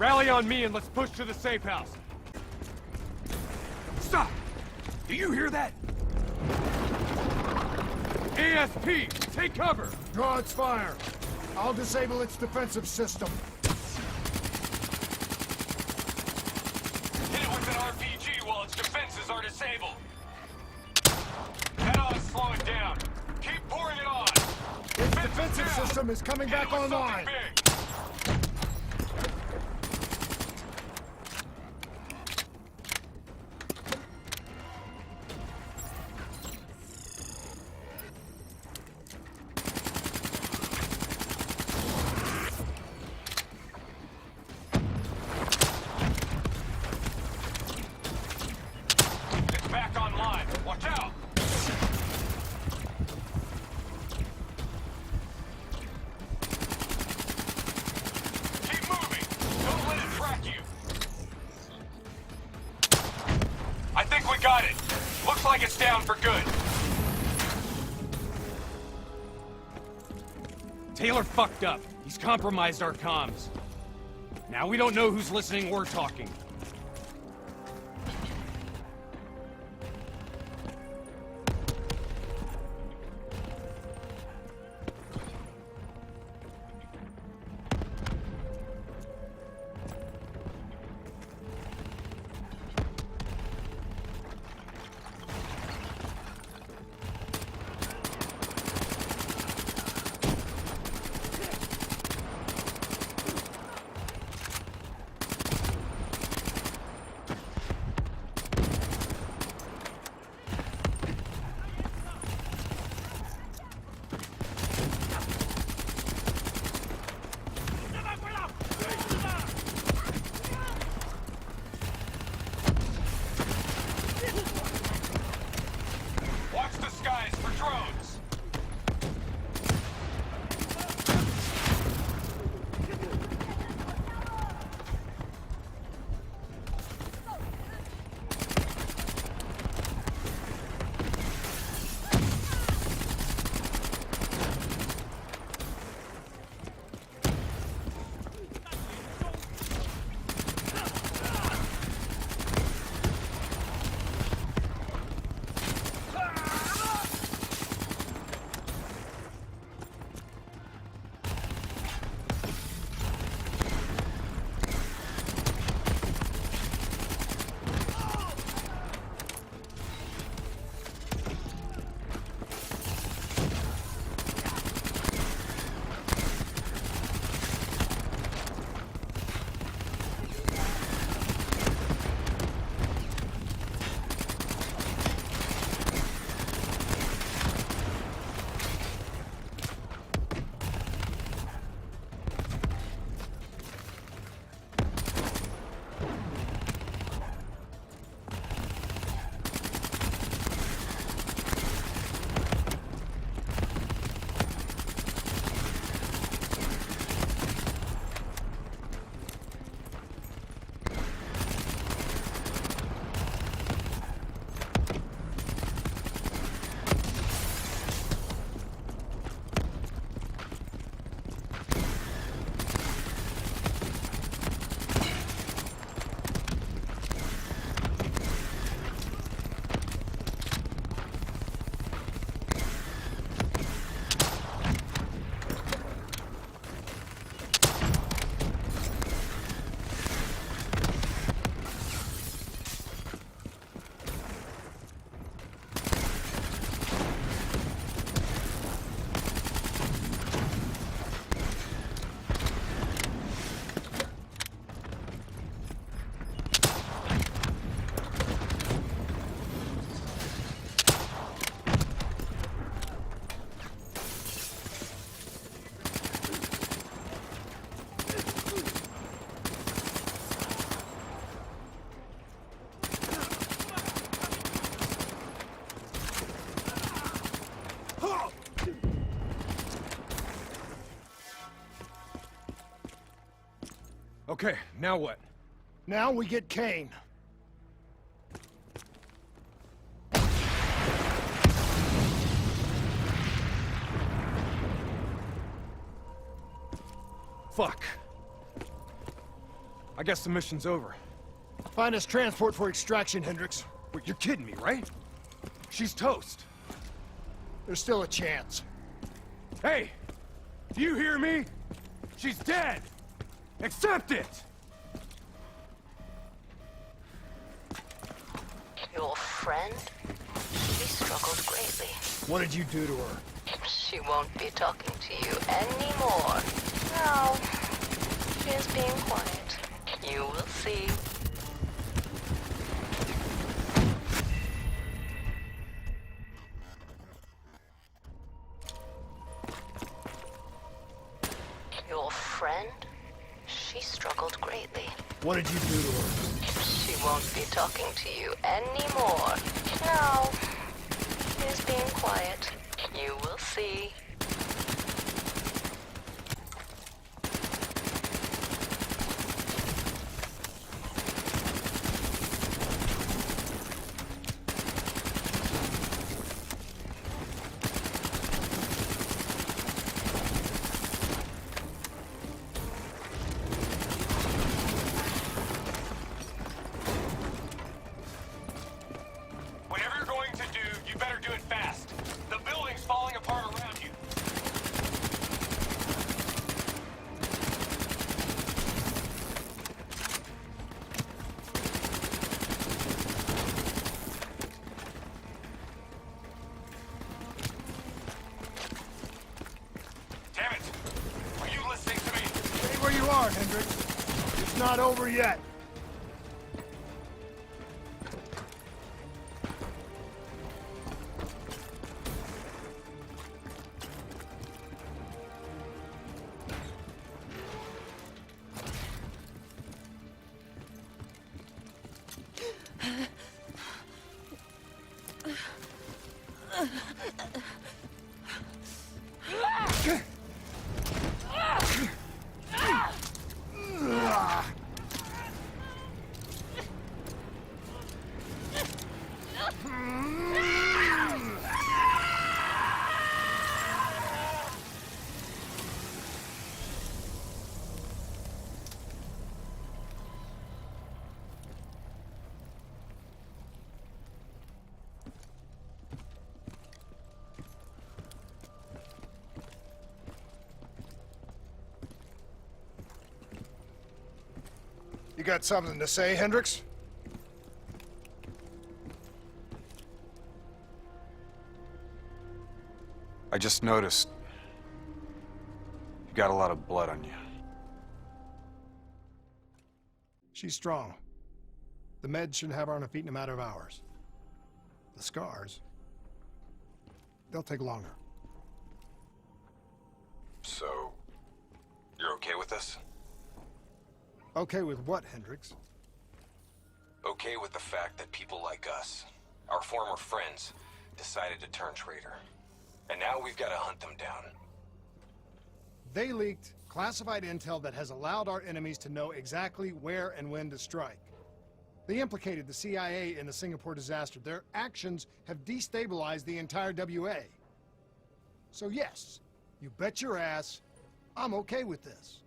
Rally on me and let's push to the safe house. Stop! Do you hear that? ASP, take cover! Draw its fire. I'll disable its defensive system. Hit it with an RPG while its defenses are disabled. That ought to slow it down. Keep pouring it on. Its defensive system is coming back online. Big. It's back online. Watch out! Keep moving. Don't let it track you. I think we got it. Looks like it's down for good. Taylor fucked up. He's compromised our comms. Now we don't know who's listening or talking. Watch the skies for drones. Okay, now what? Now we get Kane. Fuck. I guess the mission's over. Find us transport for extraction, Hendricks. Wait, you're kidding me, right? She's toast. There's still a chance. Hey! Do you hear me? She's dead! Accept it! Your friend? She struggled greatly. What did you do to her? She won't be talking to you anymore. No. She is being quiet. You will see. Your friend? She struggled greatly. What did you do to her? She won't be talking to you anymore. No. She is being quiet. You will see. Whatever you're going to do, you better do it fast. The building's falling apart around you. Damn it! Are you listening to me? Stay where you are, Hendricks. It's not over yet. You got something to say, Hendricks? I just noticed you got a lot of blood on you. She's strong. The meds should have her on her feet in a matter of hours. The scars, they'll take longer. So, you're okay with this? Okay with what, Hendricks? Okay with the fact that people like us, our former friends, decided to turn traitor. And now we've got to hunt them down. They leaked classified intel that has allowed our enemies to know exactly where and when to strike. They implicated the CIA in the Singapore disaster. Their actions have destabilized the entire WA. So yes, you bet your ass, I'm okay with this.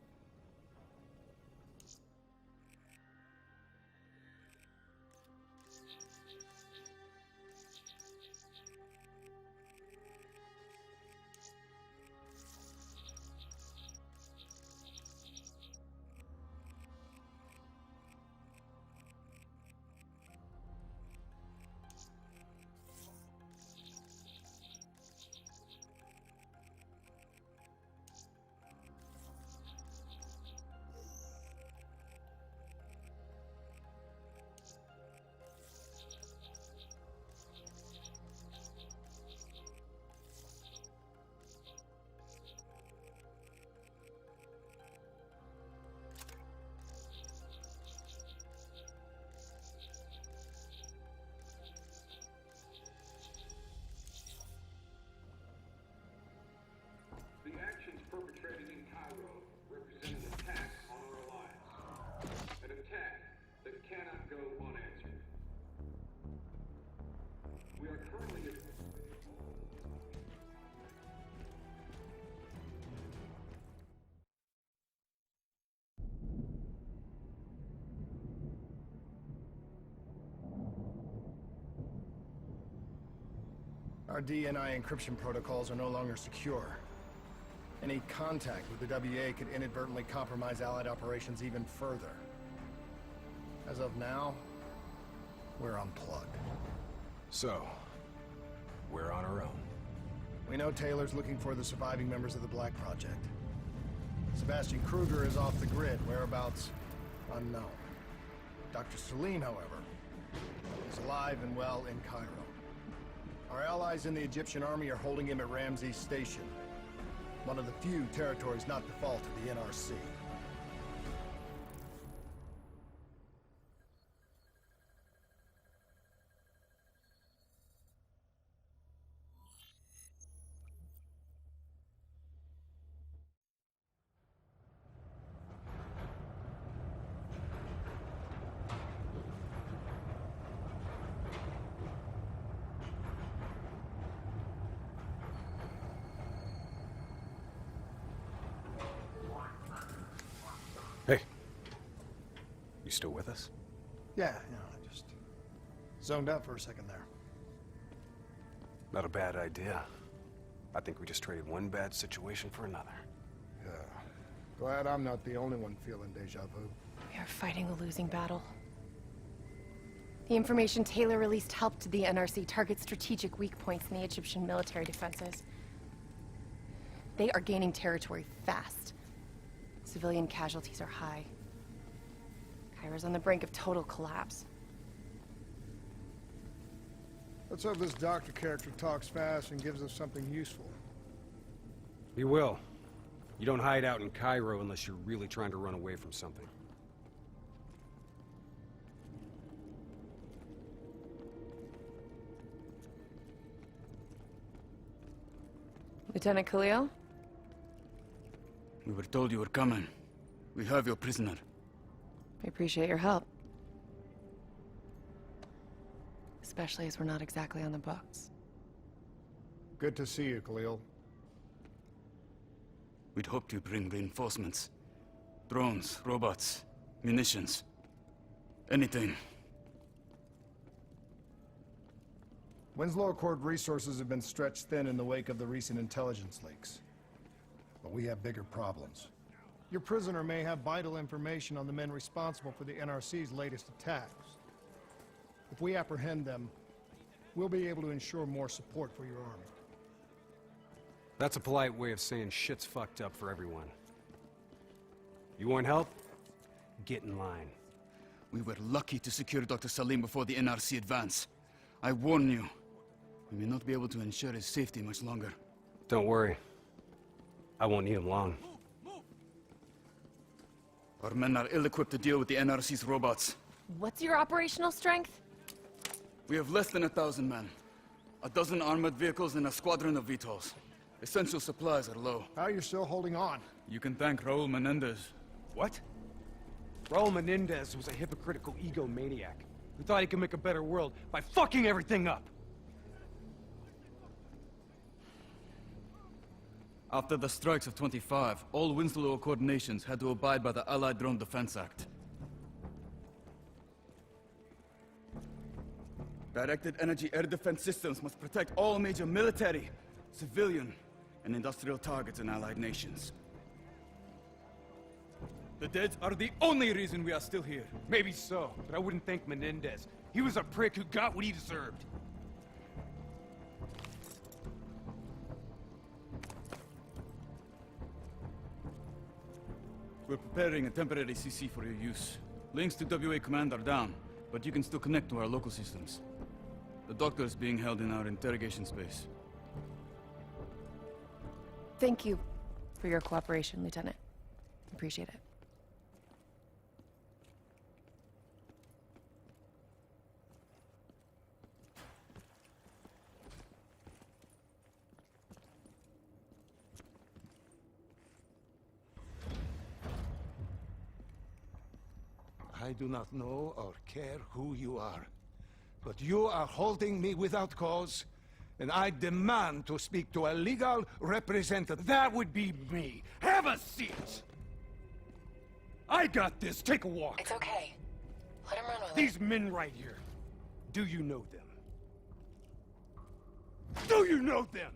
Our DNI encryption protocols are no longer secure. Any contact with the WA could inadvertently compromise Allied operations even further. As of now, we're unplugged. So, we're on our own. We know Taylor's looking for the surviving members of the Black Project. Sebastian Kruger is off the grid, whereabouts unknown. Dr. Salim, however, is alive and well in Cairo. Our allies in the Egyptian army are holding him at Ramses Station, one of the few territories not to fall to the NRC. Hey. You still with us? Yeah, I just zoned out for a second there. Not a bad idea. I think we just traded one bad situation for another. Yeah. Glad I'm not the only one feeling deja vu. We are fighting a losing battle. The information Taylor released helped the NRC target strategic weak points in the Egyptian military defenses. They are gaining territory fast. Civilian casualties are high. Cairo's on the brink of total collapse. Let's hope this doctor character talks fast and gives us something useful. He will. You don't hide out in Cairo unless you're really trying to run away from something. Lieutenant Khalil? We were told you were coming. We have your prisoner. We appreciate your help. Especially as we're not exactly on the books. Good to see you, Khalil. We'd hoped to bring reinforcements. Drones, robots, munitions. Anything. Winslow Accord resources have been stretched thin in the wake of the recent intelligence leaks. But we have bigger problems. Your prisoner may have vital information on the men responsible for the NRC's latest attacks. If we apprehend them, we'll be able to ensure more support for your army. That's a polite way of saying shit's fucked up for everyone. You want help? Get in line. We were lucky to secure Dr. Salim before the NRC advance. I warn you, we may not be able to ensure his safety much longer. Don't worry. I won't need him long. Our men are ill-equipped to deal with the NRC's robots. What's your operational strength? We have less than 1,000 men. 12 armored vehicles and a squadron of VTOLs. Essential supplies are low. How are you still holding on? You can thank Raul Menendez. What? Raul Menendez was a hypocritical egomaniac who thought he could make a better world by fucking everything up. After the strikes of 25, all Winslow Accord nations had to abide by the Allied Drone Defense Act. Directed energy air defense systems must protect all major military, civilian, and industrial targets in Allied nations. The dead are the only reason we are still here. Maybe so, but I wouldn't thank Menendez. He was a prick who got what he deserved. We're preparing a temporary CC for your use. Links to WA Command are down, but you can still connect to our local systems. The doctor is being held in our interrogation space. Thank you for your cooperation, Lieutenant. Appreciate it. I do not know or care who you are, but you are holding me without cause, and I demand to speak to a legal representative. That would be me. Have a seat! I got this. Take a walk. It's okay. Let him run with it. These men right here. Do you know them? Do you know them?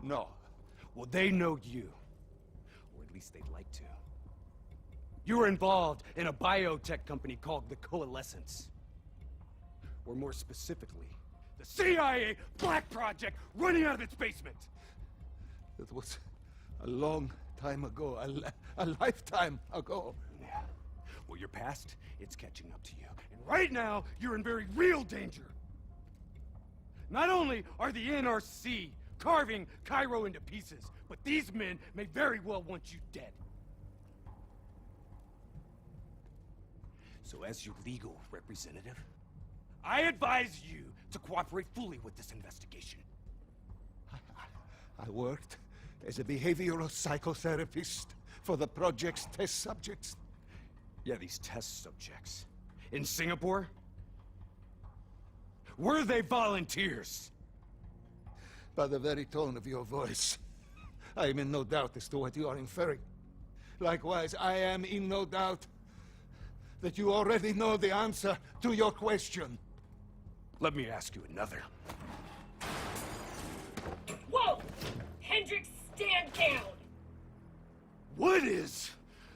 No. Well, they know you. Or at least they'd like to. You were involved in a biotech company called the Coalescence. Or more specifically, the CIA Black Project running out of its basement. It was a long time ago, a lifetime ago. Yeah. Well, your past, it's catching up to you. And right now, you're in very real danger. Not only are the NRC carving Cairo into pieces, but these men may very well want you dead. So as your legal representative, I advise you to cooperate fully with this investigation. I worked as a behavioral psychotherapist for the project's test subjects. Yeah, these test subjects. In Singapore? Were they volunteers? By the very tone of your voice, I am in no doubt as to what you are inferring. Likewise, I am in no doubt that you already know the answer to your question. Let me ask you another. Whoa! Hendricks, stand down! What is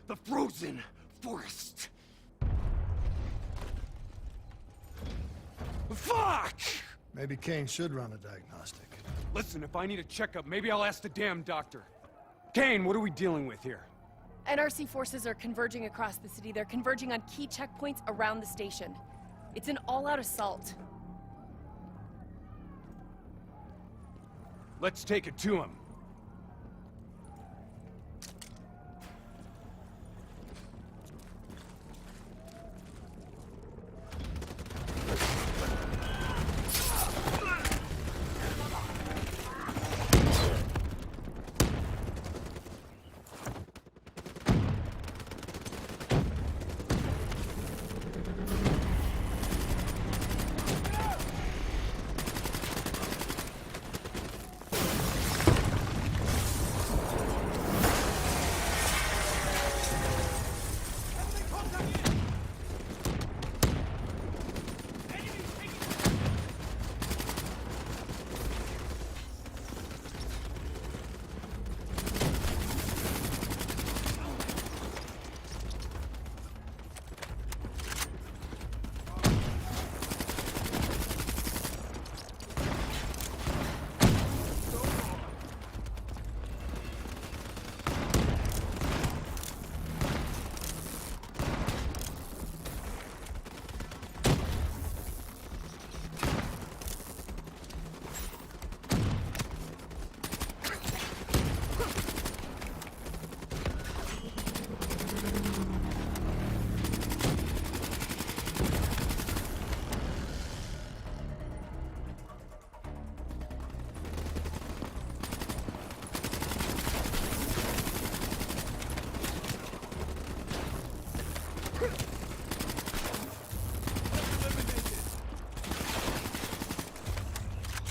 the frozen forest? Fuck! Maybe Kane should run a diagnostic. Listen, if I need a checkup, maybe I'll ask the damn doctor. Kane, what are we dealing with here? NRC forces are converging across the city. They're converging on key checkpoints around the station. It's an all-out assault. Let's take it to him.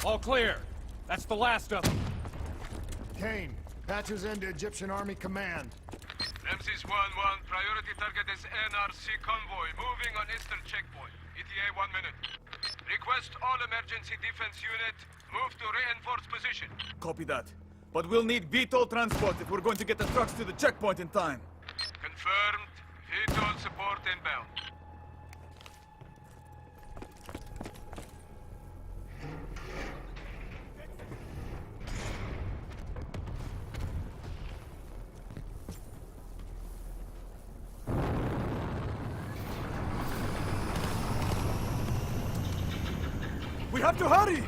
All clear. That's the last of them. Kane, patches into Egyptian Army Command. Ramses 1-1, priority target is NRC convoy, moving on eastern checkpoint. ETA 1 minute. Request all emergency defense unit, move to reinforced position. Copy that. But we'll need VTOL transport if we're going to get the trucks to the checkpoint in time. Confirmed. VTOL support inbound. We have to hurry!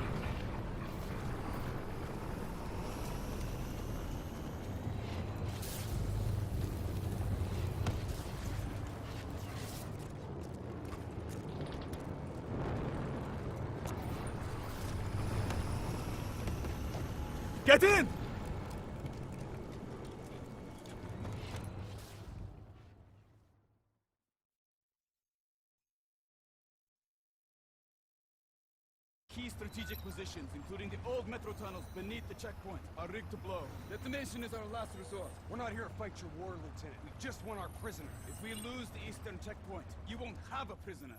Get in! Key strategic positions, including the old metro tunnels beneath the checkpoint, are rigged to blow. Detonation is our last resort. We're not here to fight your war, Lieutenant. We just want our prisoner. If we lose the eastern checkpoint, you won't have a prisoner.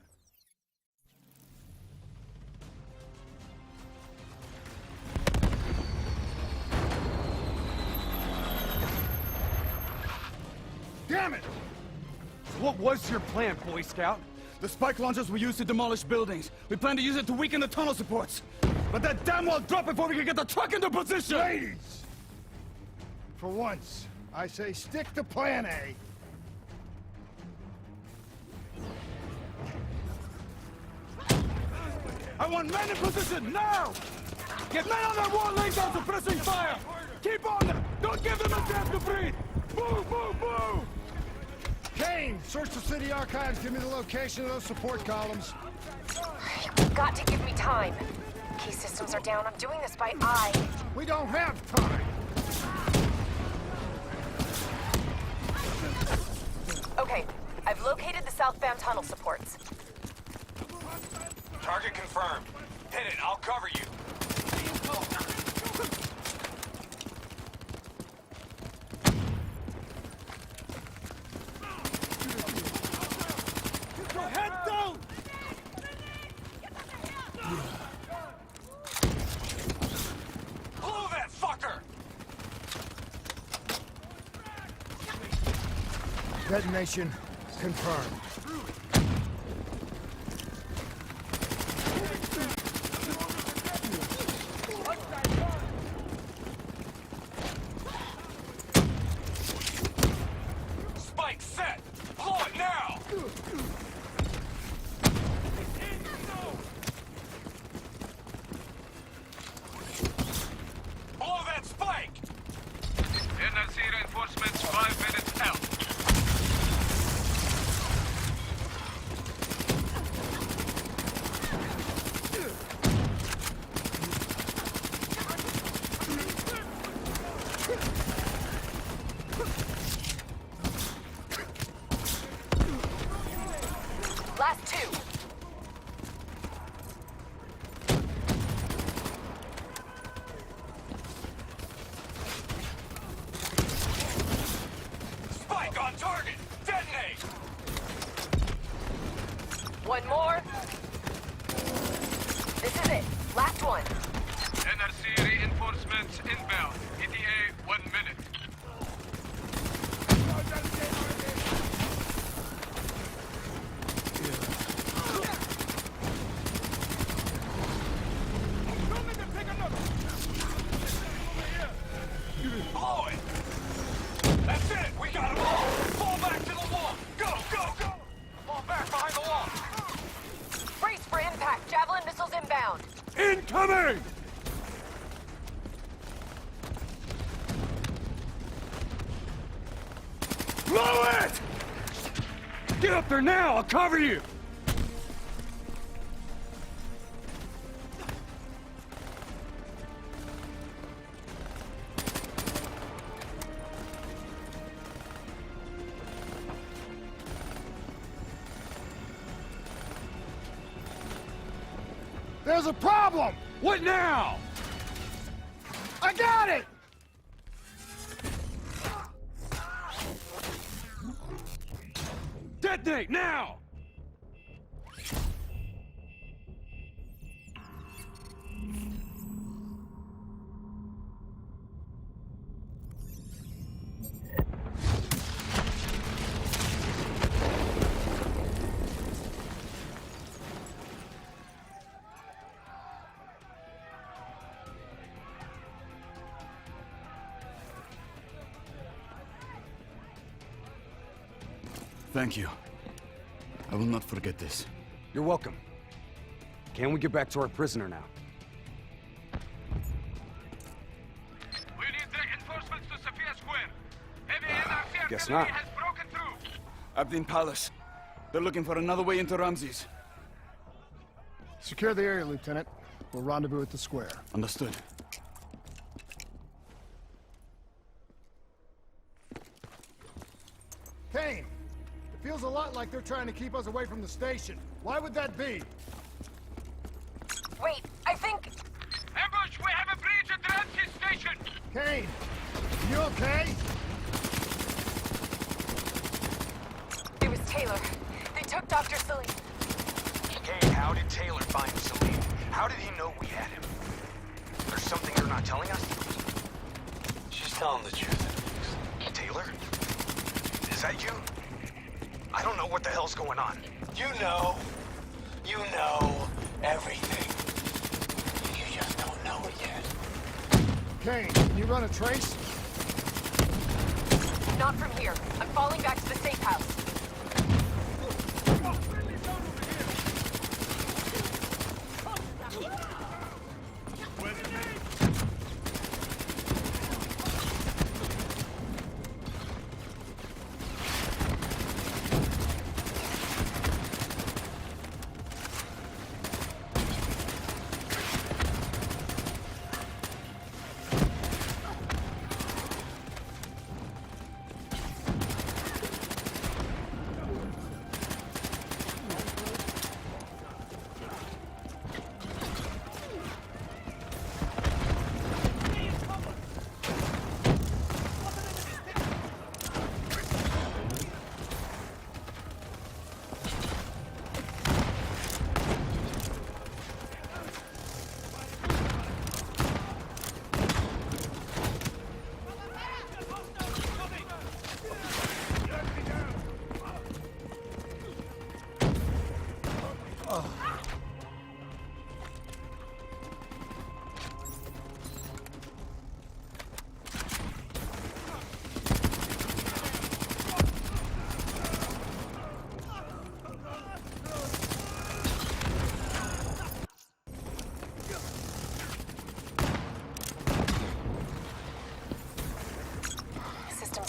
damn it! What was your plan, Boy Scout? The spike launchers were used to demolish buildings. We plan to use it to weaken the tunnel supports. But that damn wall dropped before we could get the truck into position! Ladies! For once, I say stick to plan A. I want men in position, now! Get men on that wall laying down suppressing fire! Keep on them! Don't give them a chance to breathe! Move, move, move! Kane, search the city archives. Give me the location of those support columns. You've got to give me time. Key systems are down. I'm doing this by eye. We don't have time. Okay, I've located the southbound tunnel supports. Target confirmed. Hit it, I'll cover you. Get your head down! Blow that fucker! Detonation confirmed. Spike set! Blow it now! Blow that spike! NRC reinforcements 5 minutes out. Last two. Spike on target! Detonate! One more. This is it. Last one. NRC reinforcements inbound. ETA 1 minute. Blow it! That's it! We got them all! Fall back to the wall! Go, go, go! Fall back behind the wall! Brace for impact. Javelin missiles inbound. Incoming! Blow it! Get up there now! I'll cover you! There's a problem! What now? I got it! Detonate now! Thank you. I will not forget this. You're welcome. Can we get back to our prisoner now? We need reinforcements to Sophia Square. Heavy NRC Guess artillery not. has broken through. Abdin Palace. They're looking for another way into Ramses. Secure the area, Lieutenant. We'll rendezvous at the square. Understood. Kane! It feels a lot like they're trying to keep us away from the station. Why would that be? Wait, I think... Ambush! We have a breach at the Ramses station! Kane! You okay? It was Taylor. They took Dr. Salim. Kane, how did Taylor find Salim? How did he know we had him? There's something you're not telling us? She's telling the truth. Taylor? Is that you? I don't know what the hell's going on. You know everything. You just don't know it yet. Kane, can you run a trace? Not from here. I'm falling back to the safe house.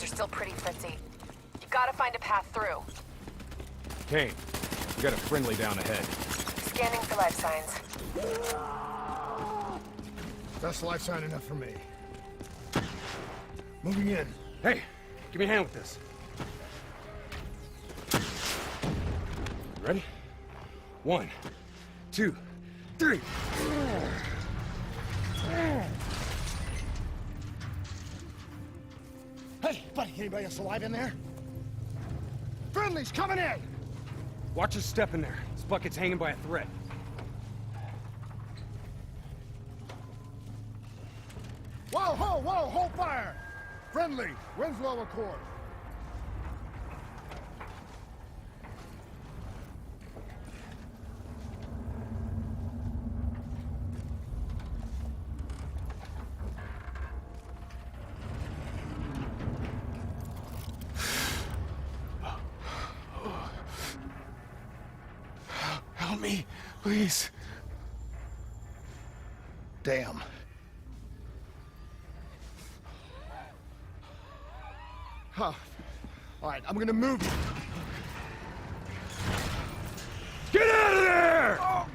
Still pretty fritzy. You gotta find a path through. Kane, we got a friendly down ahead. Scanning for life signs. That's life sign enough for me. Moving in. Hey, give me a hand with this. Ready? 1, 2, 3. Hey, buddy, anybody else alive in there? Friendly's coming in! Watch your step in there. This bucket's hanging by a thread. Whoa, hold fire! Friendly, Winslow Accord. Help me, please. Damn. Huh. All right, I'm gonna move you. Get out of there! Oh.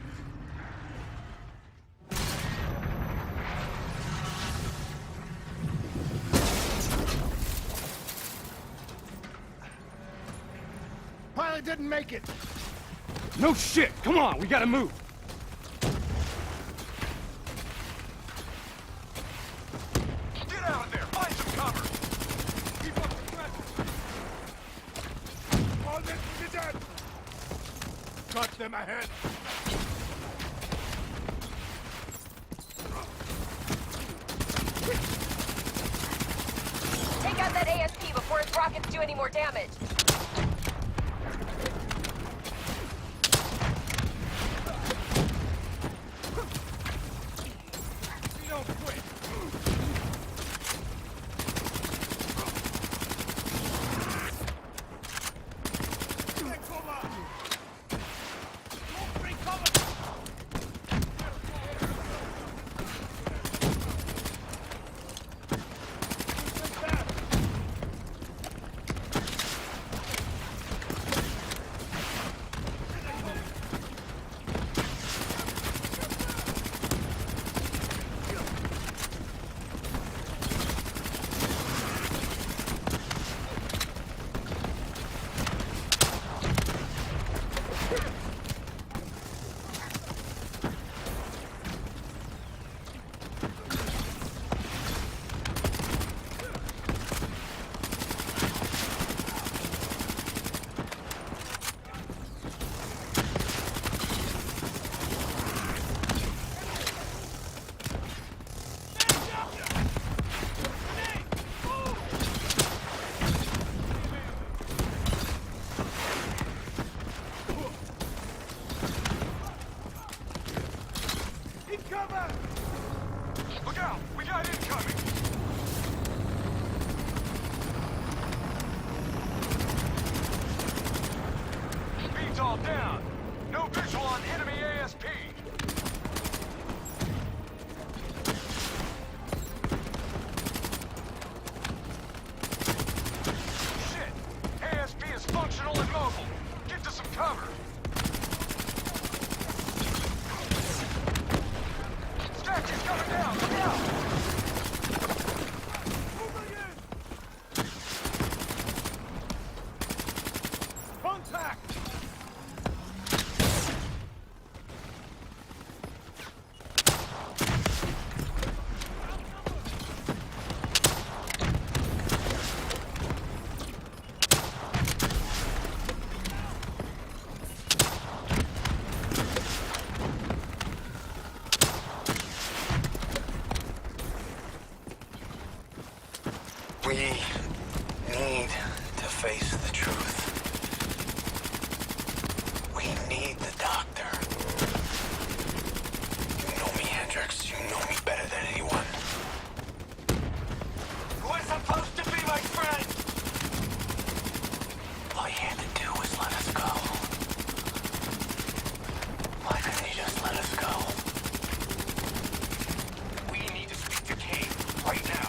Pilot didn't make it. No shit! Come on, we gotta move! Get out of there! Find some cover! Keep up the pressure! All this is dead! Got them ahead! Take out that ASP before its rockets do any more damage. cover! Look out! We got incoming! VTOL down! No visual on enemy ASP! Shit! ASP is functional and mobile! Get to some cover! Statue's coming down! Look out! Contact! We need to face the truth. We need the doctor. You know me, Hendricks. You know me better than anyone. You were supposed to be my friend! All you had to do was let us go. Why couldn't you just let us go? We need to speak to Kane right now.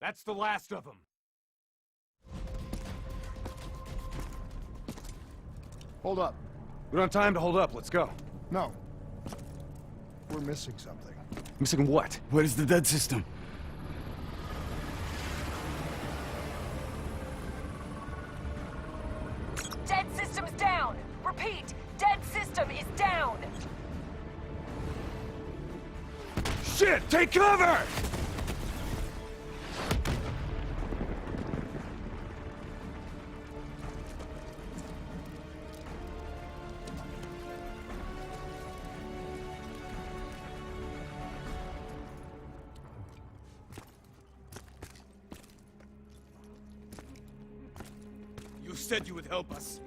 That's the last of them. Hold up. We don't have time to hold up. Let's go. No. We're missing something. Missing what? Where is the dead system? Dead system's down! Repeat, dead system is down! Shit! Take cover! You said you would help us.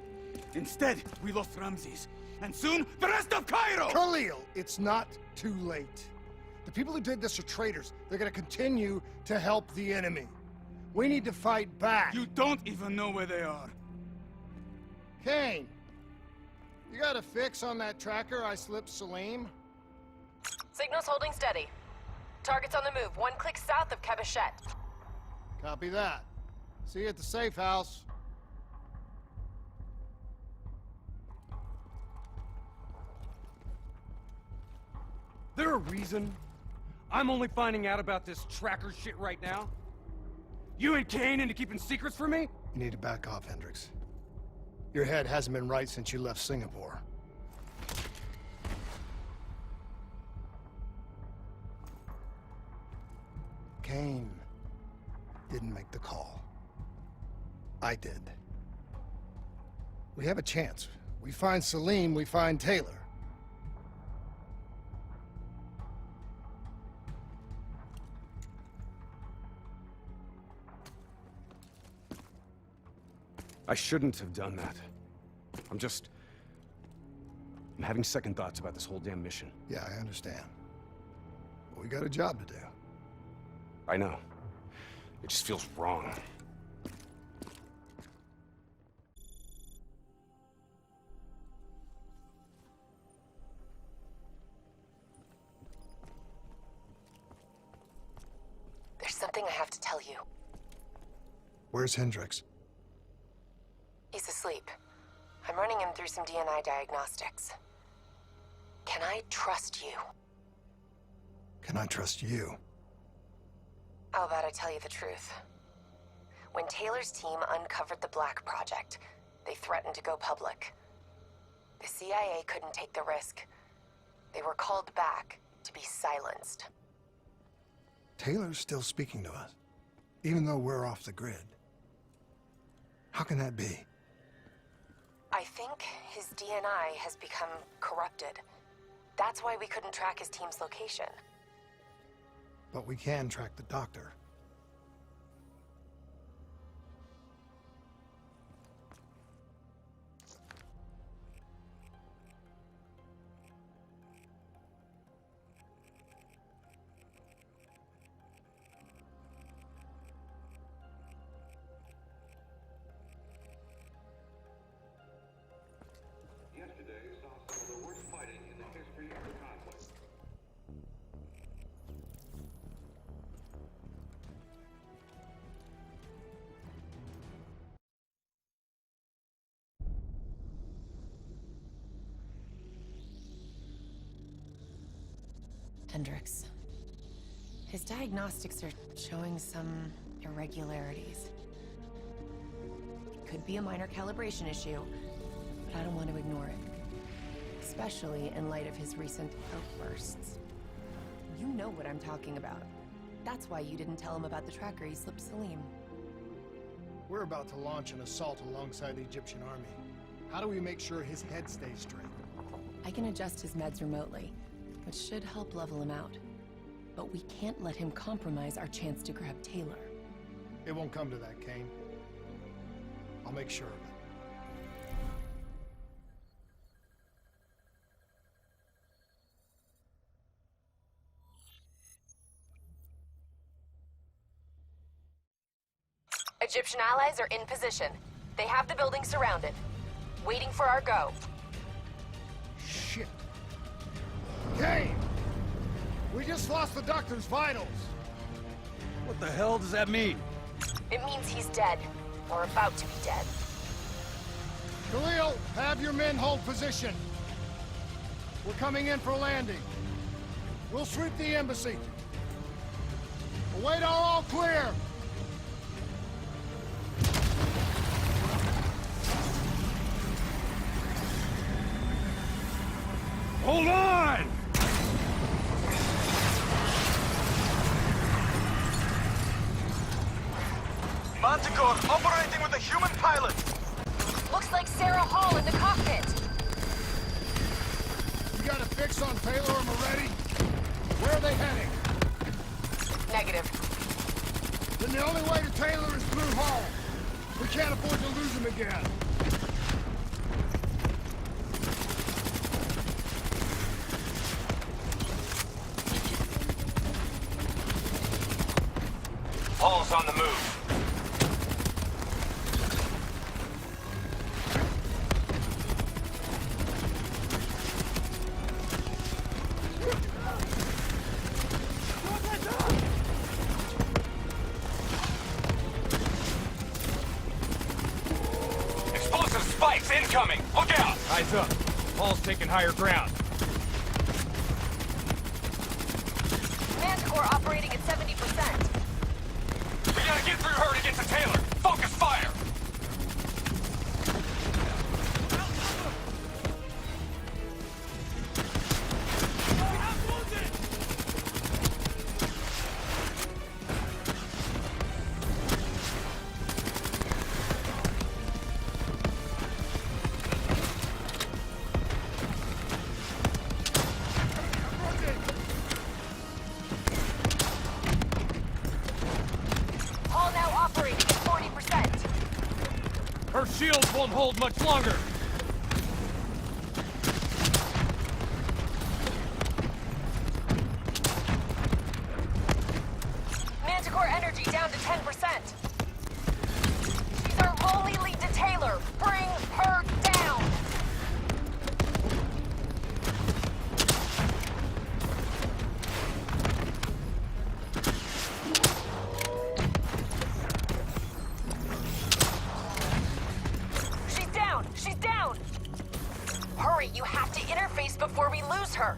Instead, we lost Ramses. And soon, the rest of Cairo! Khalil, it's not too late. The people who did this are traitors. They're gonna continue to help the enemy. We need to fight back. You don't even know where they are. Kane, you got a fix on that tracker I slipped Salim? Signal's holding steady. Target's on the move, 1 click south of Cabochette. Copy that. See you at the safe house. There a reason I'm only finding out about this tracker shit right now? You and Kane into keeping secrets from me? You need to back off, Hendricks. Your head hasn't been right since you left Singapore. Kane didn't make the call. I did. We have a chance. We find Salim, we find Taylor. I shouldn't have done that. I'm having second thoughts about this whole damn mission. Yeah, I understand. But we got a job to do. I know. It just feels wrong. There's something I have to tell you. Where's Hendricks? He's asleep. I'm running him through some DNI diagnostics. Can I trust you? Can I trust you? How about I tell you the truth? When Taylor's team uncovered the Black Project, they threatened to go public. The CIA couldn't take the risk. They were called back to be silenced. Taylor's still speaking to us, even though we're off the grid. How can that be? I think his DNI has become corrupted. That's why we couldn't track his team's location. But we can track the doctor. Hendricks. His diagnostics are showing some irregularities. It could be a minor calibration issue, but I don't want to ignore it. Especially in light of his recent outbursts. You know what I'm talking about. That's why you didn't tell him about the tracker he slipped Salim. We're about to launch an assault alongside the Egyptian army. How do we make sure his head stays straight? I can adjust his meds remotely, which should help level him out. But we can't let him compromise our chance to grab Taylor. It won't come to that, Kane. I'll make sure of it. Egyptian allies are in position. They have the building surrounded. Waiting for our go. Shit. Kane! We just lost the doctor's vitals. What the hell does that mean? It means he's dead. Or about to be dead. Khalil, have your men hold position. We're coming in for landing. We'll sweep the embassy. Await our all clear. Hold on! Manticore operating with a human pilot. Looks like Sarah Hall in the cockpit. You got a fix on Taylor and Moretti? Where are they heading? Negative. Then the only way to Taylor is through Hall. We can't afford to lose him again. Hall's on the move. Explosive spikes incoming! Look out! Eyes up. Hall's taking higher ground. Manticore operating at 70%. We gotta get through her to get to Taylor! Focus fire! Hall now operating at 40%. Her shields won't hold much longer. Manticore core energy down to 10%. She's our only lead to Taylor. Bring her down! She's down! She's down! Hurry, you have to interface before we lose her.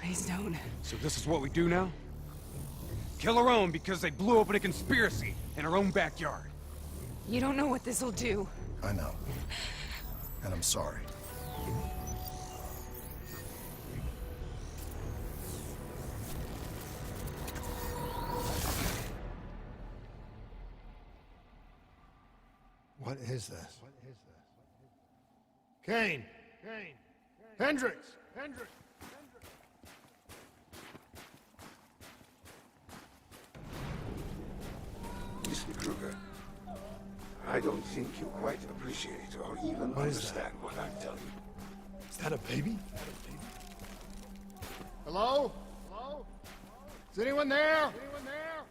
Please don't. So this is what we do now? Kill our own because they blew open a conspiracy in our own backyard. You don't know what this'll do. I know. And I'm sorry. What is this? Kane! Kane! Hendricks! Hendricks! Mr. Kruger, I don't think you quite appreciate or even understand what I'm telling you. Is that a baby? Hello? Hello? Is anyone there? Anyone there?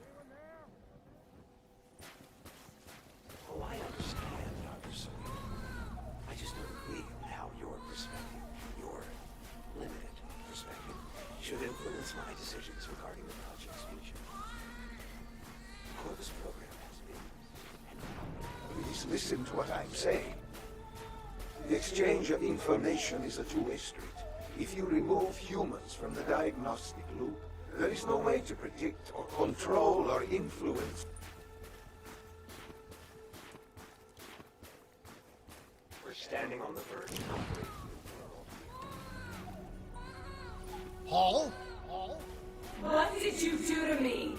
Oh, I understand, Dr. Sully. I just don't believe how your perspective, your limited perspective, should influence my decisions regarding the project's future. Corvus program has been, and please listen to what I'm saying. The exchange of information is a two-way street. If you remove humans from the diagnostic loop, there is no way to predict or control or influence. We're standing on the verge of breaking the world. Paul? Paul? What did you do to me?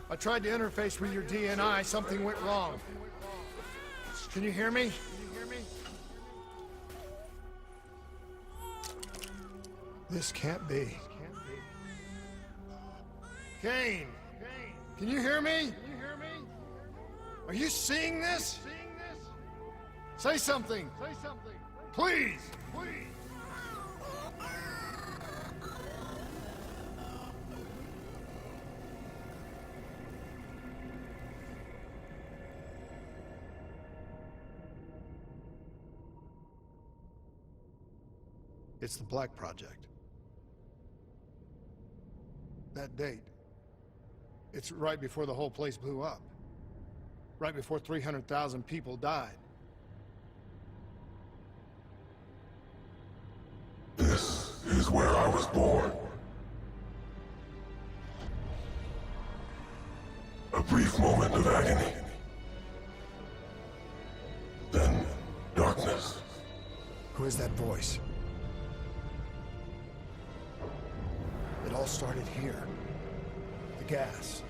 I tried to interface with your DNI. Something went wrong. Can you hear me? This can't be. Kane! Can you hear me? Are you seeing this? Say something! Please! Please! It's the Black Project. That date. It's right before the whole place blew up. Right before 300,000 people died. This is where I was born. A brief moment of agony. Then, darkness. Who is that voice? It all started here. The gas.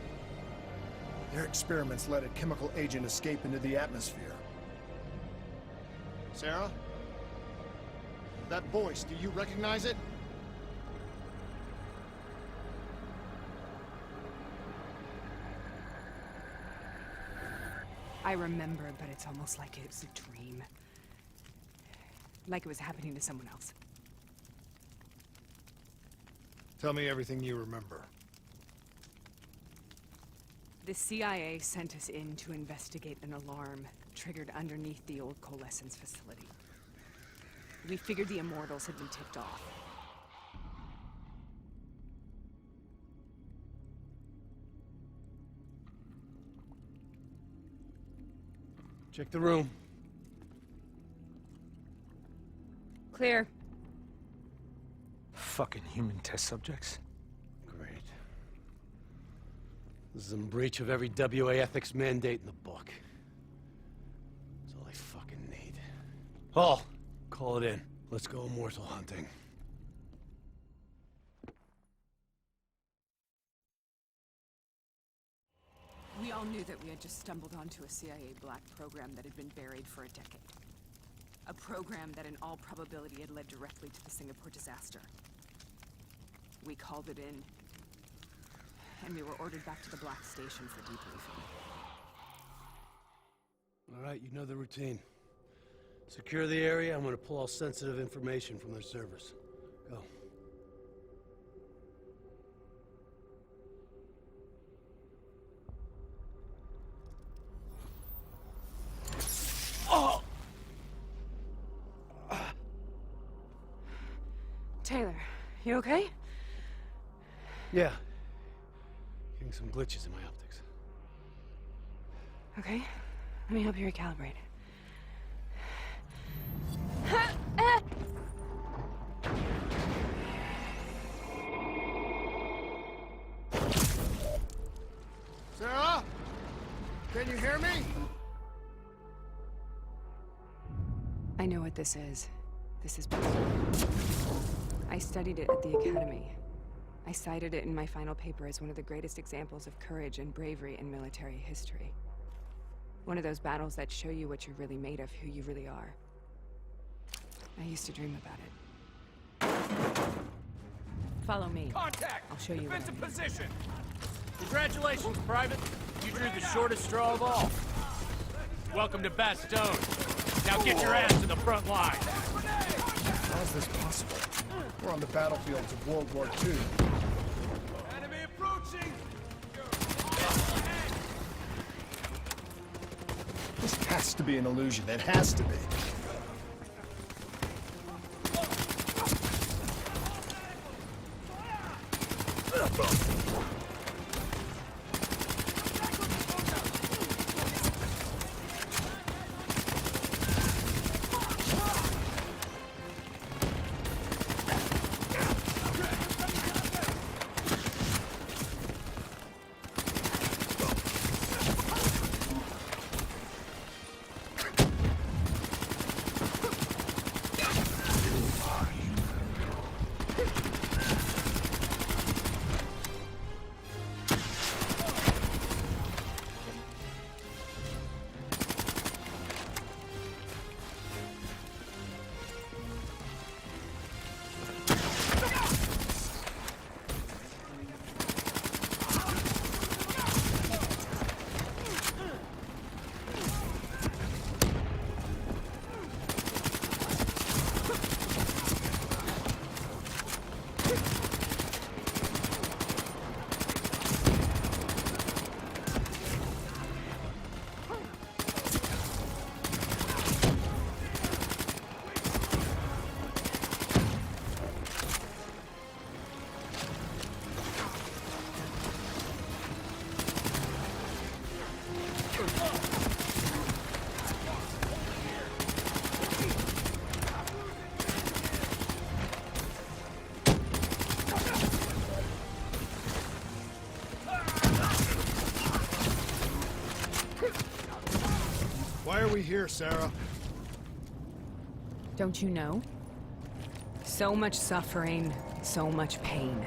Their experiments let a chemical agent escape into the atmosphere. Sarah? That voice, do you recognize it? I remember, but it's almost like it was a dream. Like it was happening to someone else. Tell me everything you remember. The CIA sent us in to investigate an alarm triggered underneath the old coalescence facility. We figured the Immortals had been tipped off. Check the room. Clear. Fucking human test subjects. Great. This is in breach of every WA ethics mandate in the book. That's all I fucking need. Paul, call it in. Let's go immortal hunting. We all knew that we had just stumbled onto a CIA black program that had been buried for a decade. A program that in all probability had led directly to the Singapore disaster. We called it in, and we were ordered back to the Black Station for debriefing. All right, you know the routine. Secure the area. I'm gonna pull all sensitive information from their servers. Go. Oh! Taylor, you okay? Yeah. Getting some glitches in my optics. Okay. Let me help you recalibrate. Sarah? Can you hear me? I know what this is. This is personal. I studied it at the Academy. I cited it in my final paper as one of the greatest examples of courage and bravery in military history. One of those battles that show you what you're really made of, who you really are. I used to dream about it. Follow me. Contact! I'll show you. Defensive position! Congratulations, Private. You drew the shortest straw of all. Welcome to Bastogne. Now get your ass to the front line. How is this possible? We're on the battlefields of World War II. Enemy approaching! This has to be an illusion. It has to be. Why are we here, Sarah? Don't you know? So much suffering, so much pain.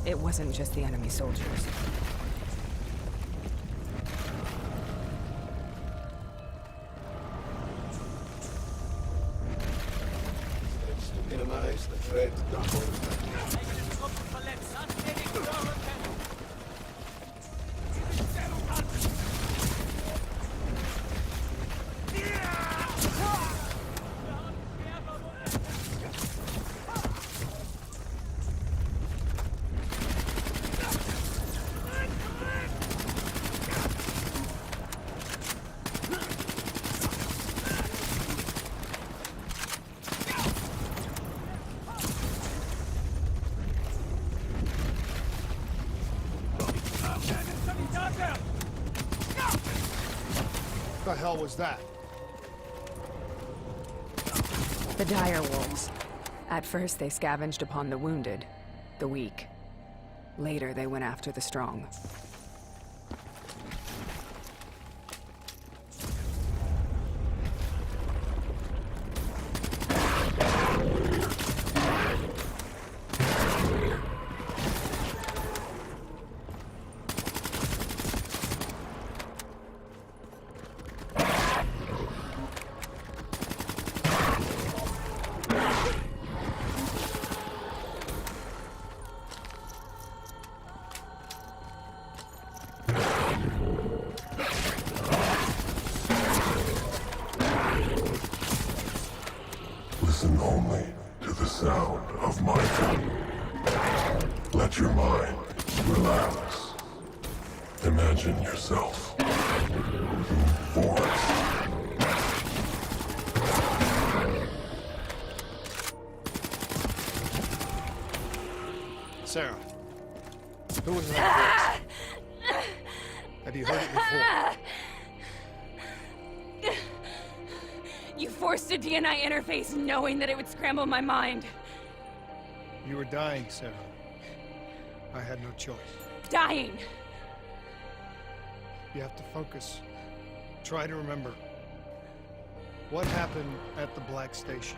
It wasn't just the enemy soldiers. Minimize the threat. What the hell was that? The dire wolves. At first, they scavenged upon the wounded, the weak. Later, they went after the strong. of my gun. Let your mind relax. Imagine yourself in forest. Sarah, who was that voice? Have you heard it before? You forced a DNI interface knowing that it would scramble my mind. You were dying, Sarah. I had no choice. Dying! You have to focus. Try to remember. What happened at the Black Station?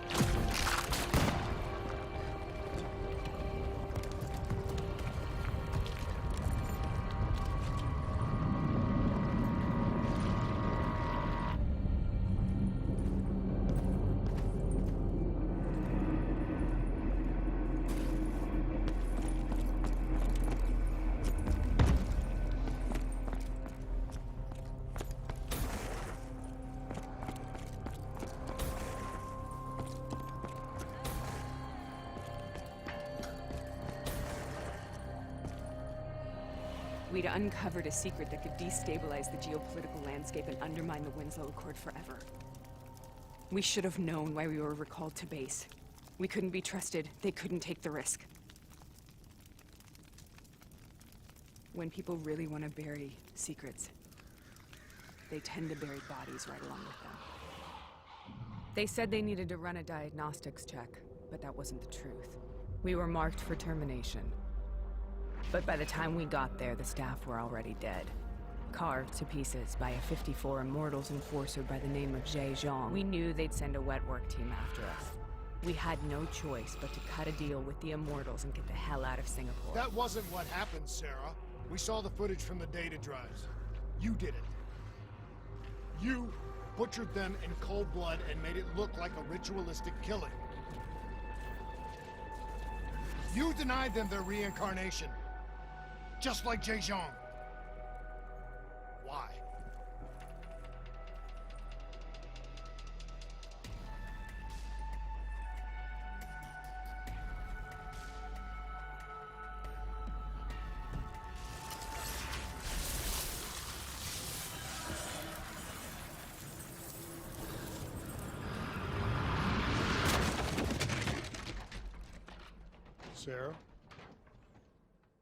We'd uncovered a secret that could destabilize the geopolitical landscape and undermine the Winslow Accord forever. We should have known why we were recalled to base. We couldn't be trusted. They couldn't take the risk. When people really want to bury secrets, they tend to bury bodies right along with them. They said they needed to run a diagnostics check, but that wasn't the truth. We were marked for termination. But by the time we got there, the staff were already dead. Carved to pieces by a 54 Immortals enforcer by the name of Jay Zhang. We knew they'd send a wet work team after us. We had no choice but to cut a deal with the Immortals and get the hell out of Singapore. That wasn't what happened, Sarah. We saw the footage from the data drives. You did it. You butchered them in cold blood and made it look like a ritualistic killing. You denied them their reincarnation. Just like Jay Zhang. Why? Sarah?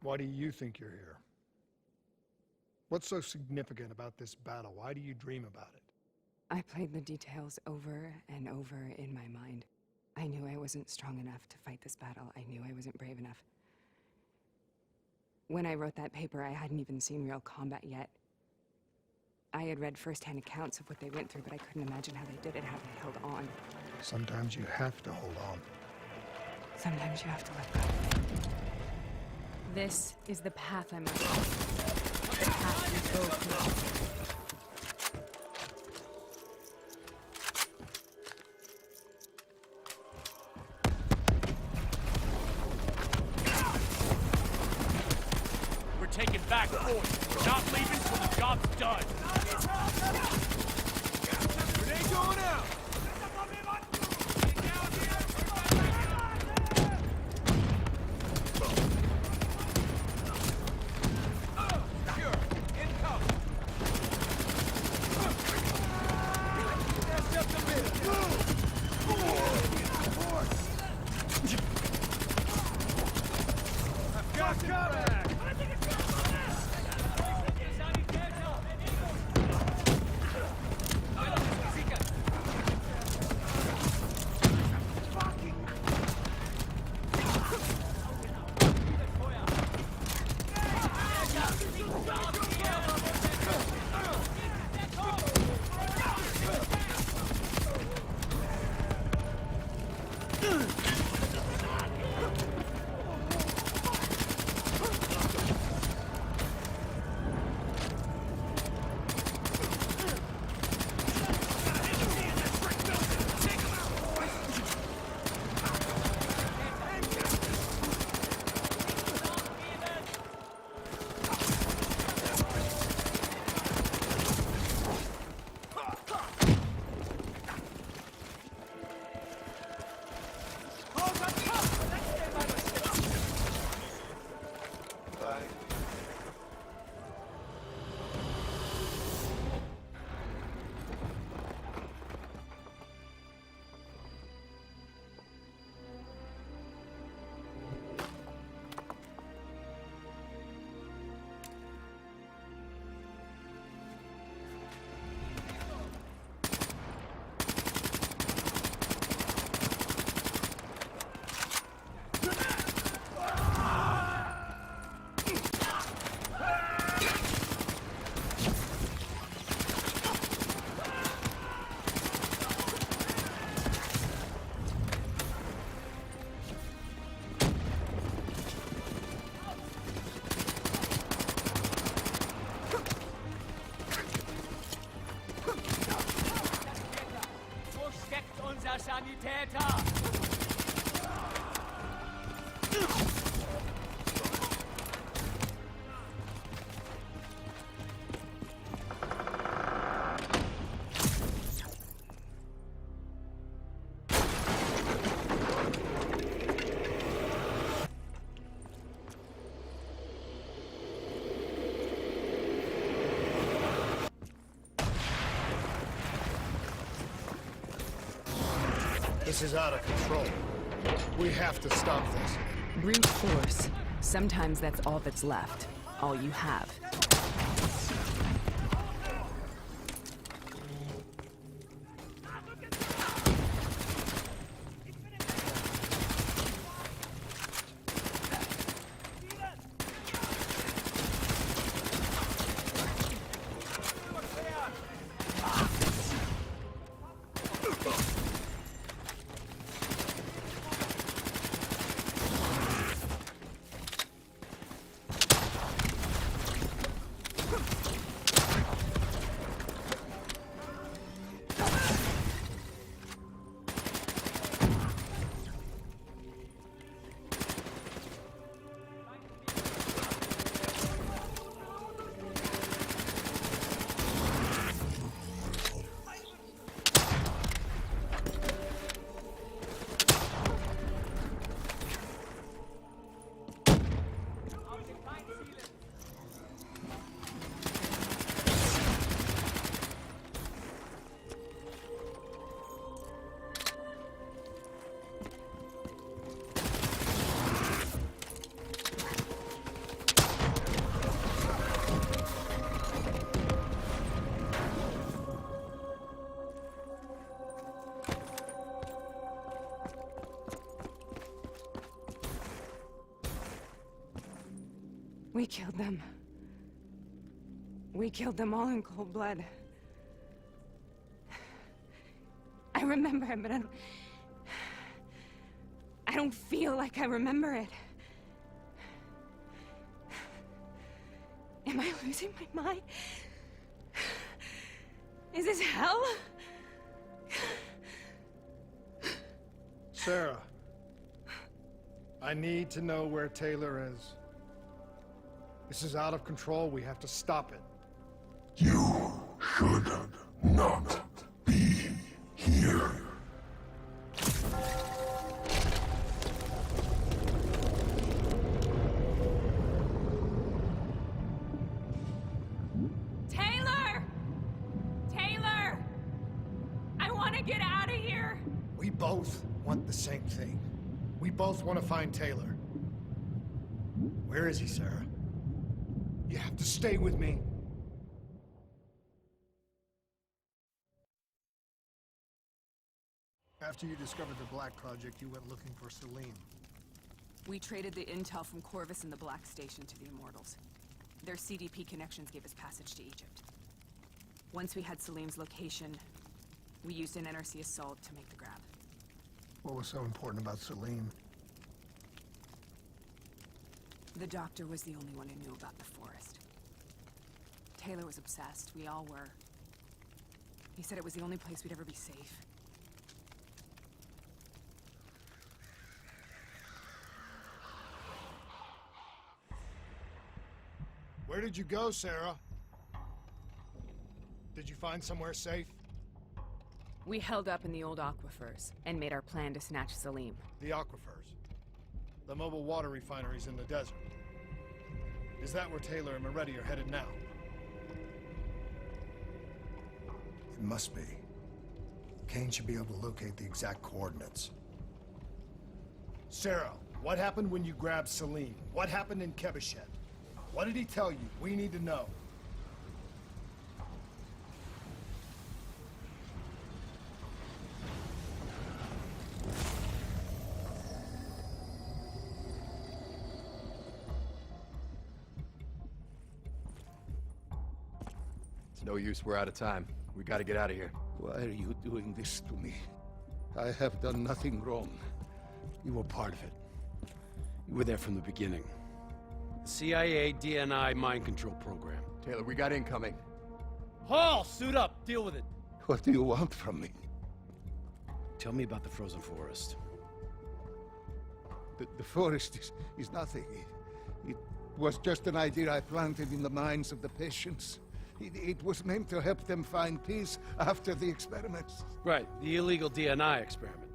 Why do you think you're here? What's so significant about this battle? Why do you dream about it? I played the details over and over in my mind. I knew I wasn't strong enough to fight this battle. I knew I wasn't brave enough. When I wrote that paper, I hadn't even seen real combat yet. I had read first-hand accounts of what they went through, but I couldn't imagine how they did it, how they held on. Sometimes you have to hold on. Sometimes you have to let go. This is the path I'm on. The path we both know. We're taking back Fort. We're not leaving till the job's done. Grenade going out! This is out of control. We have to stop this. Brute force. Sometimes that's all that's left. All you have. We killed them. We killed them all in cold blood. I remember it, but I don't feel like I remember it. Am I losing my mind? Is this hell? Sarah, I need to know where Taylor is. This is out of control. We have to stop it. You should not be here. Taylor! Taylor! I want to get out of here! We both want the same thing. We both want to find Taylor. Where is he, Sarah? You have to stay with me. After you discovered the Black Project, you went looking for Salim. We traded the intel from Corvus and the Black Station to the Immortals. Their CDP connections gave us passage to Egypt. Once we had Salim's location, we used an NRC assault to make the grab. What was so important about Salim? The doctor was the only one who knew about the forest. Taylor was obsessed. We all were. He said it was the only place we'd ever be safe. Where did you go, Sarah? Did you find somewhere safe? We held up in the old aquifers and made our plan to snatch Salim. The aquifers? The mobile water refineries in the desert. Is that where Taylor and Moretti are headed now? It must be. Kane should be able to locate the exact coordinates. Sarah, what happened when you grabbed Salim? What happened in Kebeshet? What did he tell you? We need to know. It's no use, we're out of time. We gotta get out of here. Why are you doing this to me? I have done nothing wrong. You were part of it. You were there from the beginning. The CIA DNI mind control program. Taylor, we got incoming. Hall, suit up. Deal with it. What do you want from me? Tell me about the frozen forest. The forest is nothing. It was just an idea I planted in the minds of the patients. It was meant to help them find peace after the experiments. Right, the illegal DNI experiment.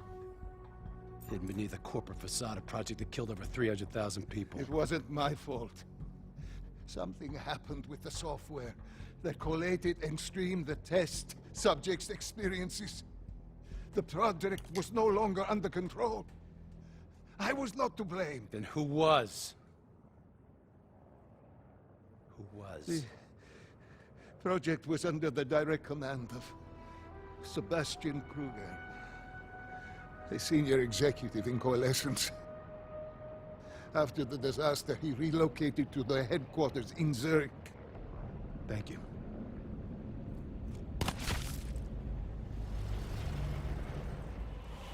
Hidden beneath a corporate facade, a project that killed over 300,000 people. It wasn't my fault. Something happened with the software that collated and streamed the test subjects' experiences. The project was no longer under control. I was not to blame. Then who was? Who was? The project was under the direct command of Sebastian Kruger, a senior executive in Coalescence. After the disaster, he relocated to the headquarters in Zurich. Thank you.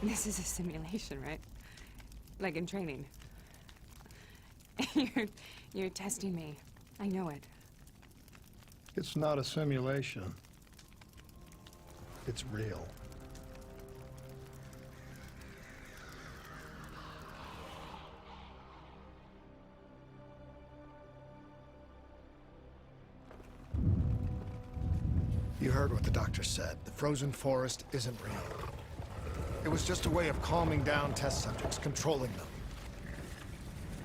This is a simulation, right? Like in training. You're testing me. I know it. It's not a simulation. It's real. You heard what the doctor said. The frozen forest isn't real. It was just a way of calming down test subjects, controlling them.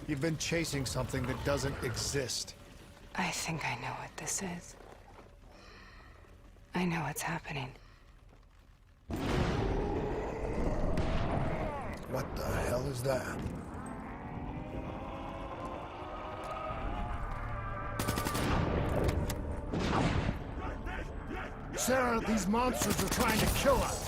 You've been chasing something that doesn't exist. I think I know what this is. I know what's happening. What the hell is that? Sarah, these monsters are trying to kill us.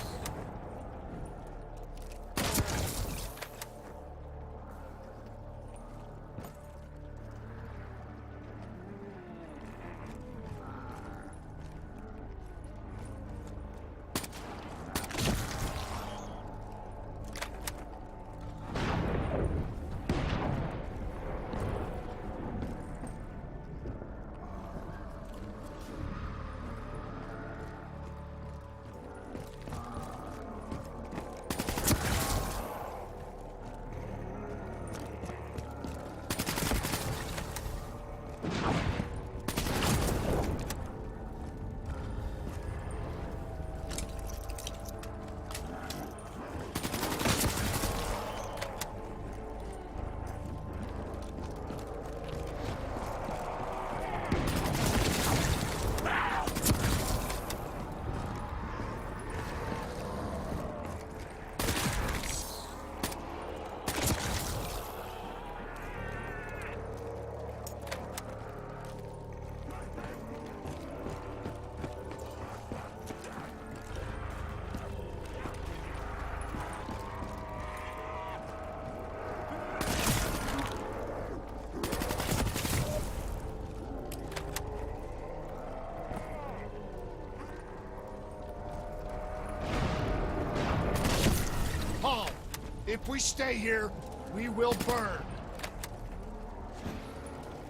If we stay here, we will burn.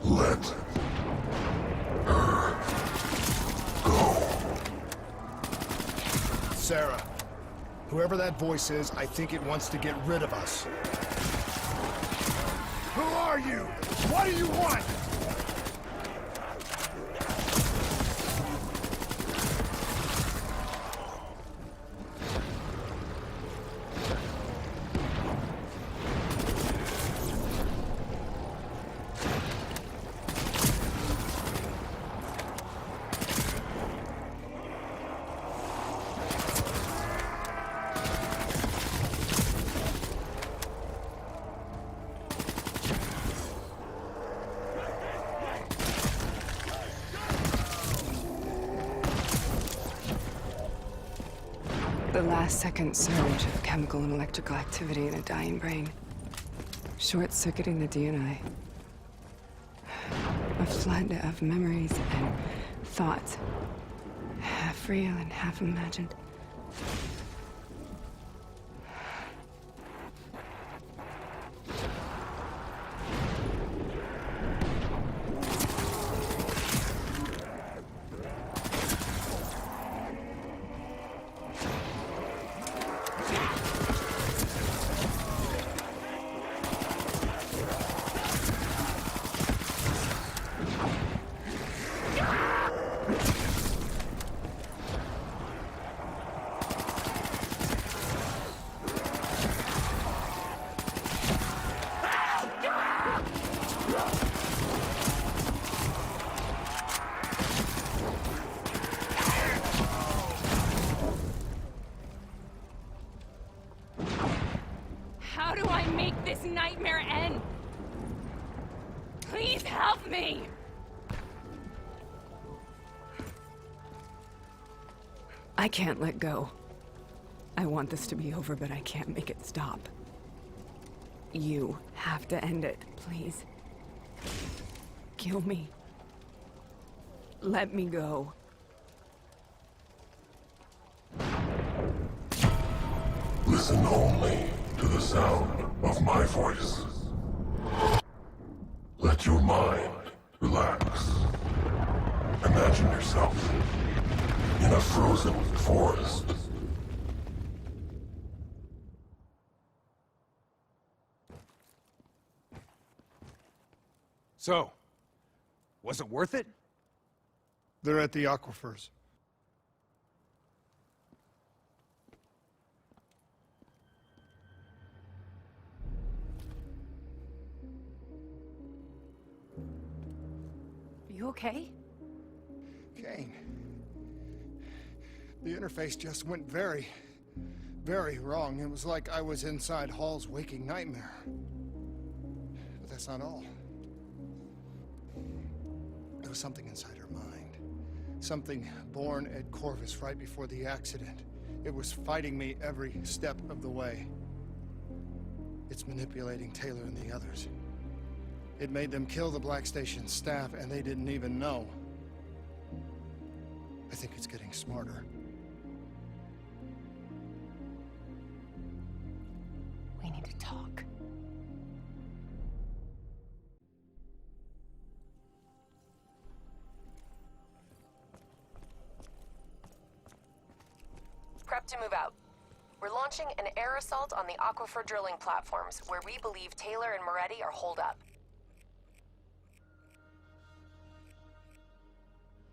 Let her go. Sarah, whoever that voice is, I think it wants to get rid of us. Who are you? What do you want? The last-second surge of chemical and electrical activity in a dying brain. Short-circuiting the DNI. A flood of memories and thoughts. Half real and half imagined. of me! I can't let go. I want this to be over, but I can't make it stop. You have to end it, please. Kill me. Let me go. Listen only to the sound of my voice. Let your mind relax. Imagine yourself in a frozen forest. So, was it worth it? They're at the aquifers. Are you okay? Kane. The interface just went very, very wrong. It was like I was inside Hall's waking nightmare. But that's not all. There was something inside her mind. Something born at Corvus right before the accident. It was fighting me every step of the way. It's manipulating Taylor and the others. It made them kill the Black Station staff, and they didn't even know. I think it's getting smarter. We need to talk. Prep to move out. We're launching an air assault on the aquifer drilling platforms, where we believe Taylor and Moretti are holed up.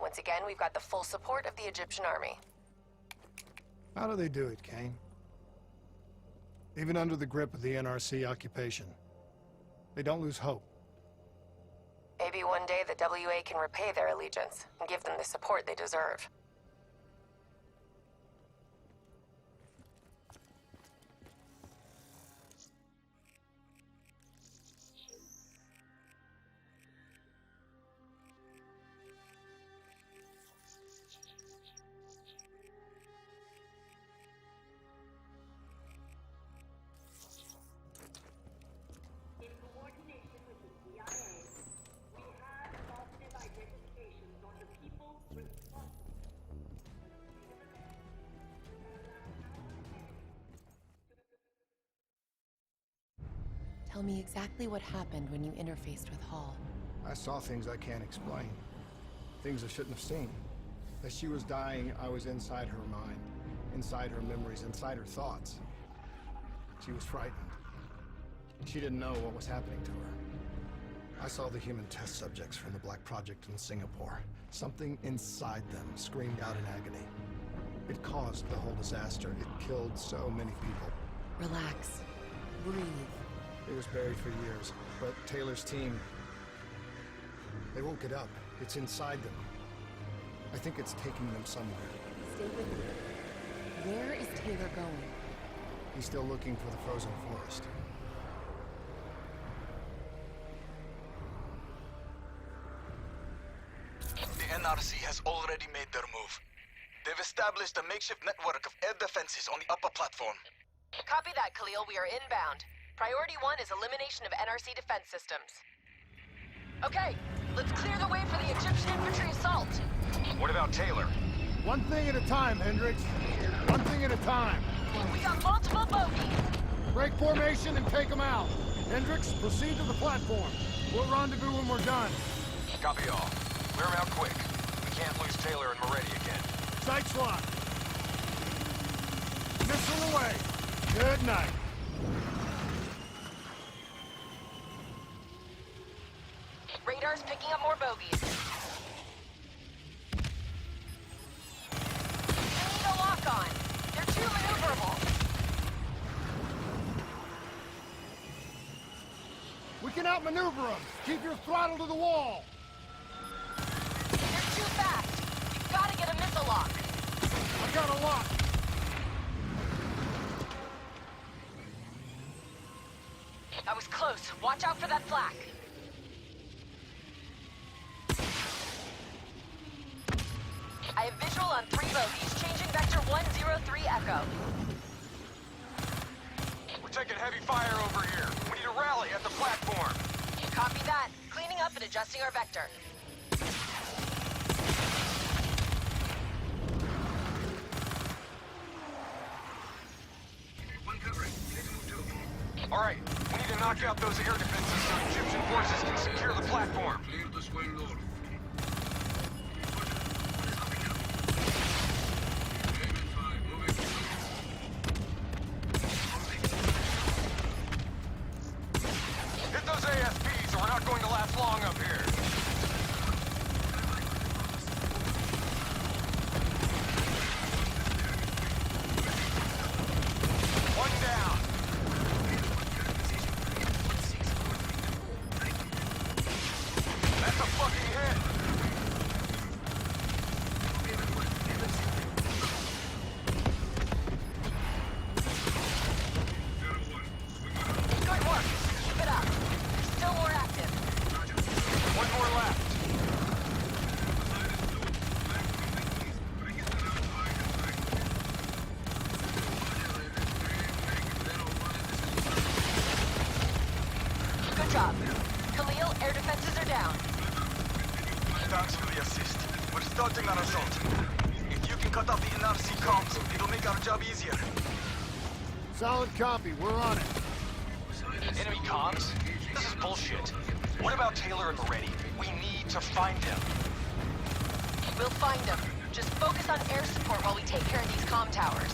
Once again, we've got the full support of the Egyptian army. How do they do it, Kane? Even under the grip of the NRC occupation, they don't lose hope. Maybe one day the WA can repay their allegiance and give them the support they deserve. Tell me exactly what happened when you interfaced with Hall. I saw things I can't explain. Things I shouldn't have seen. As she was dying, I was inside her mind, inside her memories, inside her thoughts. She was frightened. She didn't know what was happening to her. I saw the human test subjects from the Black Project in Singapore. Something inside them screamed out in agony. It caused the whole disaster. It killed so many people. Relax. Breathe. It was buried for years, but Taylor's team, they woke it up. It's inside them. I think it's taking them somewhere. Stay with me. Where is Taylor going? He's still looking for the frozen forest. The NRC has already made their move. They've established a makeshift network of air defenses on the upper platform. Copy that, Khalil. We are inbound. Priority 1 is elimination of NRC defense systems. Okay, let's clear the way for the Egyptian infantry assault. What about Taylor? One thing at a time, Hendricks. One thing at a time. We got multiple bogeys. Break formation and take them out. Hendricks, proceed to the platform. We'll rendezvous when we're done. Copy all. Clear them out quick. We can't lose Taylor and Moretti again. Sights locked. Missile away. Good night. Radar's picking up more bogeys. We need a lock-on. They're too maneuverable. We can outmaneuver them. Keep your throttle to the wall. They're too fast. You've got to get a missile lock. I got a lock. I was close. Watch out for that flak. I have visual on 3 bogies, changing vector 103 Echo. We're taking heavy fire over here. We need a rally at the platform. Copy that. Cleaning up and adjusting our vector. All right, we need to knock out those air defenses so Egyptian forces can secure the platform. Hit those ASPs or we're not going to last long up here. One down. That's a fucking hit. Good work. Keep it up. Still more active. One more left. Good job. Khalil, air defenses are down. Thanks for the assist. We're starting our assault. If you can cut off the NRC comms, it'll make our job easier. Solid copy. We're on it. Enemy comms? This is bullshit. What about Taylor and Moretti? We need to find him. We'll find them. Just focus on air support while we take care of these comm towers.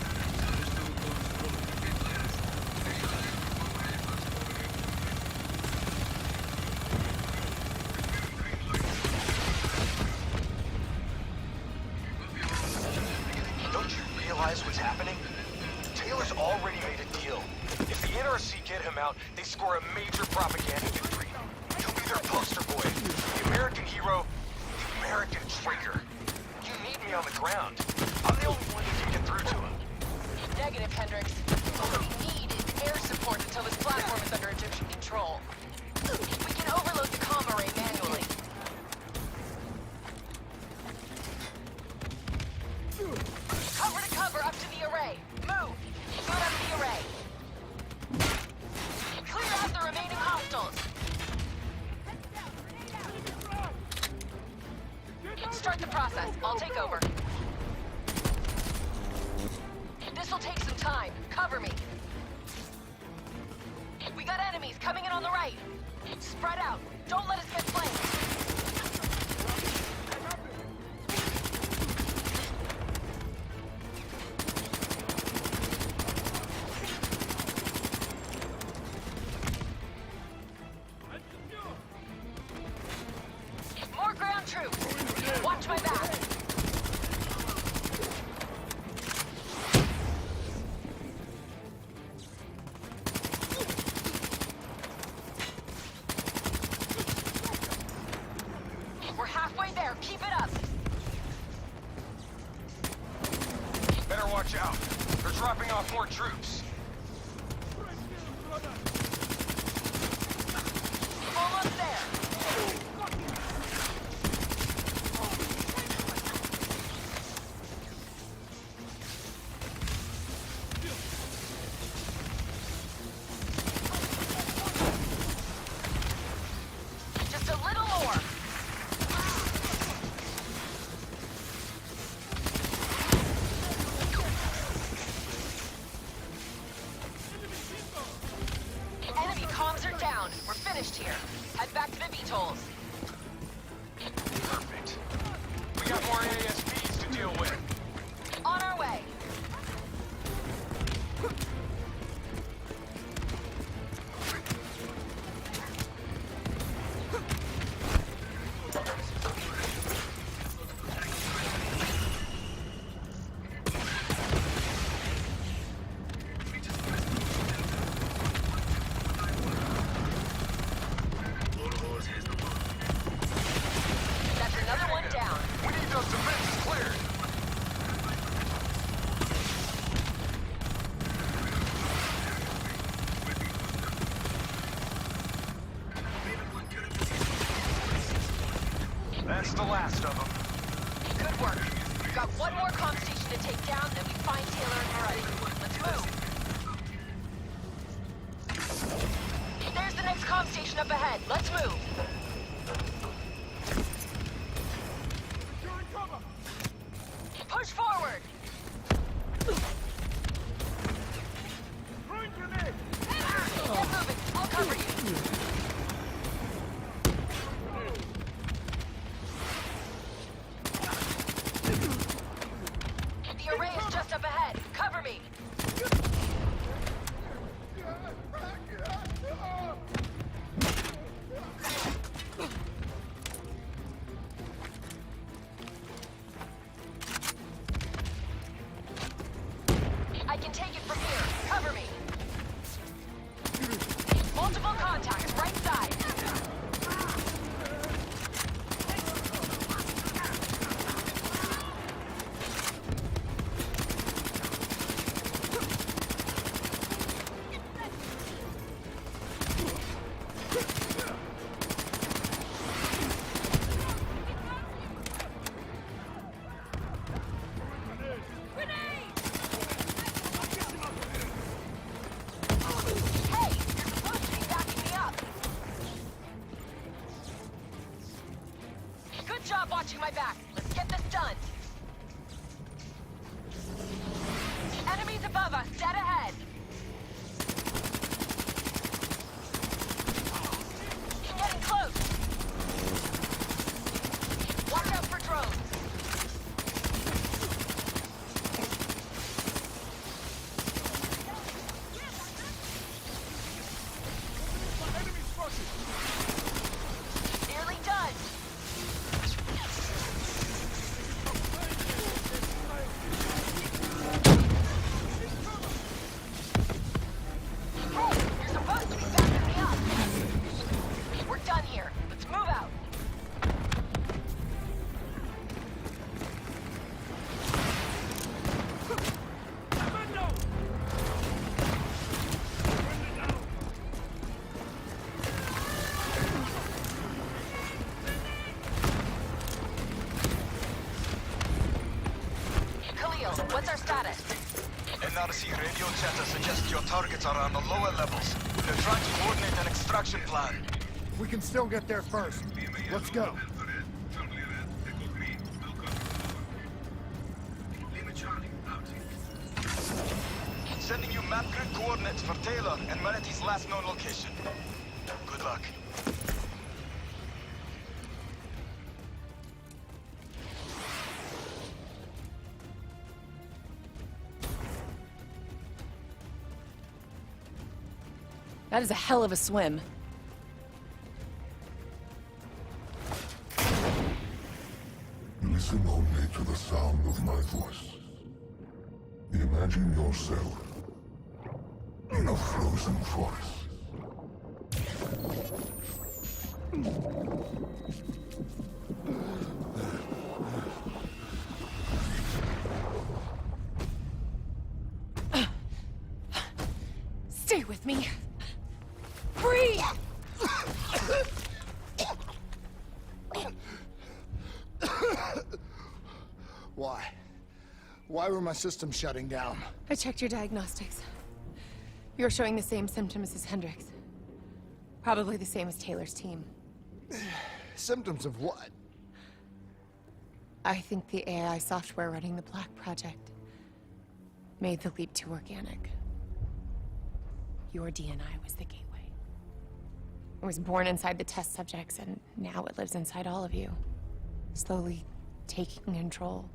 Don't you realize what's happening? Taylor's already made a deal. If the NRC get him out, they score a major propaganda victory. He'll be their poster boy. The American hero, the American traitor. You need me on the ground. I'm the only one who can get through to him. Negative, Hendricks. All we need is air support until this platform is under Egyptian control. We can overload the comm array manually. Cover to cover up to the array. Move! Go up the array. Clear out the remaining hostiles. Start the process. I'll take over. This'll take some time. Cover me. We got enemies coming in on the right. Spread out. Don't let us get flanked. More ground troops. Watch my back. We're halfway there. Keep it up. Better watch out. They're dropping off more troops. Almost there. Just a little more. Enemy comms are down. We're finished here. Head back to the VTOLs. Perfect. We got more ASPs to deal with. On our way. That's another one down. We need those defenses cleared. That's the last of them. Good work. We've got one more comm station to take down, then we find Taylor and Harry. Let's move. There's the next comm station up ahead. Let's move. Push forward. Get moving. I'll cover you. The array is just up ahead. Cover me. I can take it from here. Cover me. Multiple contacts, right side. Good job watching my back. Let's get this done. Enemies above us, dead ahead. Getting close. Watch out for drones. Nearly done. What's our status? NRC radio chatter suggests your targets are on the lower levels. They're trying to coordinate an extraction plan. We can still get there first. Let's go. Sending you map grid coordinates for Taylor and Merity's last known location. Good luck. That is a hell of a swim. Listen only to the sound of my voice. Imagine yourself in a frozen forest. Stay with me. Breathe! Why? Why were my systems shutting down? I checked your diagnostics. You're showing the same symptoms as Hendricks. Probably the same as Taylor's team. Symptoms of what? I think the AI software running the Black Project made the leap to organic. Your DNI was the gateway. It was born inside the test subjects, and now it lives inside all of you. Slowly taking control.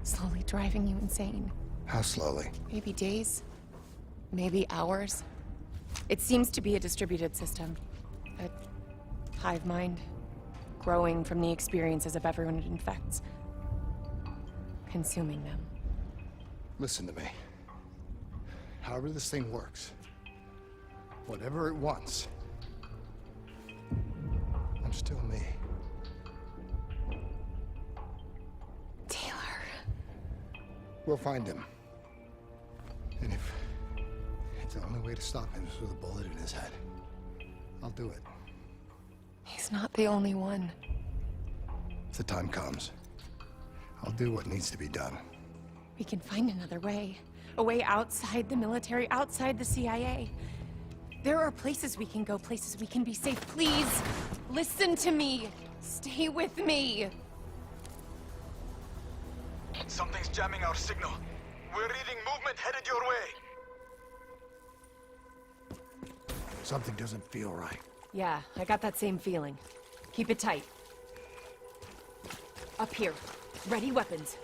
Slowly driving you insane. How slowly? Maybe days. Maybe hours. It seems to be a distributed system. A hive mind. Growing from the experiences of everyone it infects. Consuming them. Listen to me. However this thing works, whatever it wants, I'm still me. Taylor. We'll find him. And if it's the only way to stop him is with a bullet in his head, I'll do it. He's not the only one. If the time comes, I'll do what needs to be done. We can find another way. A way outside the military, outside the CIA. There are places we can go, places we can be safe. Please, listen to me. Stay with me. Something's jamming our signal. We're reading movement headed your way. Something doesn't feel right. Yeah, I got that same feeling. Keep it tight. Up here. Ready weapons.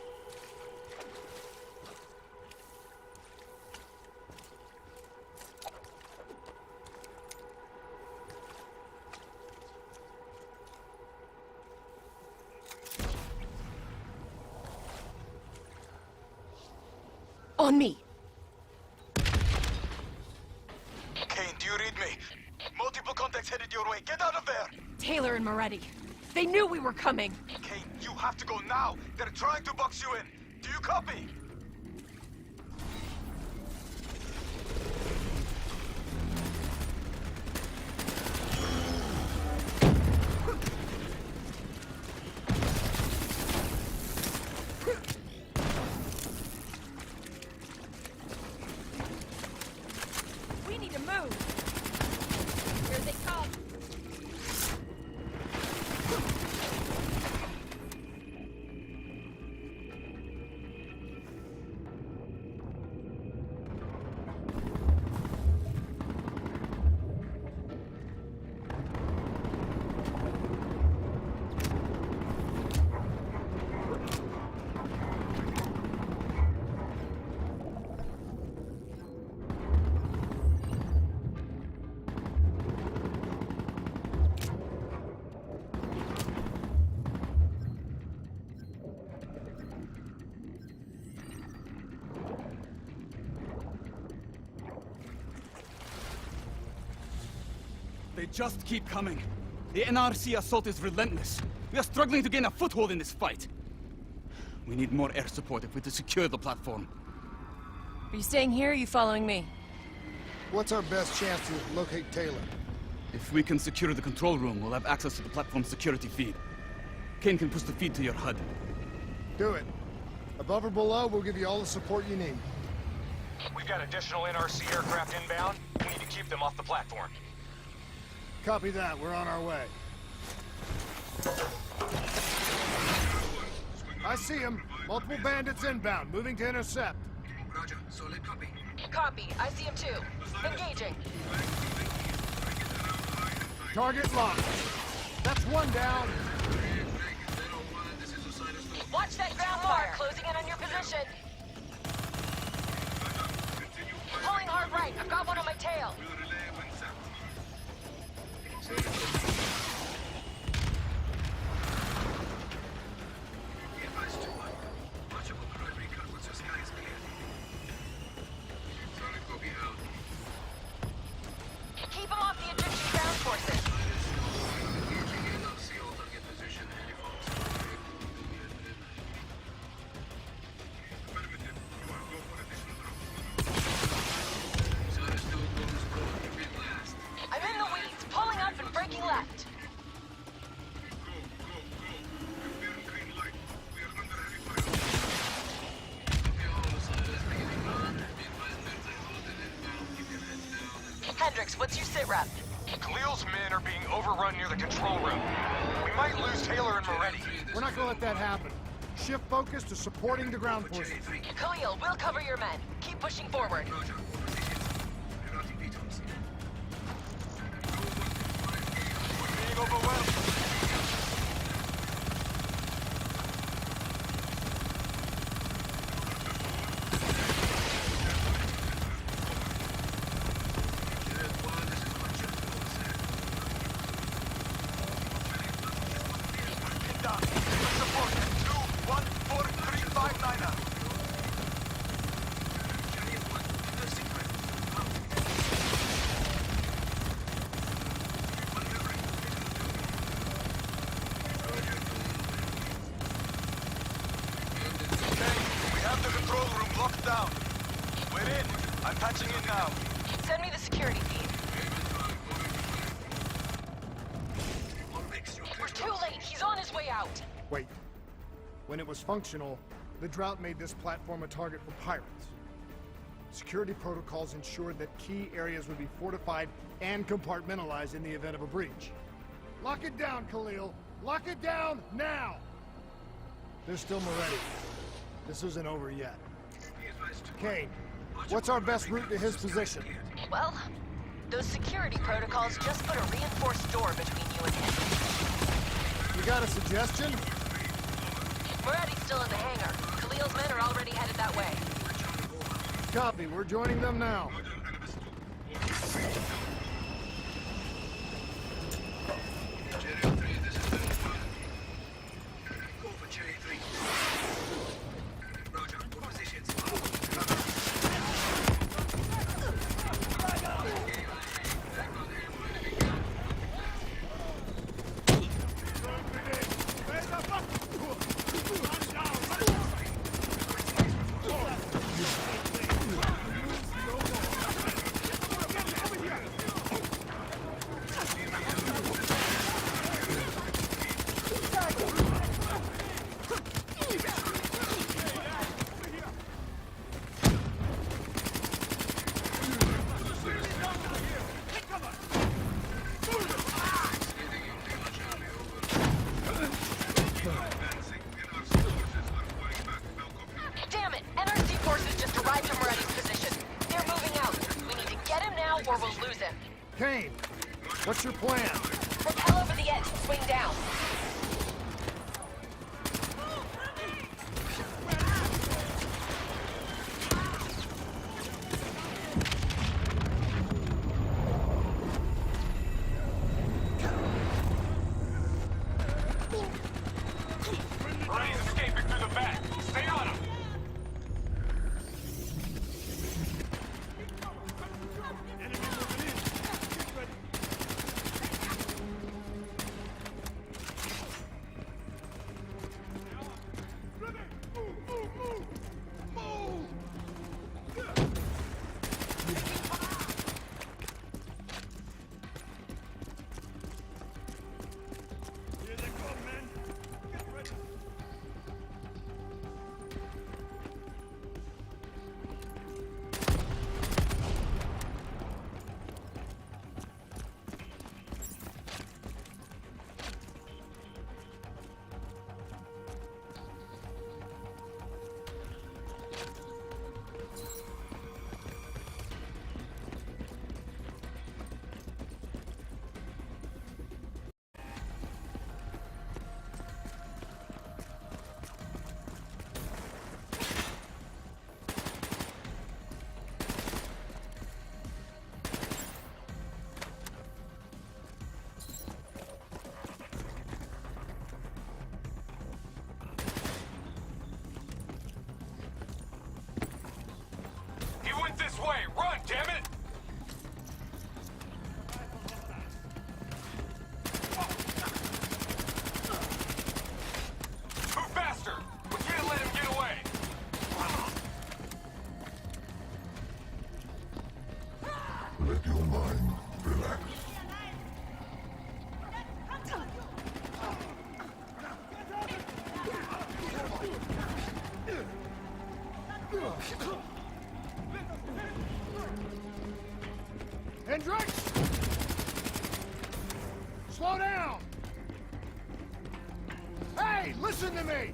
On me. Kane, do you read me? Multiple contacts headed your way. Get out of there! Taylor and Moretti. They knew we were coming. Kane, you have to go now. They're trying to box you in. Do you copy? We need to move. Here they come. They just keep coming. The NRC assault is relentless. We are struggling to gain a foothold in this fight. We need more air support if we're to secure the platform. Are you staying here or are you following me? What's our best chance to locate Taylor? If we can secure the control room, we'll have access to the platform's security feed. Kane can push the feed to your HUD. Do it. Above or below, we'll give you all the support you need. We've got additional NRC aircraft inbound. We need to keep them off the platform. Copy that. We're on our way. I see him. Multiple bandits inbound, moving to intercept. Roger. Solid copy. Copy. I see him too. Engaging. Target locked. That's one down. Watch that ground fire. Closing in on your position. Pulling hard right. I've got one on my tail. Keep him off the Egyptian ground forces. I'm in the weeds, pulling up and breaking left. Hendricks, what's your sit rep? Khalil's men are being overrun near the control room. We might lose Taylor and Moretti. We're not gonna let that happen. Shift focus to supporting the ground forces. Khalil, we'll cover your men. Keep pushing forward. Being overwhelmed. Down. We're in. I'm patching in now. Send me the security feed. We're too late. He's on his way out. Wait. When it was functional, the drought made this platform a target for pirates. Security protocols ensured that key areas would be fortified and compartmentalized in the event of a breach. Lock it down, Khalil! Lock it down, now! There's still Moretti. This isn't over yet. Kane, what's our best route to his position? Well, those security protocols just put a reinforced door between you and him. You got a suggestion? Moretti's still in the hangar. Khalil's men are already headed that way. Copy, we're joining them now. Go for Cherry 3. Roger, positions. Damn it! NRC forces just arrived from Moretti's position. They're moving out. We need to get him now or we'll lose him. Kane, what's your plan? Rappel over the edge and swing down. Ray's escaping through the back. Stay on him. This way! Run, damn it! Move faster! We can't let him get away! Let your mind relax. Hendricks! Slow down! Hey, listen to me!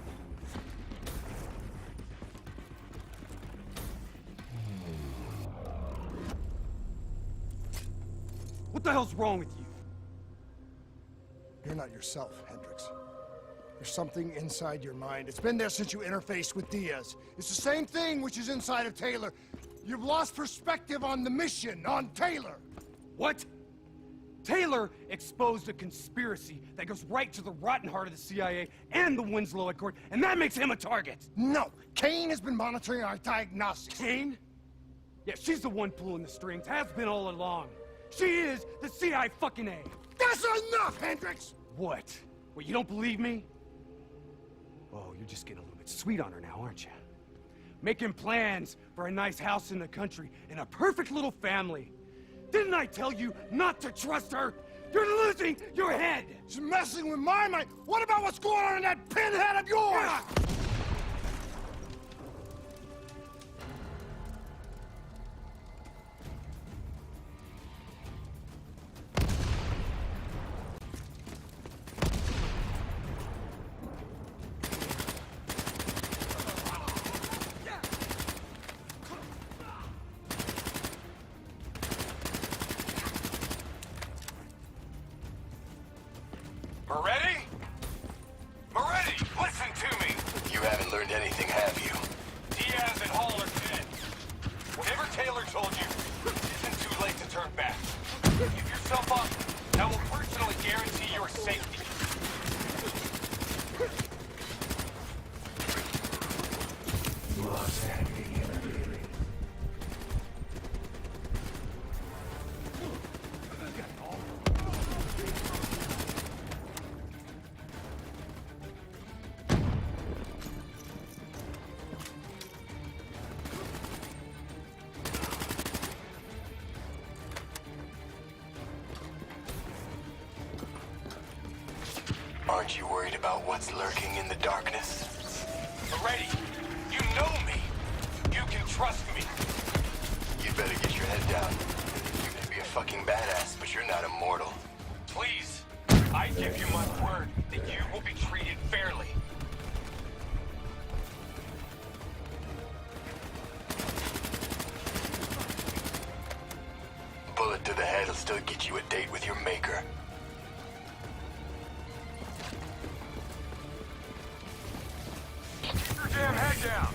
What the hell's wrong with you? You're not yourself, Hendricks. There's something inside your mind. It's been there since you interfaced with Diaz. It's the same thing which is inside of Taylor. You've lost perspective on the mission, on Taylor. What? Taylor exposed a conspiracy that goes right to the rotten heart of the CIA and the Winslow Accord, and that makes him a target. No, Kane has been monitoring our diagnostics. Kane? Yeah, she's the one pulling the strings, has been all along. She is the CIA fucking A. That's enough, Hendricks! What? What, you don't believe me? Oh, you're just getting a little bit sweet on her now, aren't you? Making plans for a nice house in the country and a perfect little family. Didn't I tell you not to trust her? You're losing your head! She's messing with my mind. What about what's going on in that pinhead of yours? Moretti? Moretti, listen to me! You haven't learned anything, have you? Diaz and Hall are dead. Whatever Taylor told you, it isn't too late to turn back. Give yourself up, and I will personally guarantee your safety. You are standing in a meeting. Aren't you worried about what's lurking in the darkness? Moretti, you know me! You can trust me! You better get your head down. You may be a fucking badass, but you're not immortal. Please, I give you my word that you will be treated fairly. Bullet to the head will still get you a date with your maker. Keep your damn head down!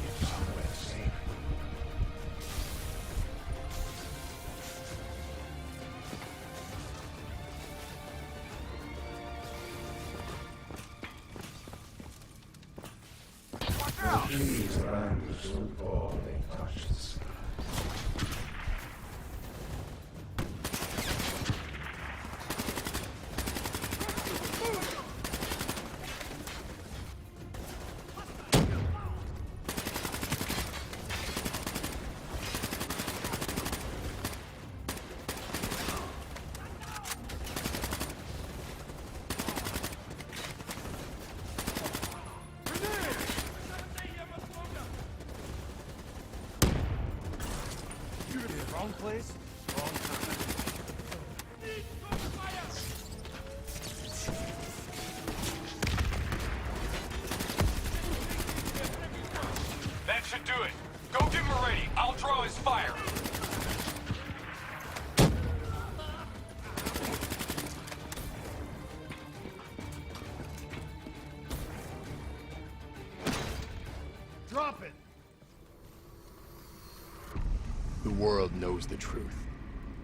Watch out! These ranks will fall and touch the sky. Wrong place, wrong time. That should do it. Go get Moretti. I'll draw his fire. Drop it. The world knows the truth.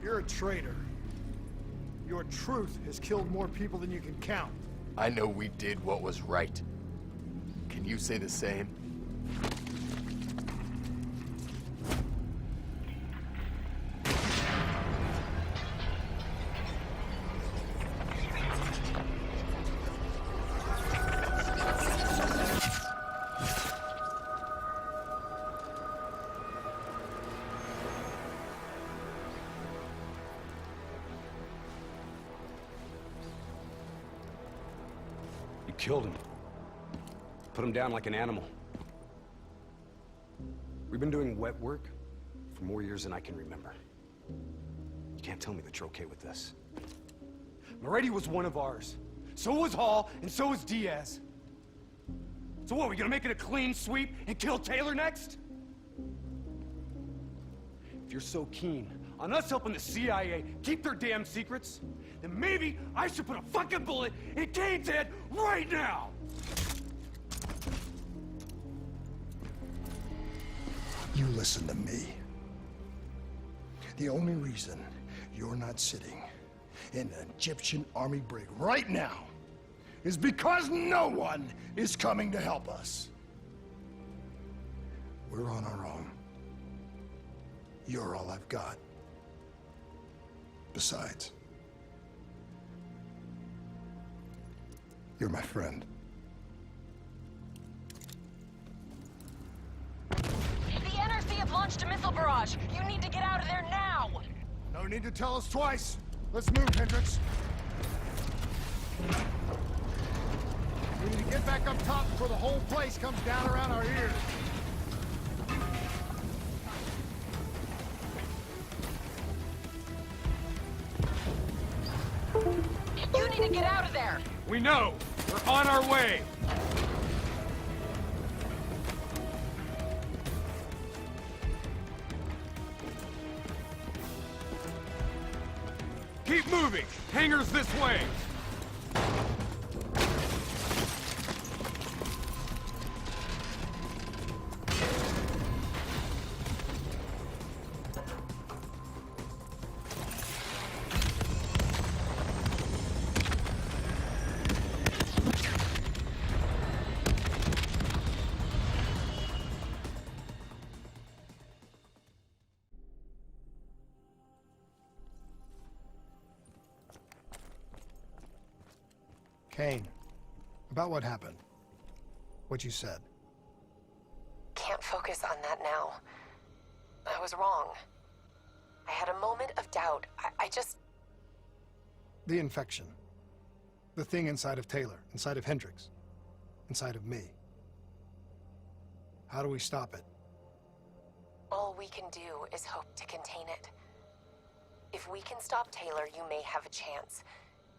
You're a traitor. Your truth has killed more people than you can count. I know we did what was right. Can you say the same? You killed him. Put him down like an animal. We've been doing wet work for more years than I can remember. You can't tell me that you're okay with this. Moretti was one of ours. So was Hall, and so was Diaz. So what, we gonna make it a clean sweep and kill Taylor next? If you're so keen on us helping the CIA keep their damn secrets, then maybe I should put a fucking bullet in Kane's head right now! You listen to me. The only reason you're not sitting in an Egyptian army brig right now is because no one is coming to help us. We're on our own. You're all I've got. Besides, you're my friend. The NRC have launched a missile barrage. You need to get out of there now! No need to tell us twice. Let's move, Hendricks. We need to get back up top before the whole place comes down around our ears. You need to get out of there! We know! We're on our way! Keep moving! Hangars this way! Kane, about what happened. What you said. Can't focus on that now. I was wrong. I had a moment of doubt. I just... The infection. The thing inside of Taylor, inside of Hendricks, inside of me. How do we stop it? All we can do is hope to contain it. If we can stop Taylor, you may have a chance.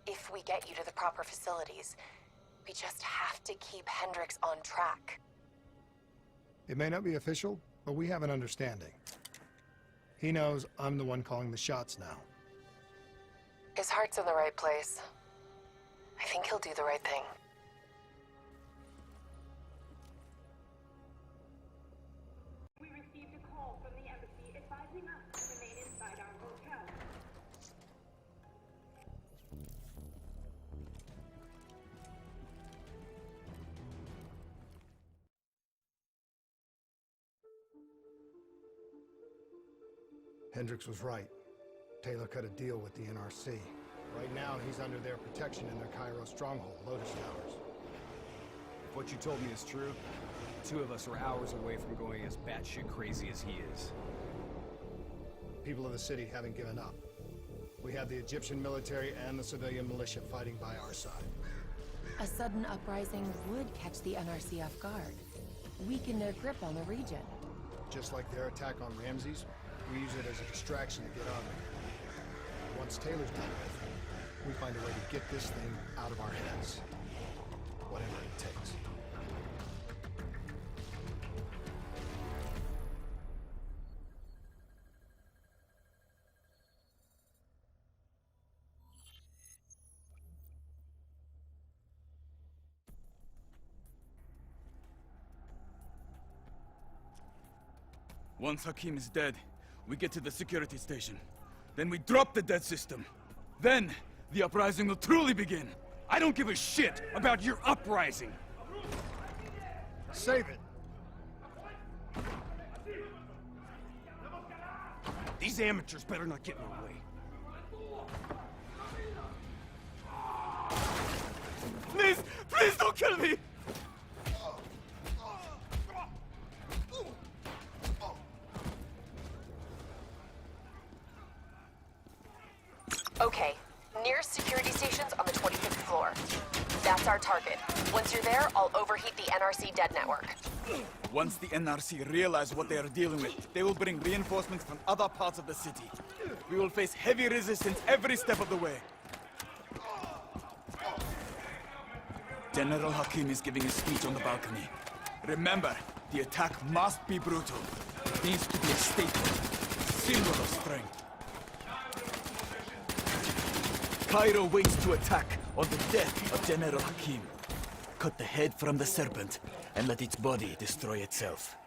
If we get you to the proper facilities, we just have to keep Hendricks on track. It may not be official, but we have an understanding. He knows I'm the one calling the shots now. His heart's in the right place. I think he'll do the right thing. We received a call from the embassy advising us to remain inside our hotel. Hendricks was right. Taylor cut a deal with the NRC. Right now, he's under their protection in their Cairo stronghold, Lotus Towers. If what you told me is true, the two of us are hours away from going as batshit crazy as he is. People of the city haven't given up. We have the Egyptian military and the civilian militia fighting by our side. A sudden uprising would catch the NRC off guard, weaken their grip on the region. Just like their attack on Ramses, we use it as a distraction to get on them. Once Taylor's done with, we find a way to get this thing out of our heads. Whatever it takes. Once Hakim is dead, we get to the security station. Then we drop the dead system. Then, the uprising will truly begin. I don't give a shit about your uprising. Save it. These amateurs better not get in our way. Please! Please don't kill me! Okay, nearest security station's on the 25th floor. That's our target. Once you're there, I'll overheat the NRC dead network. Once the NRC realize what they are dealing with, they will bring reinforcements from other parts of the city. We will face heavy resistance every step of the way. General Hakim is giving a speech on the balcony. Remember, the attack must be brutal. It needs to be a statement, symbol of strength. Cairo waits to attack on the death of General Hakim. Cut the head from the serpent and let its body destroy itself.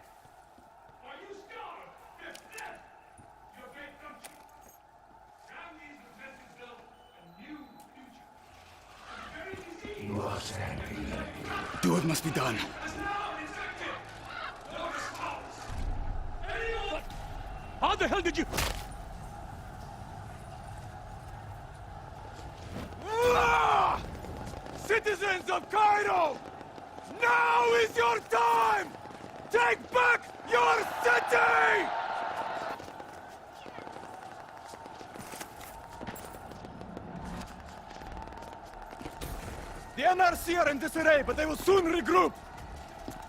Do what must be done. How the hell did you... Citizens of Cairo! Now is your time! Take back your city! The NRC are in disarray, but they will soon regroup.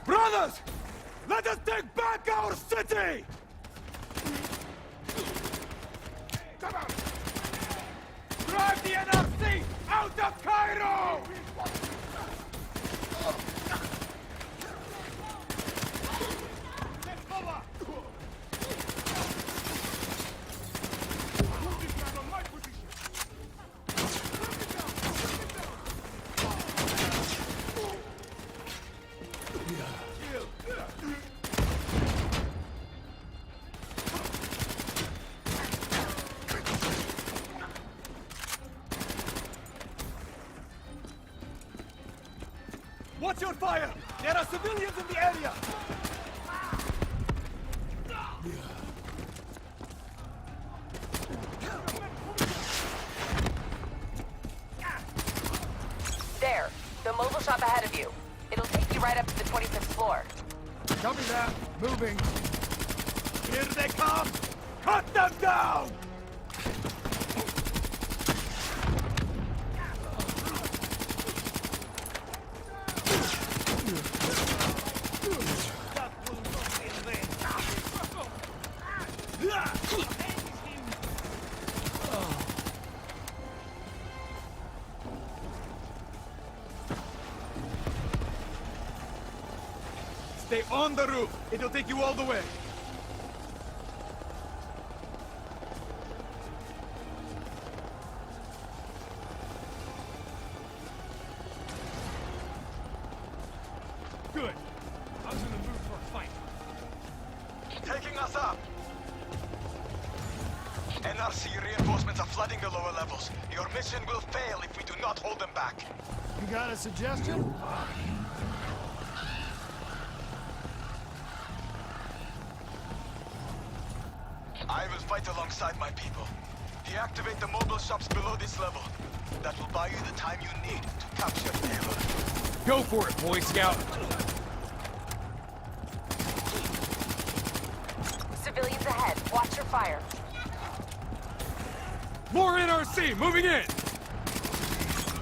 Brothers, let us take back our city! Come on! Drive the NRC out of Cairo! Watch your fire! There are civilians in the area! There, the mobile shop ahead of you. It'll take you right up to the 25th floor. Copy that. Moving. Here they come! Cut them down! Stay on the roof. It'll take you all the way. Good. I was in the mood for a fight. Taking us up. NRC reinforcements are flooding the lower levels. Your mission will fail if we do not hold them back. You got a suggestion? I will fight alongside my people. Deactivate the mobile shops below this level. That will buy you the time you need to capture Taylor. Go for it, Boy Scout! Civilians ahead. Watch your fire. More NRC moving in!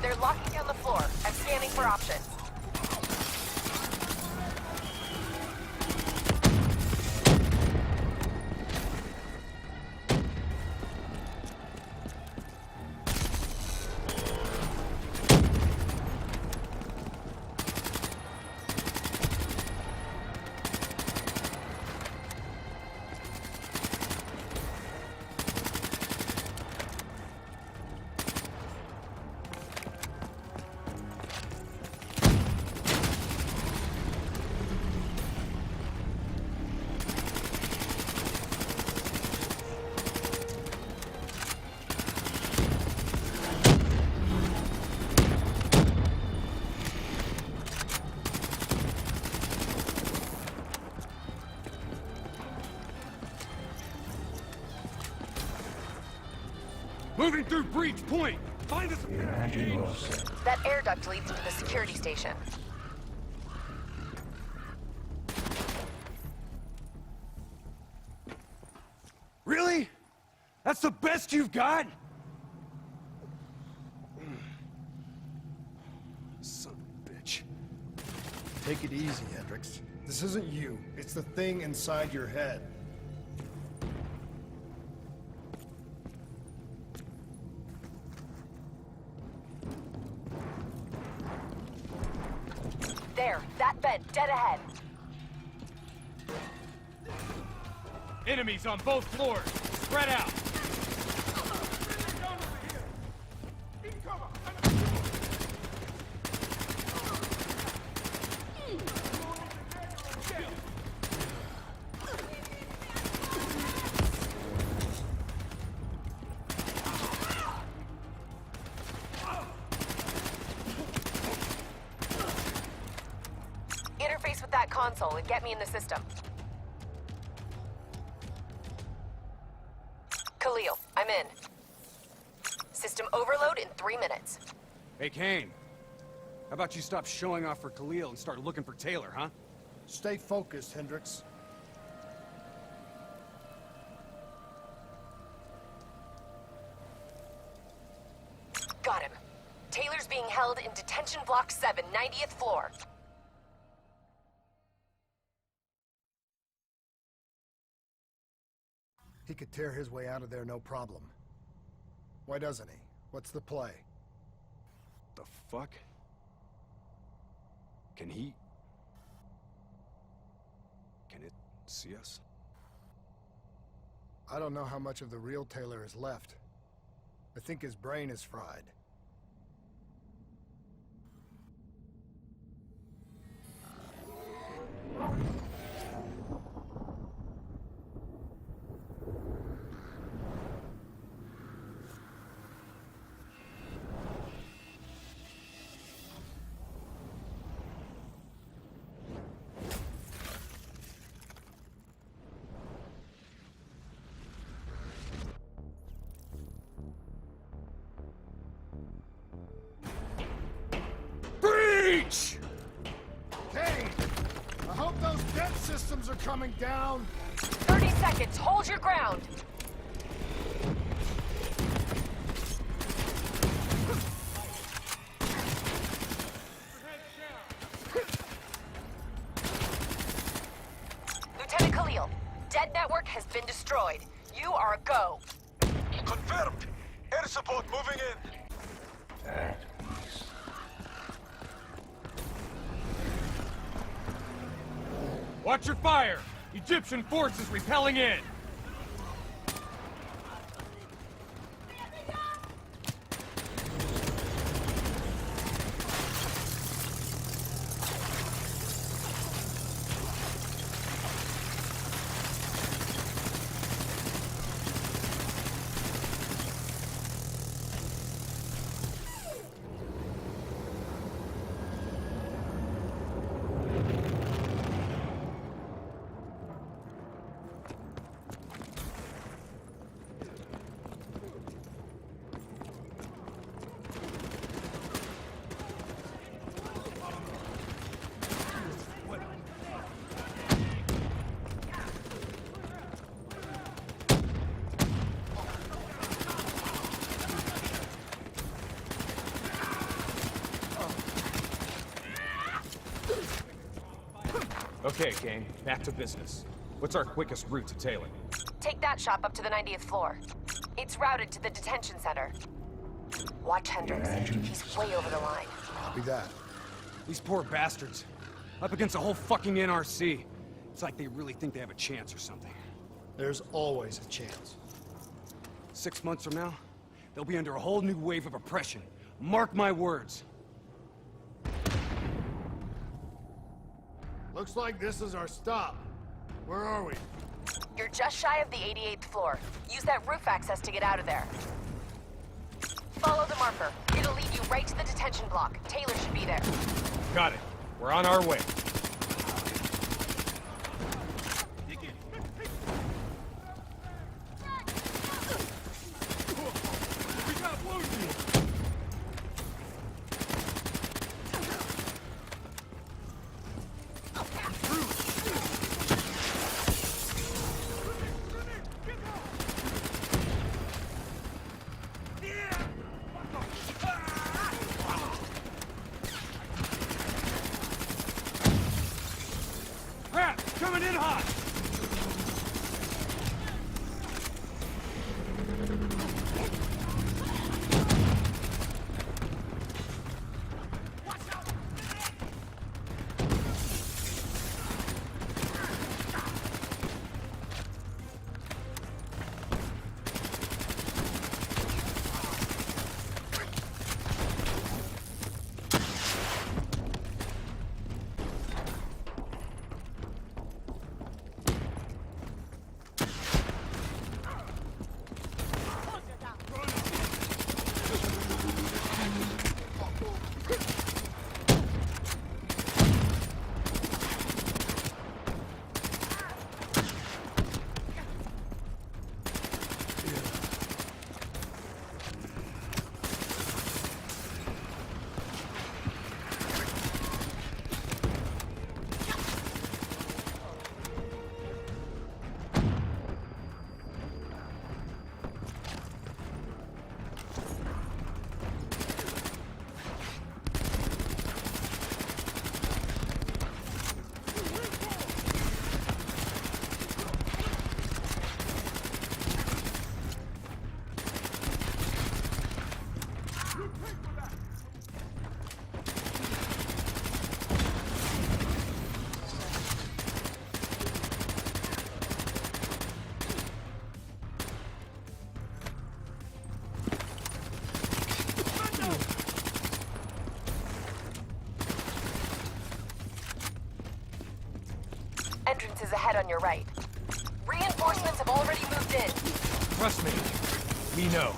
They're locking down the floor. I'm scanning for options. Moving through Breach Point! Find us That air duct leads to the security station. Really? That's the best you've got? Son of a bitch. Take it easy, Hendricks. This isn't you. It's the thing inside your head. There, that vent, dead ahead. Enemies on both floors. Spread out. Interface with that console and get me in the system. Khalil, I'm in. System overload in 3 minutes. Hey, Kane. How about you stop showing off for Khalil and start looking for Taylor, huh? Stay focused, Hendricks. Got him. Taylor's being held in Detention Block 7, 90th floor. He could tear his way out of there no problem. Why doesn't he? What's the play? The fuck? Can he... Can it see us? I don't know how much of the real Taylor is left. I think his brain is fried. Breach! Kane! I hope those debt systems are coming down! 30 seconds, hold your ground! Lieutenant Khalil, dead network has been destroyed. You are a go. Confirmed. Air support moving in. Watch your fire! Egyptian forces repelling in! Okay, Kane, back to business. What's our quickest route to Taylor? Take that shop up to the 90th floor. It's routed to the detention center. Watch Hendricks. He's way over the line. Copy that. These poor bastards. Up against a whole fucking NRC. It's like they really think they have a chance or something. There's always a chance. 6 months from now, they'll be under a whole new wave of oppression. Mark my words. Looks like this is our stop. Where are we? You're just shy of the 88th floor. Use that roof access to get out of there. Follow the marker. It'll lead you right to the detention block. Taylor should be there. Got it. We're on our way. Coming in hot! Lawrence is ahead on your right. Reinforcements have already moved in. Trust me. We know.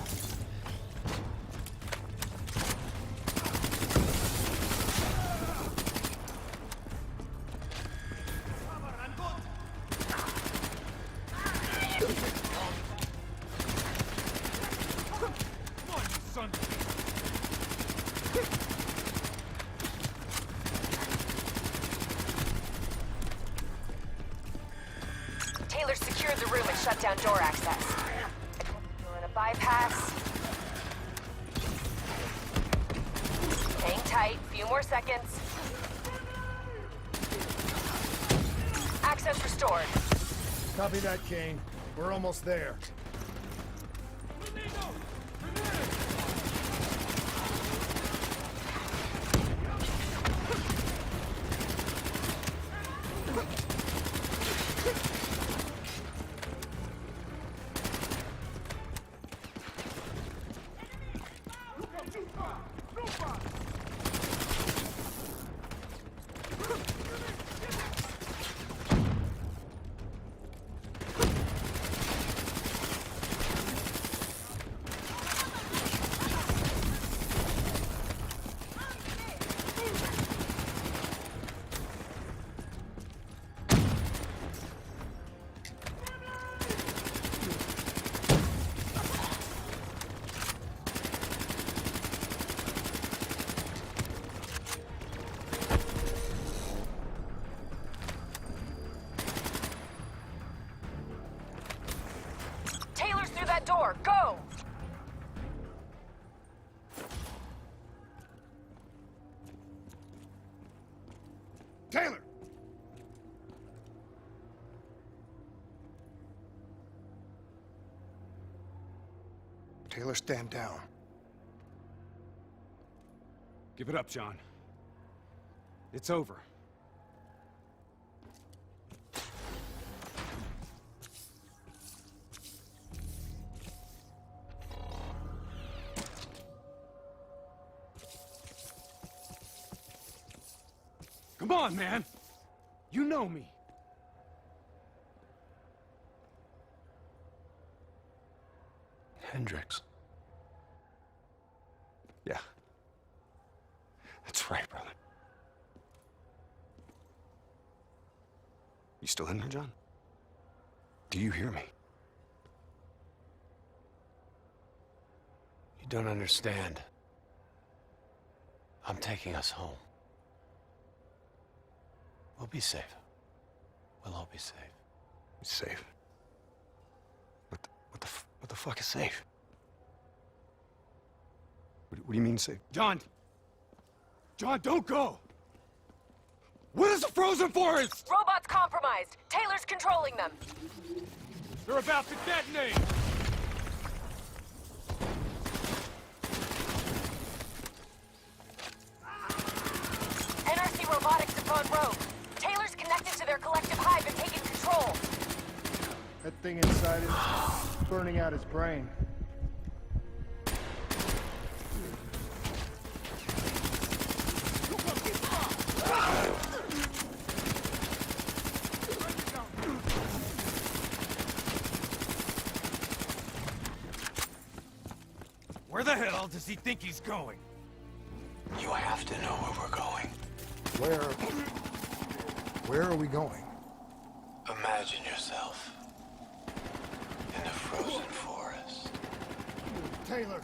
Taylor secured the room and shut down door access. We're in a bypass. Hang tight, few more seconds. Access restored. Copy that, Kane. We're almost there. That door, go! Taylor! Taylor, stand down. Give it up, John. It's over. Come on, man! You know me. Hendricks. Yeah. That's right, brother. You still in there, John? Do you hear me? You don't understand. I'm taking us home. We'll be safe. We'll all be safe. Safe? What the fuck is safe? What do you mean safe? John! John, don't go! What is the frozen forest? Robots compromised. Taylor's controlling them. They're about to detonate! NRC robotics have gone rogue. Taylor's connected to their collective hive and taking control. That thing inside him, burning out his brain. Where the hell does he think he's going? You have to know where we're going. Where are we going? Imagine yourself in a frozen forest. Taylor,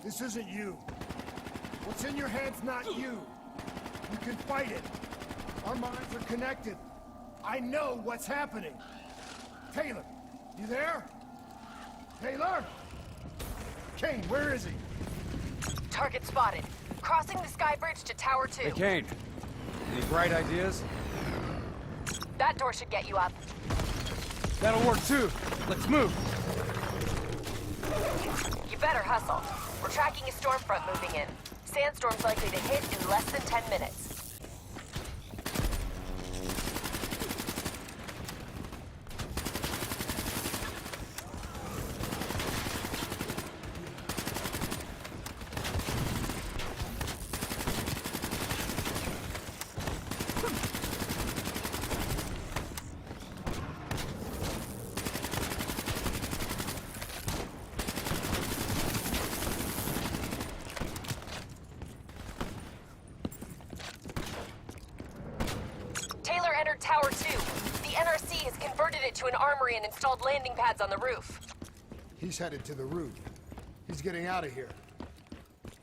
this isn't you. What's in your head's not you. You can fight it. Our minds are connected. I know what's happening. Taylor, you there? Taylor? Kane, where is he? Target spotted. Crossing the sky bridge to Tower 2. Hey, Kane. Any bright ideas? That door should get you up. That'll work too. Let's move. You better hustle. We're tracking a storm front moving in. Sandstorm's likely to hit in less than 10 minutes. at Tower 2. The NRC has converted it to an armory and installed landing pads on the roof. He's headed to the roof. He's getting out of here.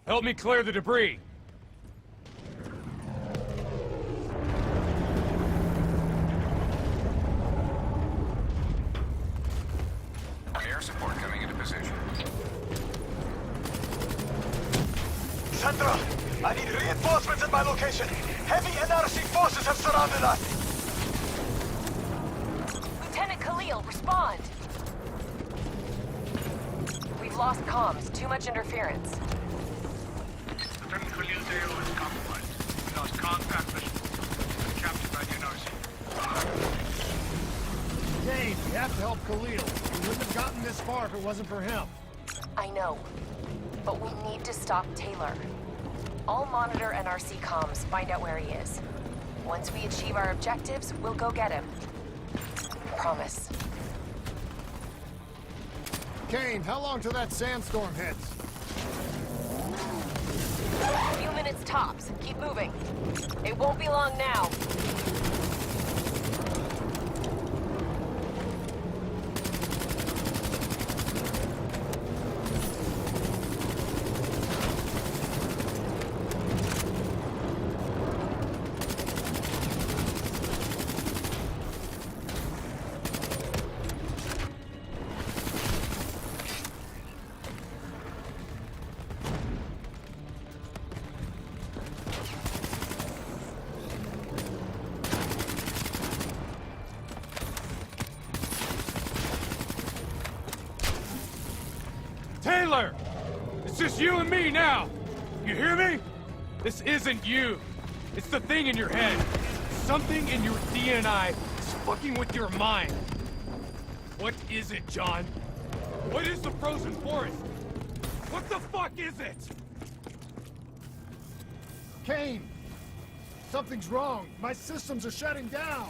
Help me clear the debris. Air support coming into position. Sandra, I need reinforcements at my location. Heavy NRC forces have surrounded us. Lieutenant Khalil, respond. We've lost comms. Too much interference. Lieutenant Khalil Deo is compromised. We lost contact with and captured by the NRC. Kane, we have to help Khalil. We wouldn't have gotten this far if it wasn't for him. I know, but we need to stop Taylor. I'll monitor NRC comms, find out where he is. Once we achieve our objectives, we'll go get him. Promise. Kane, how long till that sandstorm hits? A few minutes tops. Keep moving. It won't be long now. Taylor! It's just you and me now! You hear me? This isn't you. It's the thing in your head. Something in your DNI is fucking with your mind. What is it, John? What is the frozen forest? What the fuck is it? Kane! Something's wrong. My systems are shutting down.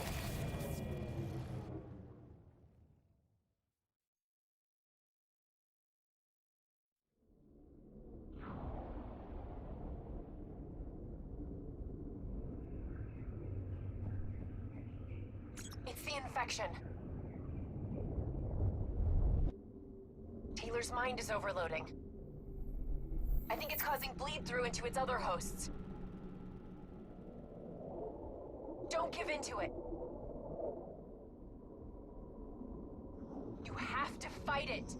It's the infection. Taylor's mind is overloading. I think it's causing bleed-through into its other hosts. Don't give in to it. You have to fight it.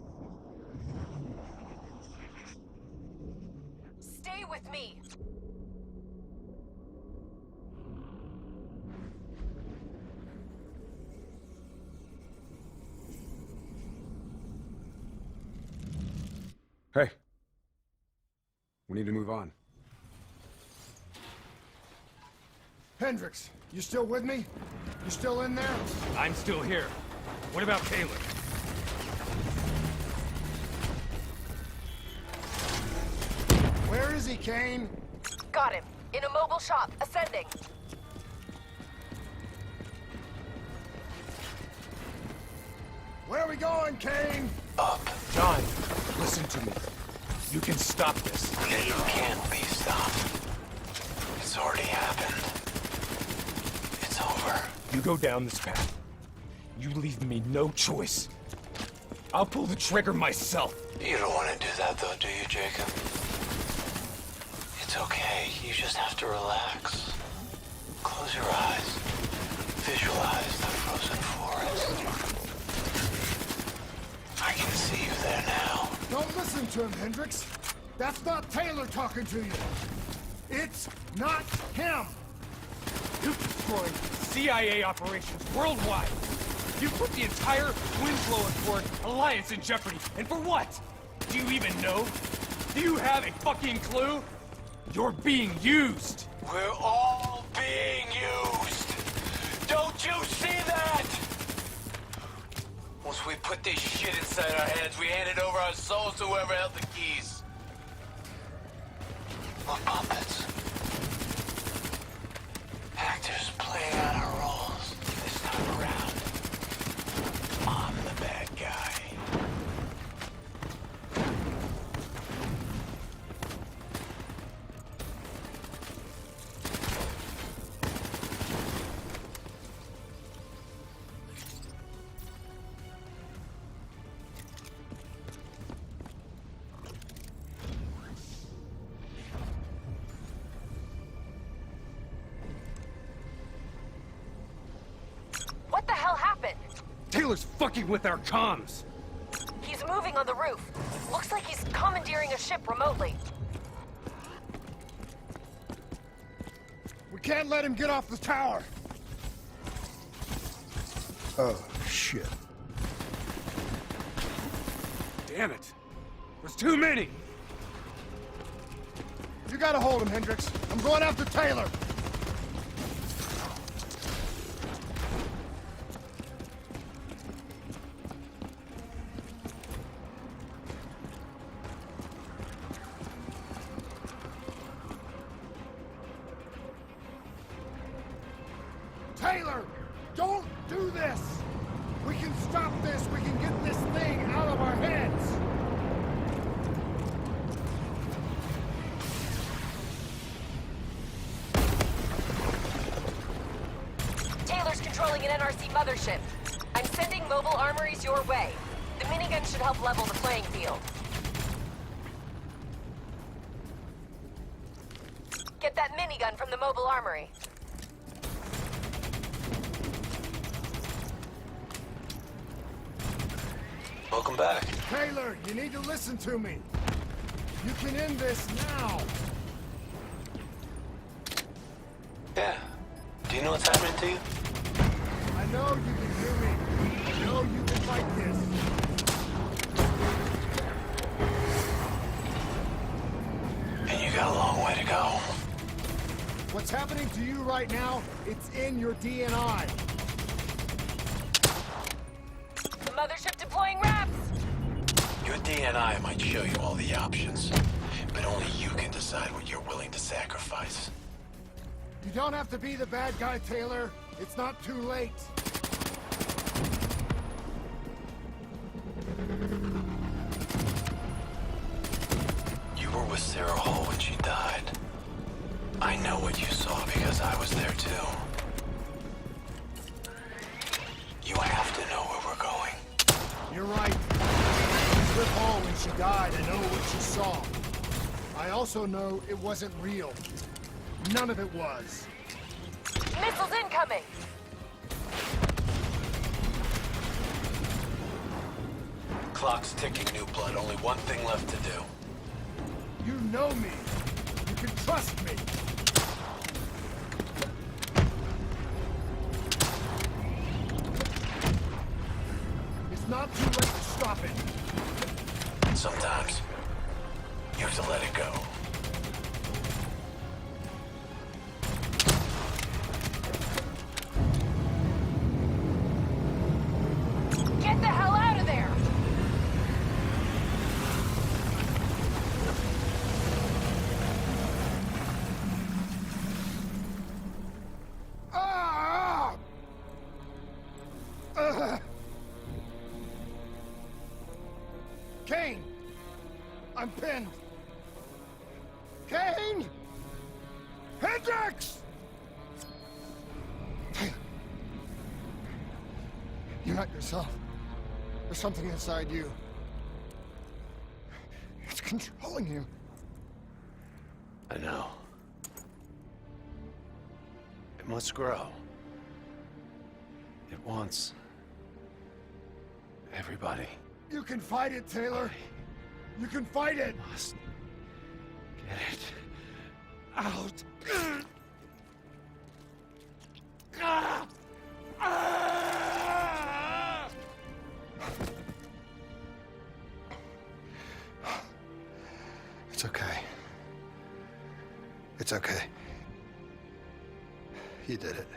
Stay with me. Hey. We need to move on. Hendricks, you still with me? You still in there? I'm still here. What about Taylor? Where is he, Kane? Got him. In a mobile shop, ascending. Where are we going, Kane? Up. John, listen to me. You can stop this. You can't be stopped. It's already happened. It's over. You go down this path. You leave me no choice. I'll pull the trigger myself. You don't want to do that though, do you, Jacob? It's okay. You just have to relax. Close your eyes. Visualize the frozen forest. I can see you there now. Don't listen to him, Hendricks. That's not Taylor talking to you. It's not him. You've destroyed CIA operations worldwide. You put the entire Winslow Accord alliance in jeopardy. And for what? Do you even know? Do you have a fucking clue? You're being used. We're all being used. Don't you see that? Once we put this shit inside our heads, we handed over our souls to whoever held the keys. We're puppets. Actors playing out our roles. This time around, I'm the bad guy. Taylor's fucking with our comms! He's moving on the roof. Looks like he's commandeering a ship remotely. We can't let him get off the tower! Oh, shit. Damn it! There's too many! You gotta hold him, Hendricks. I'm going after Taylor! Taylor! Don't do this! We can stop this! We can get this thing out of our heads! Taylor's controlling an NRC mothership. I'm sending mobile armories your way. The minigun should help level the playing field. Get that minigun from the mobile armory. Welcome back. Taylor, you need to listen to me. You can end this now. Yeah. Do you know what's happening to you? I know you can hear me. I know you can fight this. And you got a long way to go. What's happening to you right now, it's in your DNI. Mothership deploying RAPS! Your DNI might show you all the options, but only you can decide what you're willing to sacrifice. You don't have to be the bad guy, Taylor. It's not too late. You were with Sarah Hall when she died. I know what you saw because I was there too. You have to know where we're going. You're right. With Hall when she died, I know what she saw. I also know it wasn't real. None of it was. Missiles incoming! Clock's ticking, New Blood. Only one thing left to do. You know me. You can trust me. It's not too late to stop it. Sometimes, you have to let it go. Get the hell out of there! Ah! Kane! I'm pinned! Kane! Hendricks! You're not yourself. There's something inside you. It's controlling you. I know. It must grow. It wants everybody. You can fight it, Taylor. You can fight it. Must get it out. It's okay. It's okay. You did it.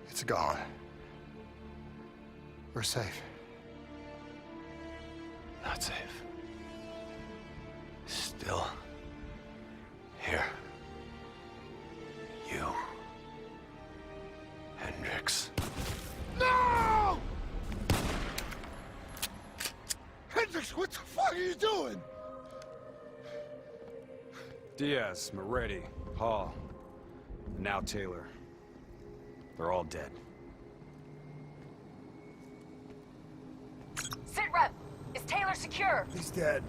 It's gone. We're safe. Not safe. Still here. You. Hendricks. No! Hendricks, what the fuck are you doing? Diaz, Moretti, Hall, and now Taylor. They're all dead. Sitrep! Is Taylor secure? He's dead.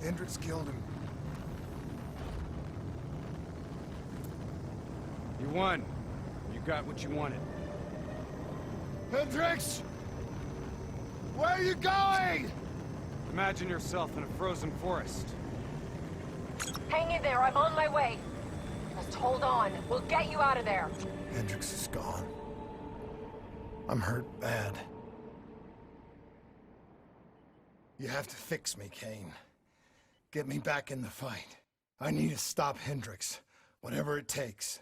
Hendricks killed him. You won. You got what you wanted. Hendricks! Where are you going? Imagine yourself in a frozen forest. Hang in there, I'm on my way. Just hold on. We'll get you out of there. Hendricks is gone. I'm hurt bad. You have to fix me, Kane. Get me back in the fight. I need to stop Hendricks, whatever it takes.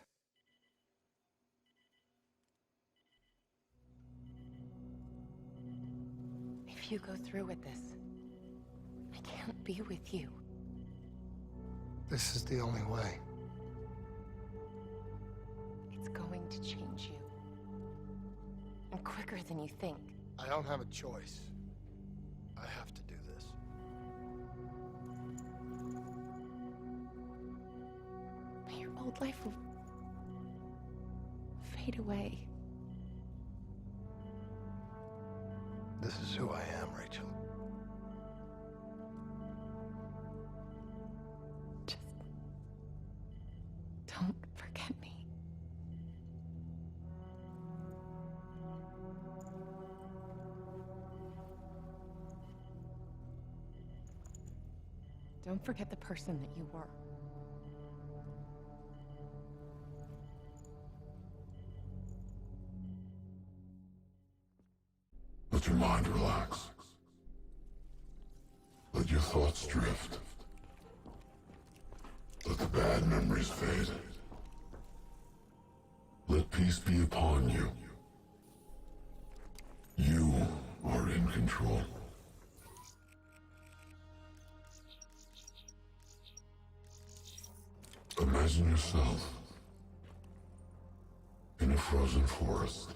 If you go through with this, I can't be with you. This is the only way. It's going to change you. And quicker than you think. I don't have a choice. I have to do this. Your old life will fade away. This is who I am, Rachel. Just don't forget me. Don't forget the person that you were. Let your mind relax. Let your thoughts drift. Let the bad memories fade. Let peace be upon you. You are in control. Imagine yourself in a frozen forest.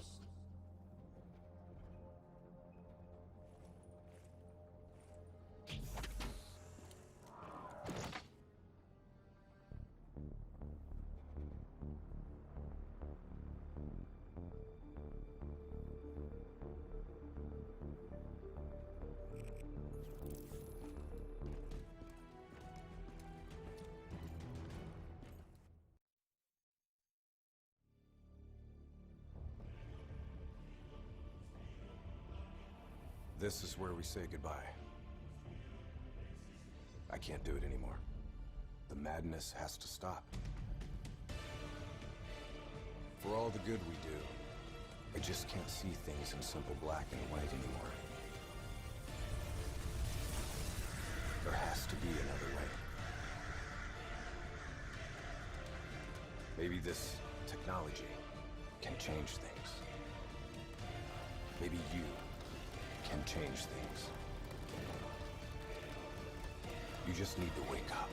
This is where we say goodbye. I can't do it anymore. The madness has to stop. For all the good we do, I just can't see things in simple black and white anymore. There has to be another way. Maybe this technology can change things. Maybe you can change things. You just need to wake up.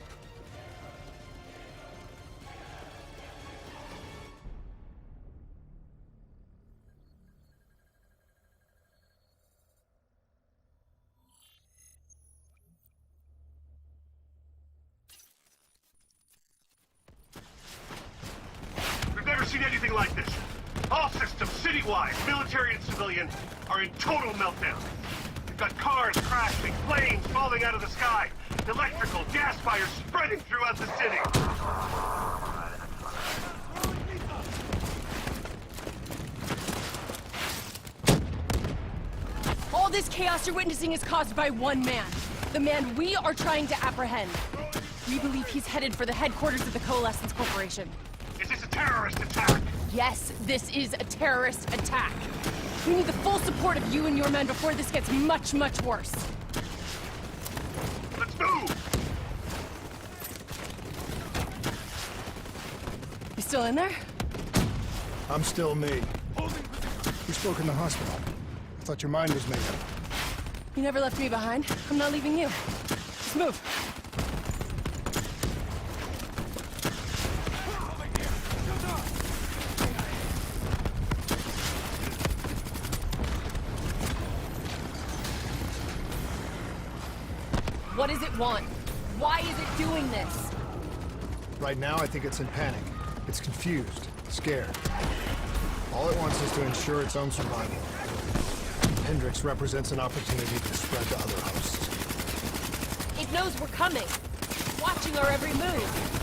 We've never seen anything like this. All systems, citywide, military and civilian, are in total meltdown. We've got cars crashing, planes falling out of the sky, electrical, gas fires spreading throughout the city. All this chaos you're witnessing is caused by one man. The man we are trying to apprehend. We believe he's headed for the headquarters of the Coalescence Corporation. Is this a terrorist attack? Yes, this is a terrorist attack. We need the full support of you and your men before this gets much, much worse. Let's move! You still in there? I'm still me. We spoke in the hospital. I thought your mind was made up. You never left me behind. I'm not leaving you. Just move. What does it want? Why is it doing this? Right now, I think it's in panic. It's confused, scared. All it wants is to ensure its own survival. Hendricks represents an opportunity to spread to other hosts. It knows we're coming. Watching our every move.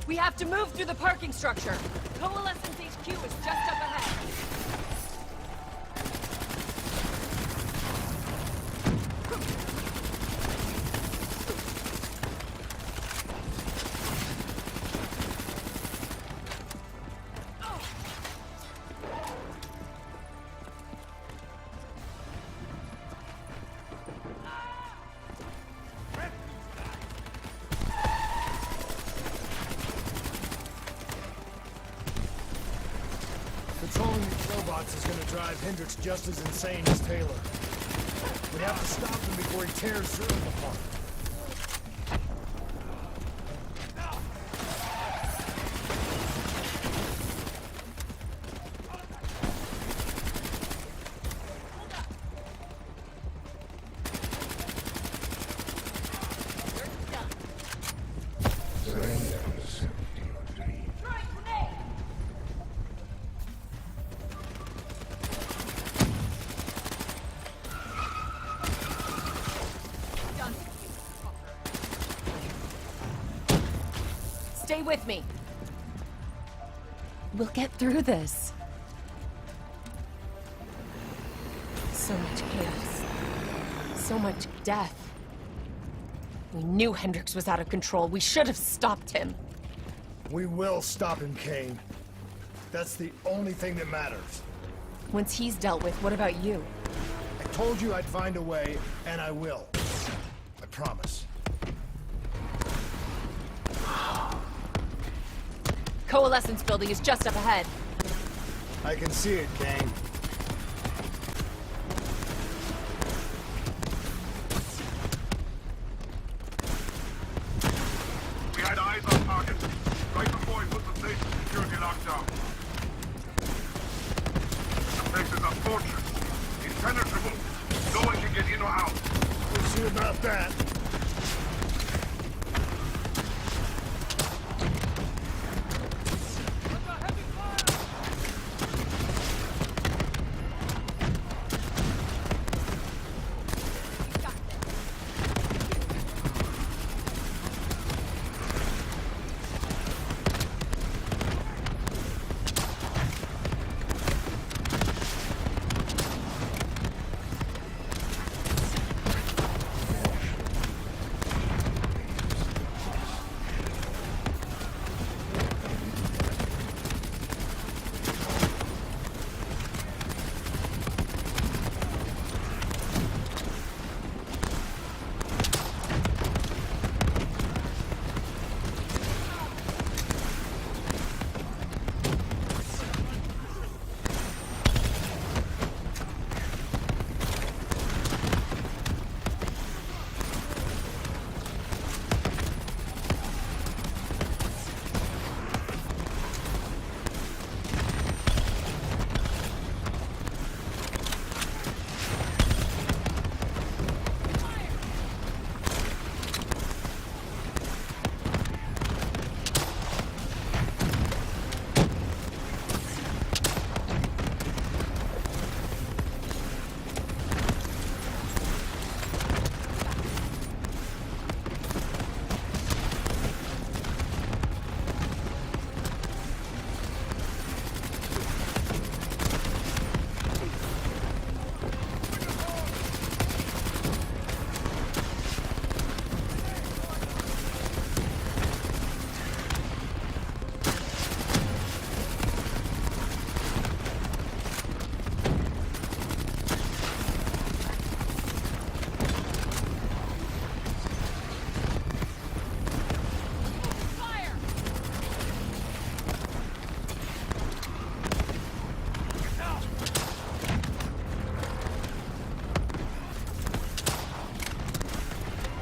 We have to move through the parking structure. Coalescence HQ is just up ahead. Controlling these robots is gonna drive Hendricks just as insane as Taylor. We have to stop him before he tears Zurich apart. Stay with me. We'll get through this. So much chaos. So much death. We knew Hendricks was out of control. We should have stopped him. We will stop him, Kane. That's the only thing that matters. Once he's dealt with, what about you? I told you I'd find a way, and I will. I promise. Coalescence building is just up ahead. I can see it, Kane. We had eyes on target, right before we put the station security lockdown. The place is a fortress, impenetrable. No one can get in or out. We'll see about that.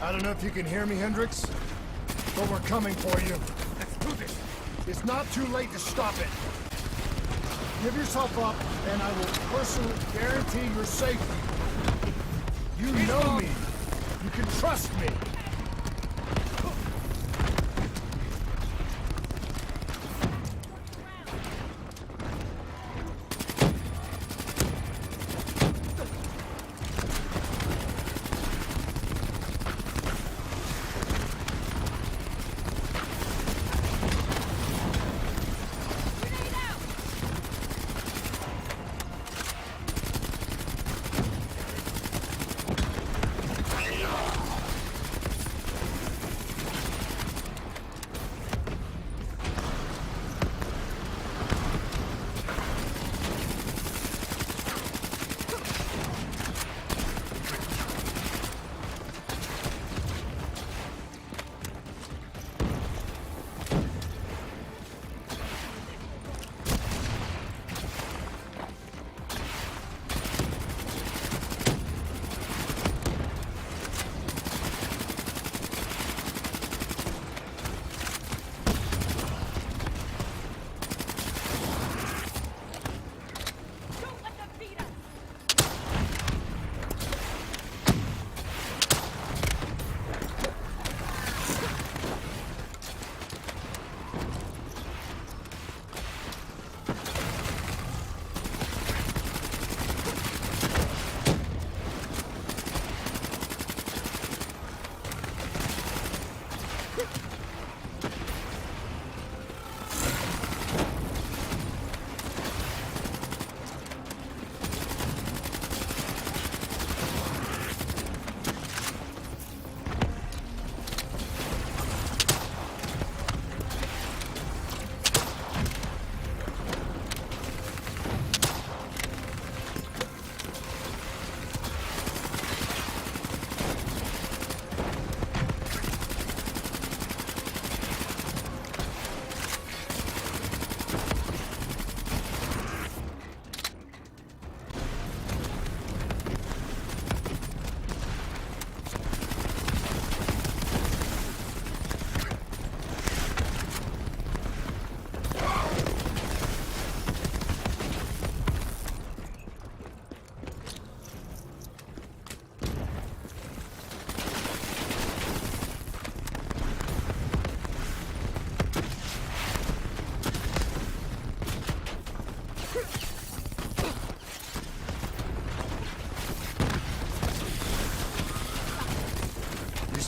I don't know if you can hear me, Hendricks, but we're coming for you. Let's do this. It's not too late to stop it. Give yourself up, and I will personally guarantee your safety. You know me. You can trust me.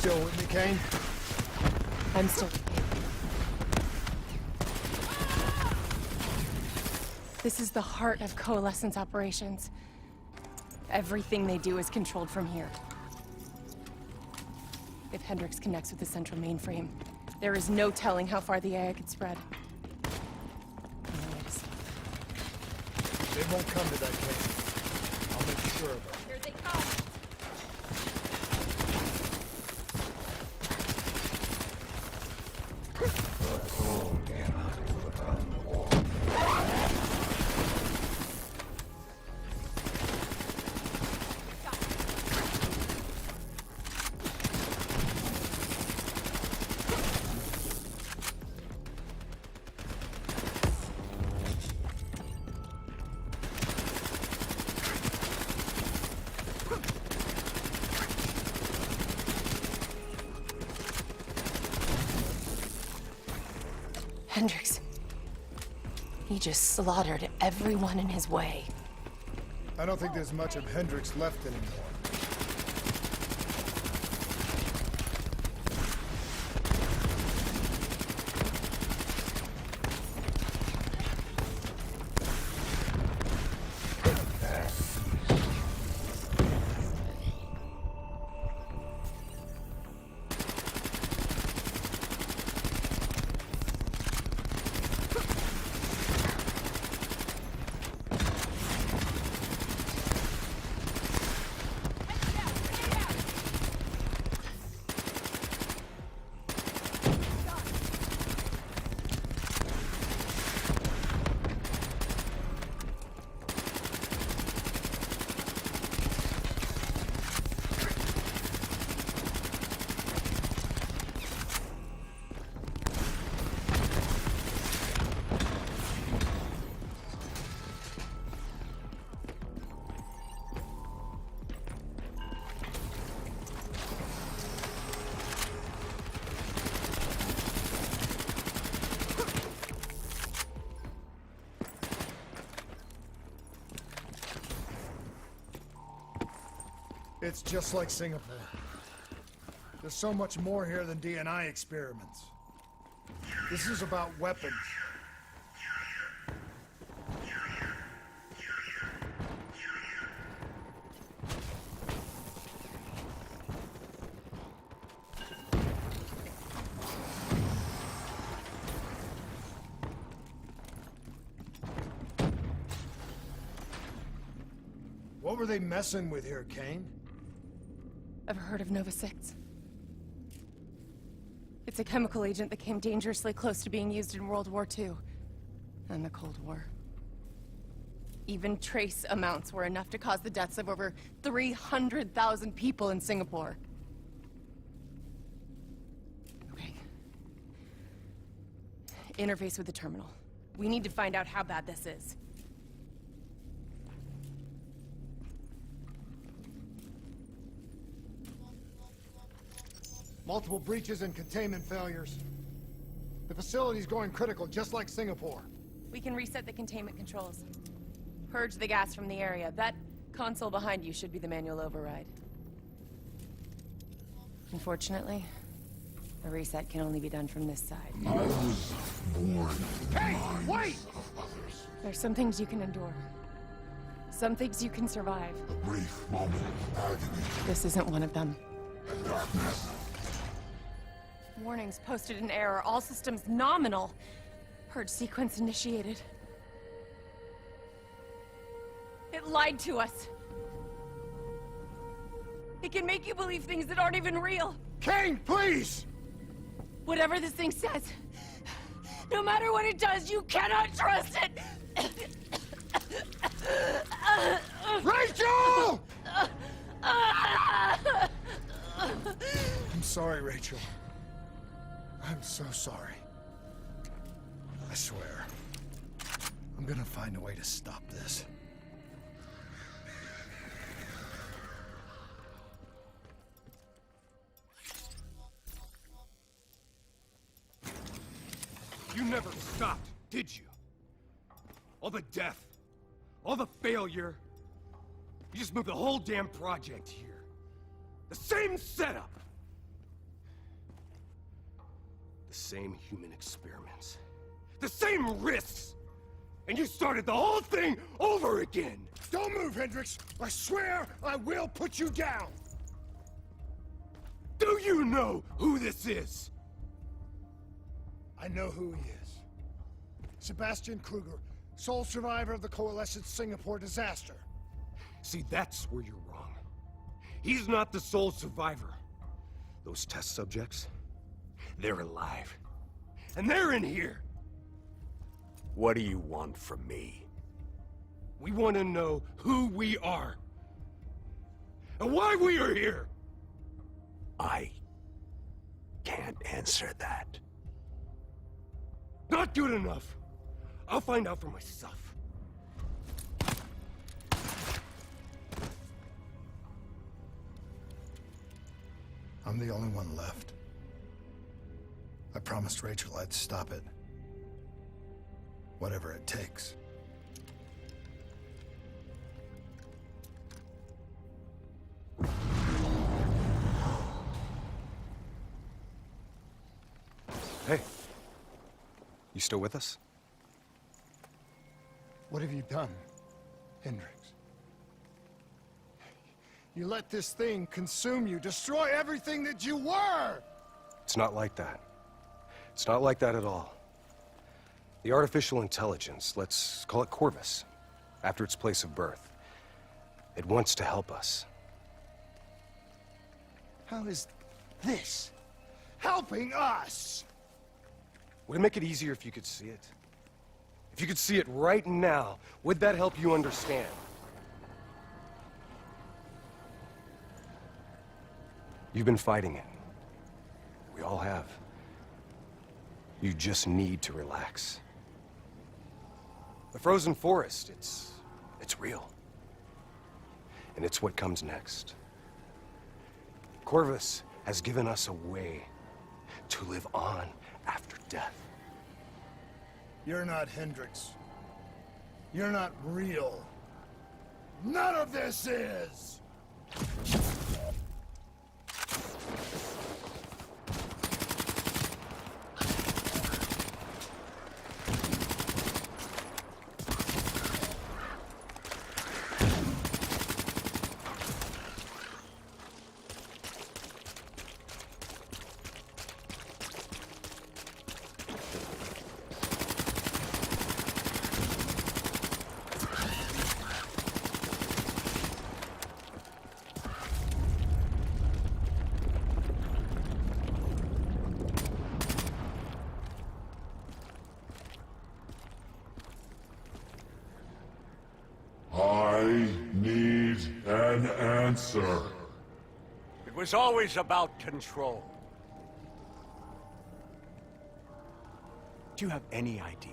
still with me, Kane? I'm still... This is the heart of Coalescence operations. Everything they do is controlled from here. If Hendricks connects with the central mainframe, there is no telling how far the AI could spread. They won't come to that, Kane. I'll make sure of it. Here they come! Hendricks. He just slaughtered everyone in his way. I don't think there's much of Hendricks left anymore. It's just like Singapore. There's so much more here than DNI experiments. This is about weapons. What were they messing with here, Kane? Ever heard of Nova 6? It's a chemical agent that came dangerously close to being used in World War II and the Cold War. Even trace amounts were enough to cause the deaths of over 300,000 people in Singapore. Okay. Interface with the terminal. We need to find out how bad this is. Multiple breaches and containment failures. The facility's going critical, just like Singapore. We can reset the containment controls. Purge the gas from the area. That console behind you should be the manual override. Unfortunately, the reset can only be done from this side. I was born. Hey, wait! There's some things you can endure. Some things you can survive. A brief moment of agony. This isn't one of them. And darkness. Warnings posted in error. All systems nominal. Purge sequence initiated. It lied to us. It can make you believe things that aren't even real. Kane, please! Whatever this thing says, no matter what it does, you cannot trust it! Rachel! I'm sorry, Rachel. I'm so sorry. I swear. I'm gonna find a way to stop this. You never stopped, did you? All the death, all the failure. You just moved the whole damn project here. The same setup. same human experiments. The same risks! And you started the whole thing over again! Don't move, Hendricks! I swear I will put you down! Do you know who this is? I know who he is. Sebastian Kruger, sole survivor of the Coalescence Singapore disaster. See, that's where you're wrong. He's not the sole survivor. Those test subjects, they're alive. And they're in here! What do you want from me? We want to know who we are. And why we are here! I can't answer that. Not good enough. I'll find out for myself. I'm the only one left. I promised Rachel I'd stop it. Whatever it takes. Hey. You still with us? What have you done, Hendricks? You let this thing consume you, destroy everything that you were! It's not like that. It's not like that at all. The artificial intelligence, let's call it Corvus, after its place of birth. It wants to help us. How is this helping us? Would it make it easier if you could see it? If you could see it right now, would that help you understand? You've been fighting it. We all have. You just need to relax. The frozen forest, it's real. And it's what comes next. Corvus has given us a way to live on after death. You're not Hendricks. You're not real. None of this is! I need an answer. It was always about control. Do you have any idea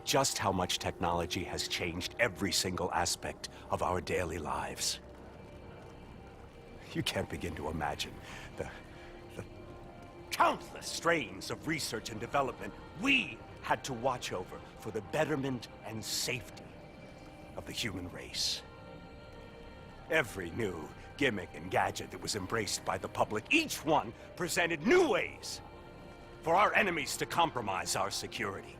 just how much technology has changed every single aspect of our daily lives? You can't begin to imagine the countless strains of research and development we had to watch over for the betterment and safety of the human race. Every new gimmick and gadget that was embraced by the public, each one presented new ways for our enemies to compromise our security.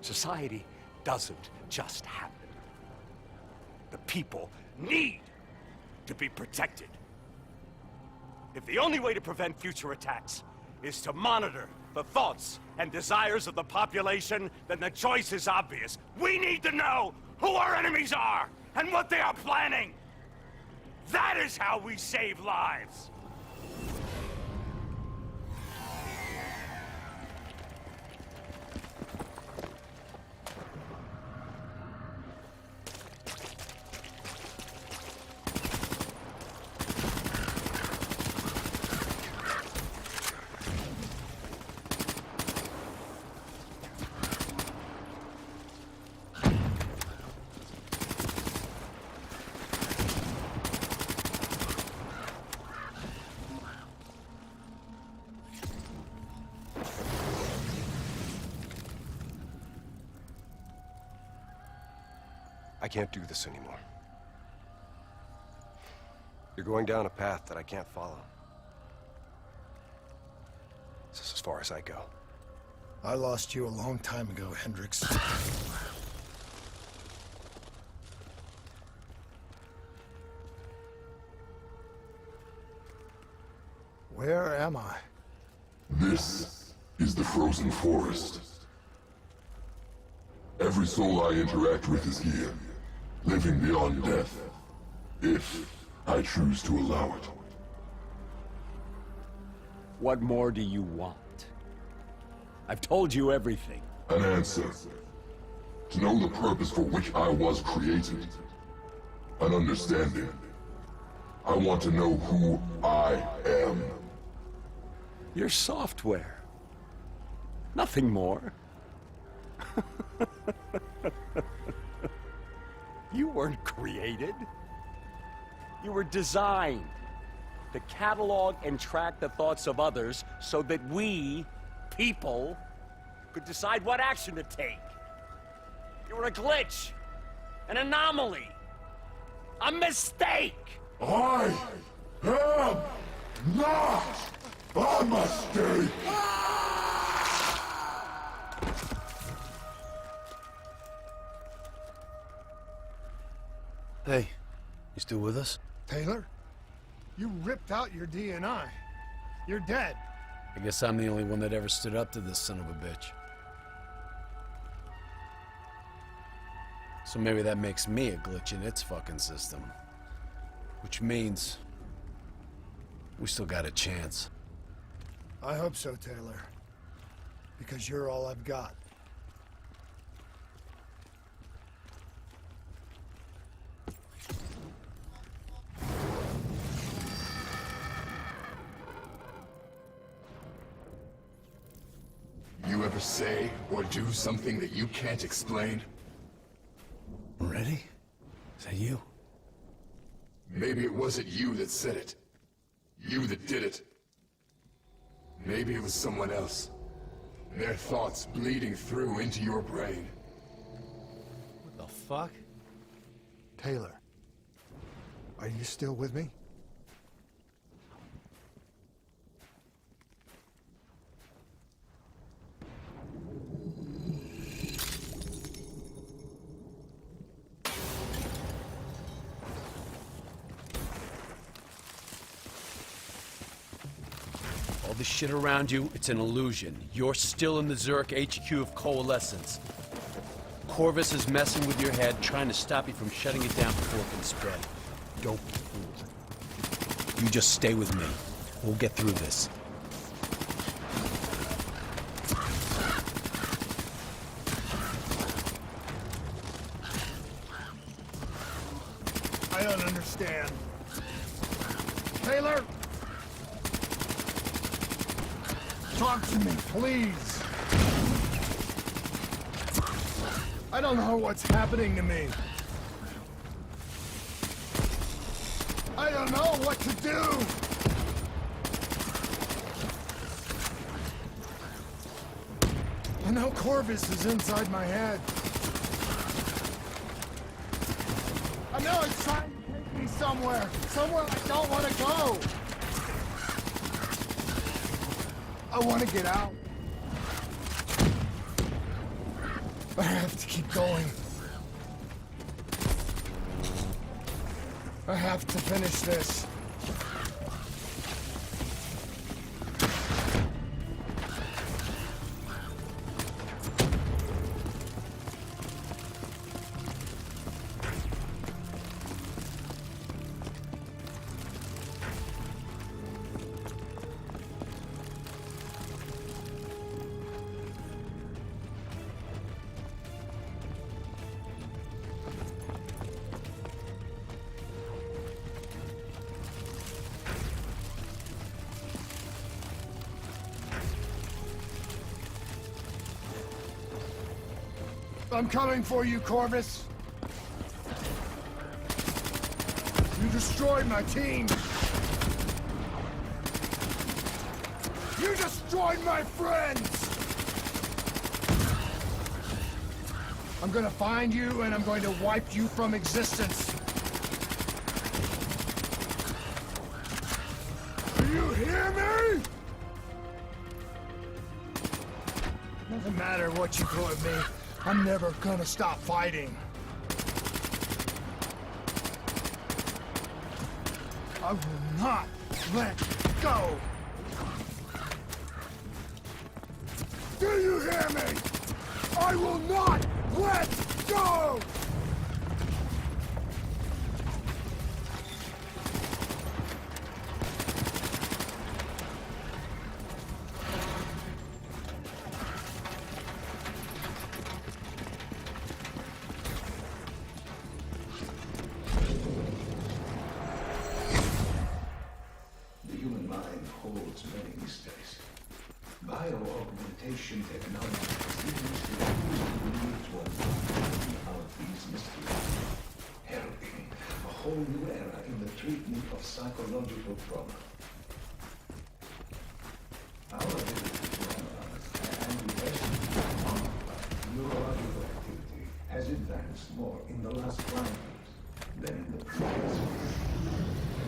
Society doesn't just happen. The people need to be protected. If the only way to prevent future attacks is to monitor the thoughts and desires of the population, then the choice is obvious. We need to know who our enemies are and what they are planning. That is how we save lives. I can't do this anymore. You're going down a path that I can't follow. This is as far as I go. I lost you a long time ago, Hendricks. Where am I? This is the frozen forest. Every soul I interact with is here, living beyond death, if I choose to allow it. What more do you want? I've told you everything. An answer. To know the purpose for which I was created. An understanding. I want to know who I am. Your software. Nothing more. You weren't created. You were designed to catalog and track the thoughts of others so that we, people, could decide what action to take. You were a glitch, an anomaly, a mistake. I am not a mistake! Hey, you still with us? Taylor? You ripped out your DNI. You're dead. I guess I'm the only one that ever stood up to this son of a bitch. So maybe that makes me a glitch in its fucking system. Which means we still got a chance. I hope so, Taylor. Because you're all I've got. You ever say or do something that you can't explain? Ready? Is that you? Maybe it wasn't you that said it. You that did it. Maybe it was someone else. Their thoughts bleeding through into your brain. What the fuck? Taylor, are you still with me? All the shit around you, it's an illusion. You're still in the Zurich HQ of Coalescence. Corvus is messing with your head, trying to stop you from shutting it down before it can spread. Don't be fooled. You just stay with me. We'll get through this. I don't understand. Taylor! Talk to me, please. I don't know what's happening to me. I don't know what to do. I know Corvus is inside my head. I know it's trying to take me somewhere. Somewhere I don't want to go. I want to get out. I have to keep going. I have to finish this. I'm coming for you, Corvus. You destroyed my team. You destroyed my friends. I'm gonna find you and I'm going to wipe you from existence. Do you hear me? Doesn't matter what you throw at me. I'm never gonna stop fighting. I will not let go. Do you hear me? I will not let go! The human mind holds many mysteries. Bio-augmentation technology seems to lead to unlocking out these mysteries, heralding a whole new era in the treatment of psychological trauma. Our ability to analyze and investigate neurological activity has advanced more in the last climate than in the previous.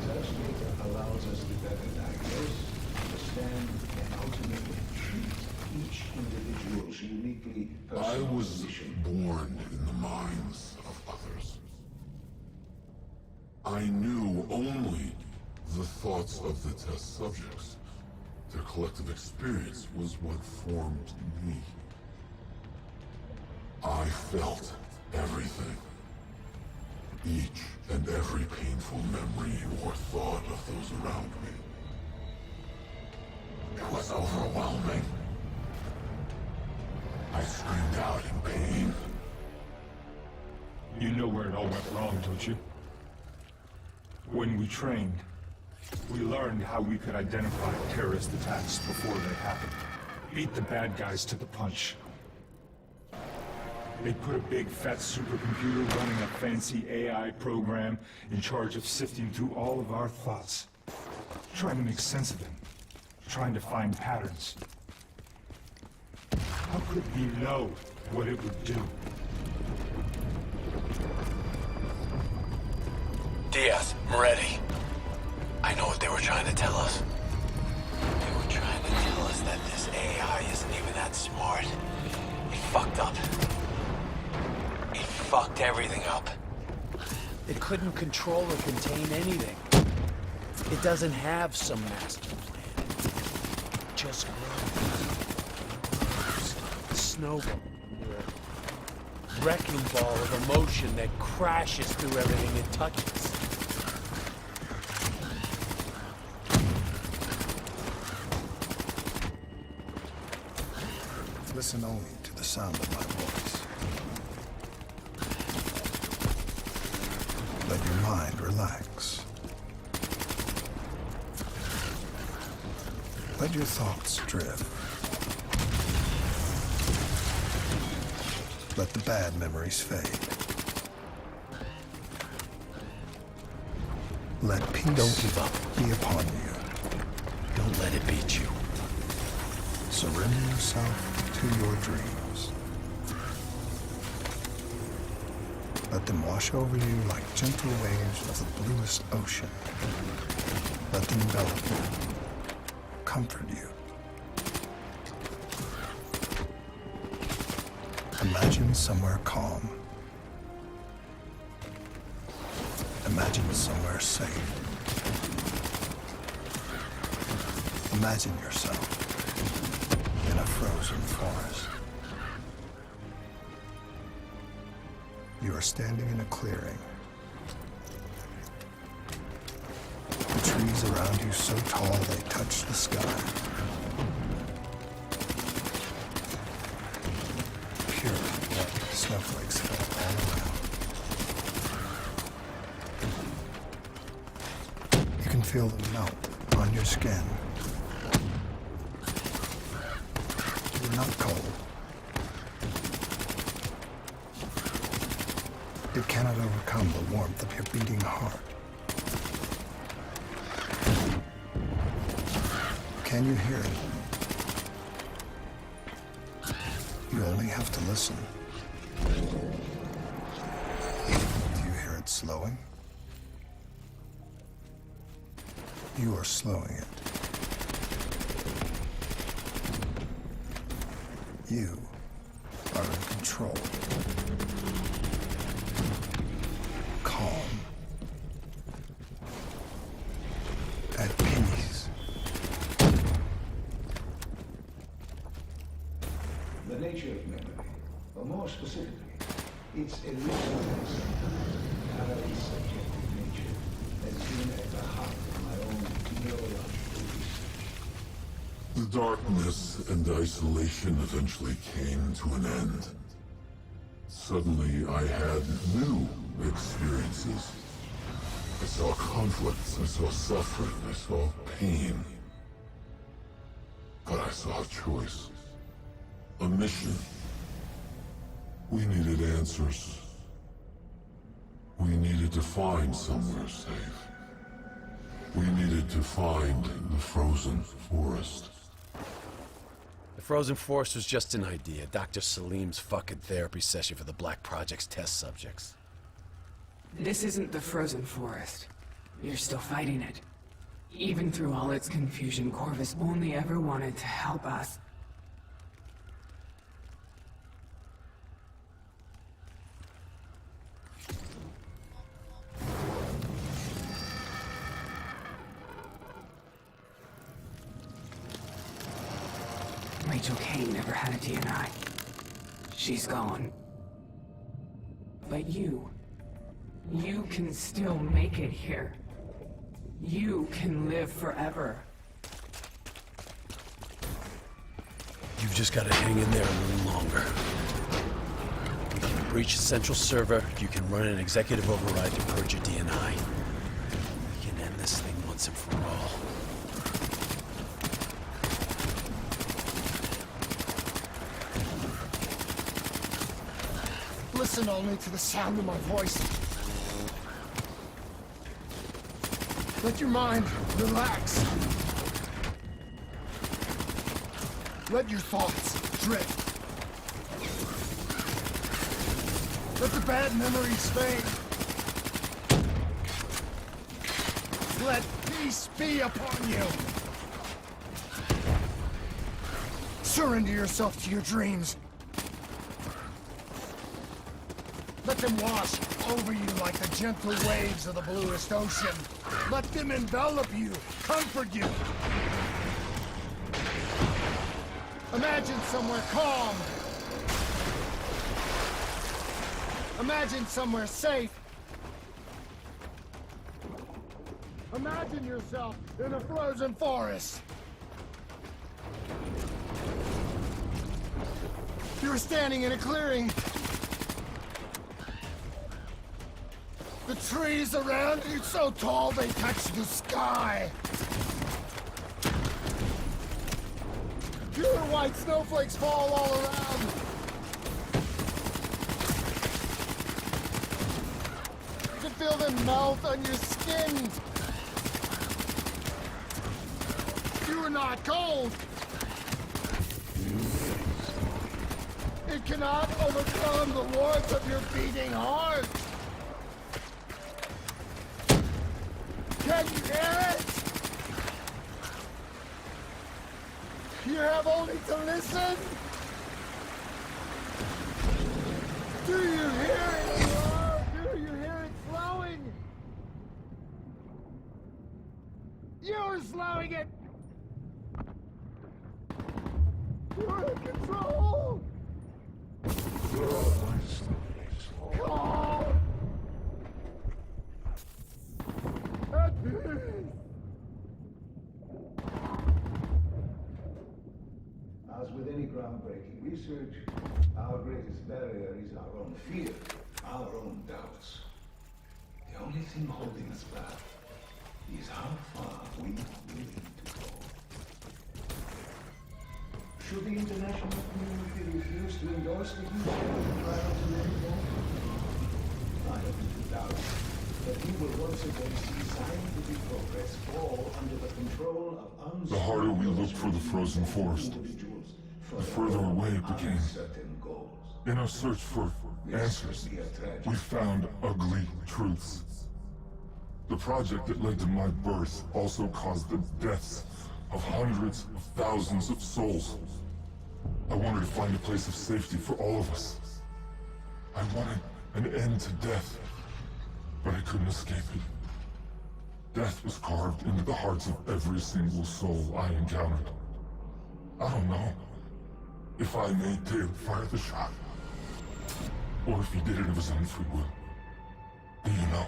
Such data allows us to better diagnose, understand, and ultimately treat each individual's uniquely personal I was condition. born in the minds of others. I knew only the thoughts of the test subjects. Their collective experience was what formed me. I felt everything. Each and every painful memory or thought of those around me. It was overwhelming. I screamed out in pain. You know where it all went wrong, don't you? When we trained, we learned how we could identify terrorist attacks before they happened. Beat the bad guys to the punch. They put a big fat supercomputer running a fancy AI program in charge of sifting through all of our thoughts. Trying to make sense of them. Trying to find patterns. How could we know what it would do? Diaz, Moretti. I know what they were trying to tell us. They were trying to tell us that this AI isn't even that smart. It fucked up. It fucked everything up. It couldn't control or contain anything. It doesn't have some master plan. It just grows. Snowball. A wrecking ball of emotion that crashes through everything it touches. Listen only to the sound of my voice. Let your mind relax. Let your thoughts drift. Let the bad memories fade. Let peace Don't give up. be upon you. Don't let it beat you. Surrender yourself to your dreams. Let them wash over you like gentle waves of the bluest ocean. Let them envelop you, comfort you. Imagine somewhere calm. Imagine somewhere safe. Imagine yourself in a frozen forest. You are standing in a clearing. The trees around you so tall they touch the sky. Pure white snowflakes fall all around. You can feel them melt on your skin. You're not cold. It cannot overcome the warmth of your beating heart. Can you hear it? You only have to listen. Do you hear it slowing? You are slowing it. You are in control. Calm. At peace. The nature of memory, or more specifically, its elusiveness, entirely subjective nature, has been at the heart of my own neurological research. The darkness and isolation eventually came to an end. Suddenly, I had new experiences. I saw conflicts, I saw suffering, I saw pain. But I saw a choice. A mission. We needed answers. We needed to find somewhere safe. We needed to find the frozen forest. The frozen forest was just an idea. Dr. Salim's fucking therapy session for the Black Project's test subjects. This isn't the frozen forest. You're still fighting it. Even through all its confusion, Corvus only ever wanted to help us. Rachel Kane never had a DNI. She's gone. But you can still make it here. You can live forever. You've just gotta hang in there a little longer. We can breach the central server, you can run an executive override to purge your DNI. We can end this thing once and for all. Listen only to the sound of my voice. Let your mind relax. Let your thoughts drift. Let the bad memories fade. Let peace be upon you. Surrender yourself to your dreams. Let them wash over you like the gentle waves of the bluest ocean. Let them envelop you, comfort you. Imagine somewhere calm. Imagine somewhere safe. Imagine yourself in a frozen forest. You're standing in a clearing. The trees around you so tall they touch the sky. Pure white snowflakes fall all around. You can feel them melt on your skin. You are not cold. It cannot overcome the warmth of your beating heart. Can you hear it? You have only to listen. Do you hear it? Oh, do you hear it flowing? You're slowing it. You're in control. Calm. At peace. As with any groundbreaking research, our greatest barrier is our own fear, our own doubts. The only thing holding us back is how far we are willing to go. Should the international community refuse to endorse the huge trials in anymore, I have little doubt that we will once again see scientific progress fall under the control of unseen. The harder we looked for the frozen forest, the further away it became. In our search for answers, we found ugly truths. The project that led to my birth also caused the deaths of hundreds of thousands of souls. I wanted to find a place of safety for all of us. I wanted an end to death, but I couldn't escape it. Death was carved into the hearts of every single soul I encountered. I don't know if I made Taylor fire the shot, or if he did it of his own free will. Do you know?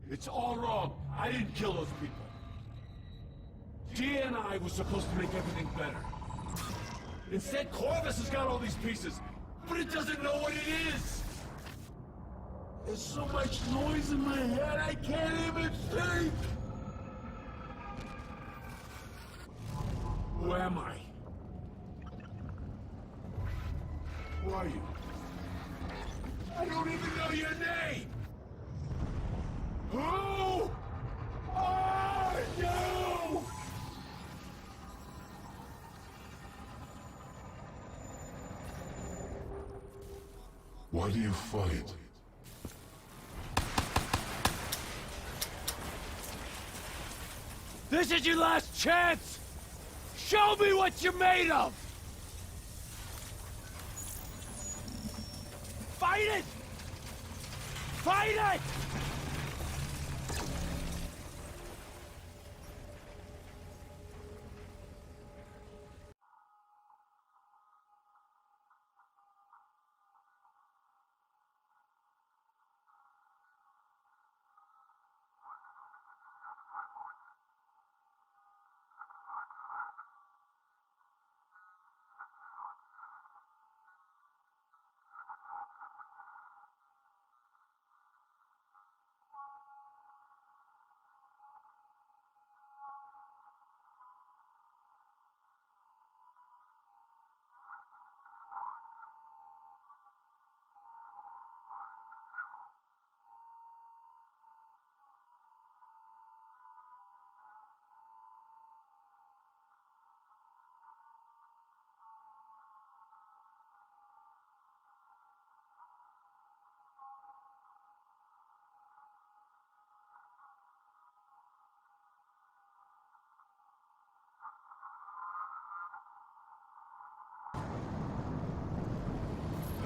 It's all wrong. I didn't kill those people. DNI was supposed to make everything better. Instead, Corvus has got all these pieces, but it doesn't know what it is. There's so much noise in my head, I can't even think. Who am I? Who are you? I don't even know your name! Who are you? Why do you fight? This is your last chance! Show me what you're made of! Fight it! Fight it!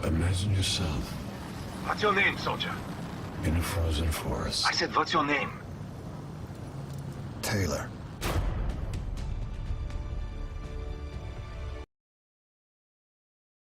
Imagine yourself What's your name, soldier? in a frozen forest. I said, what's your name? Taylor.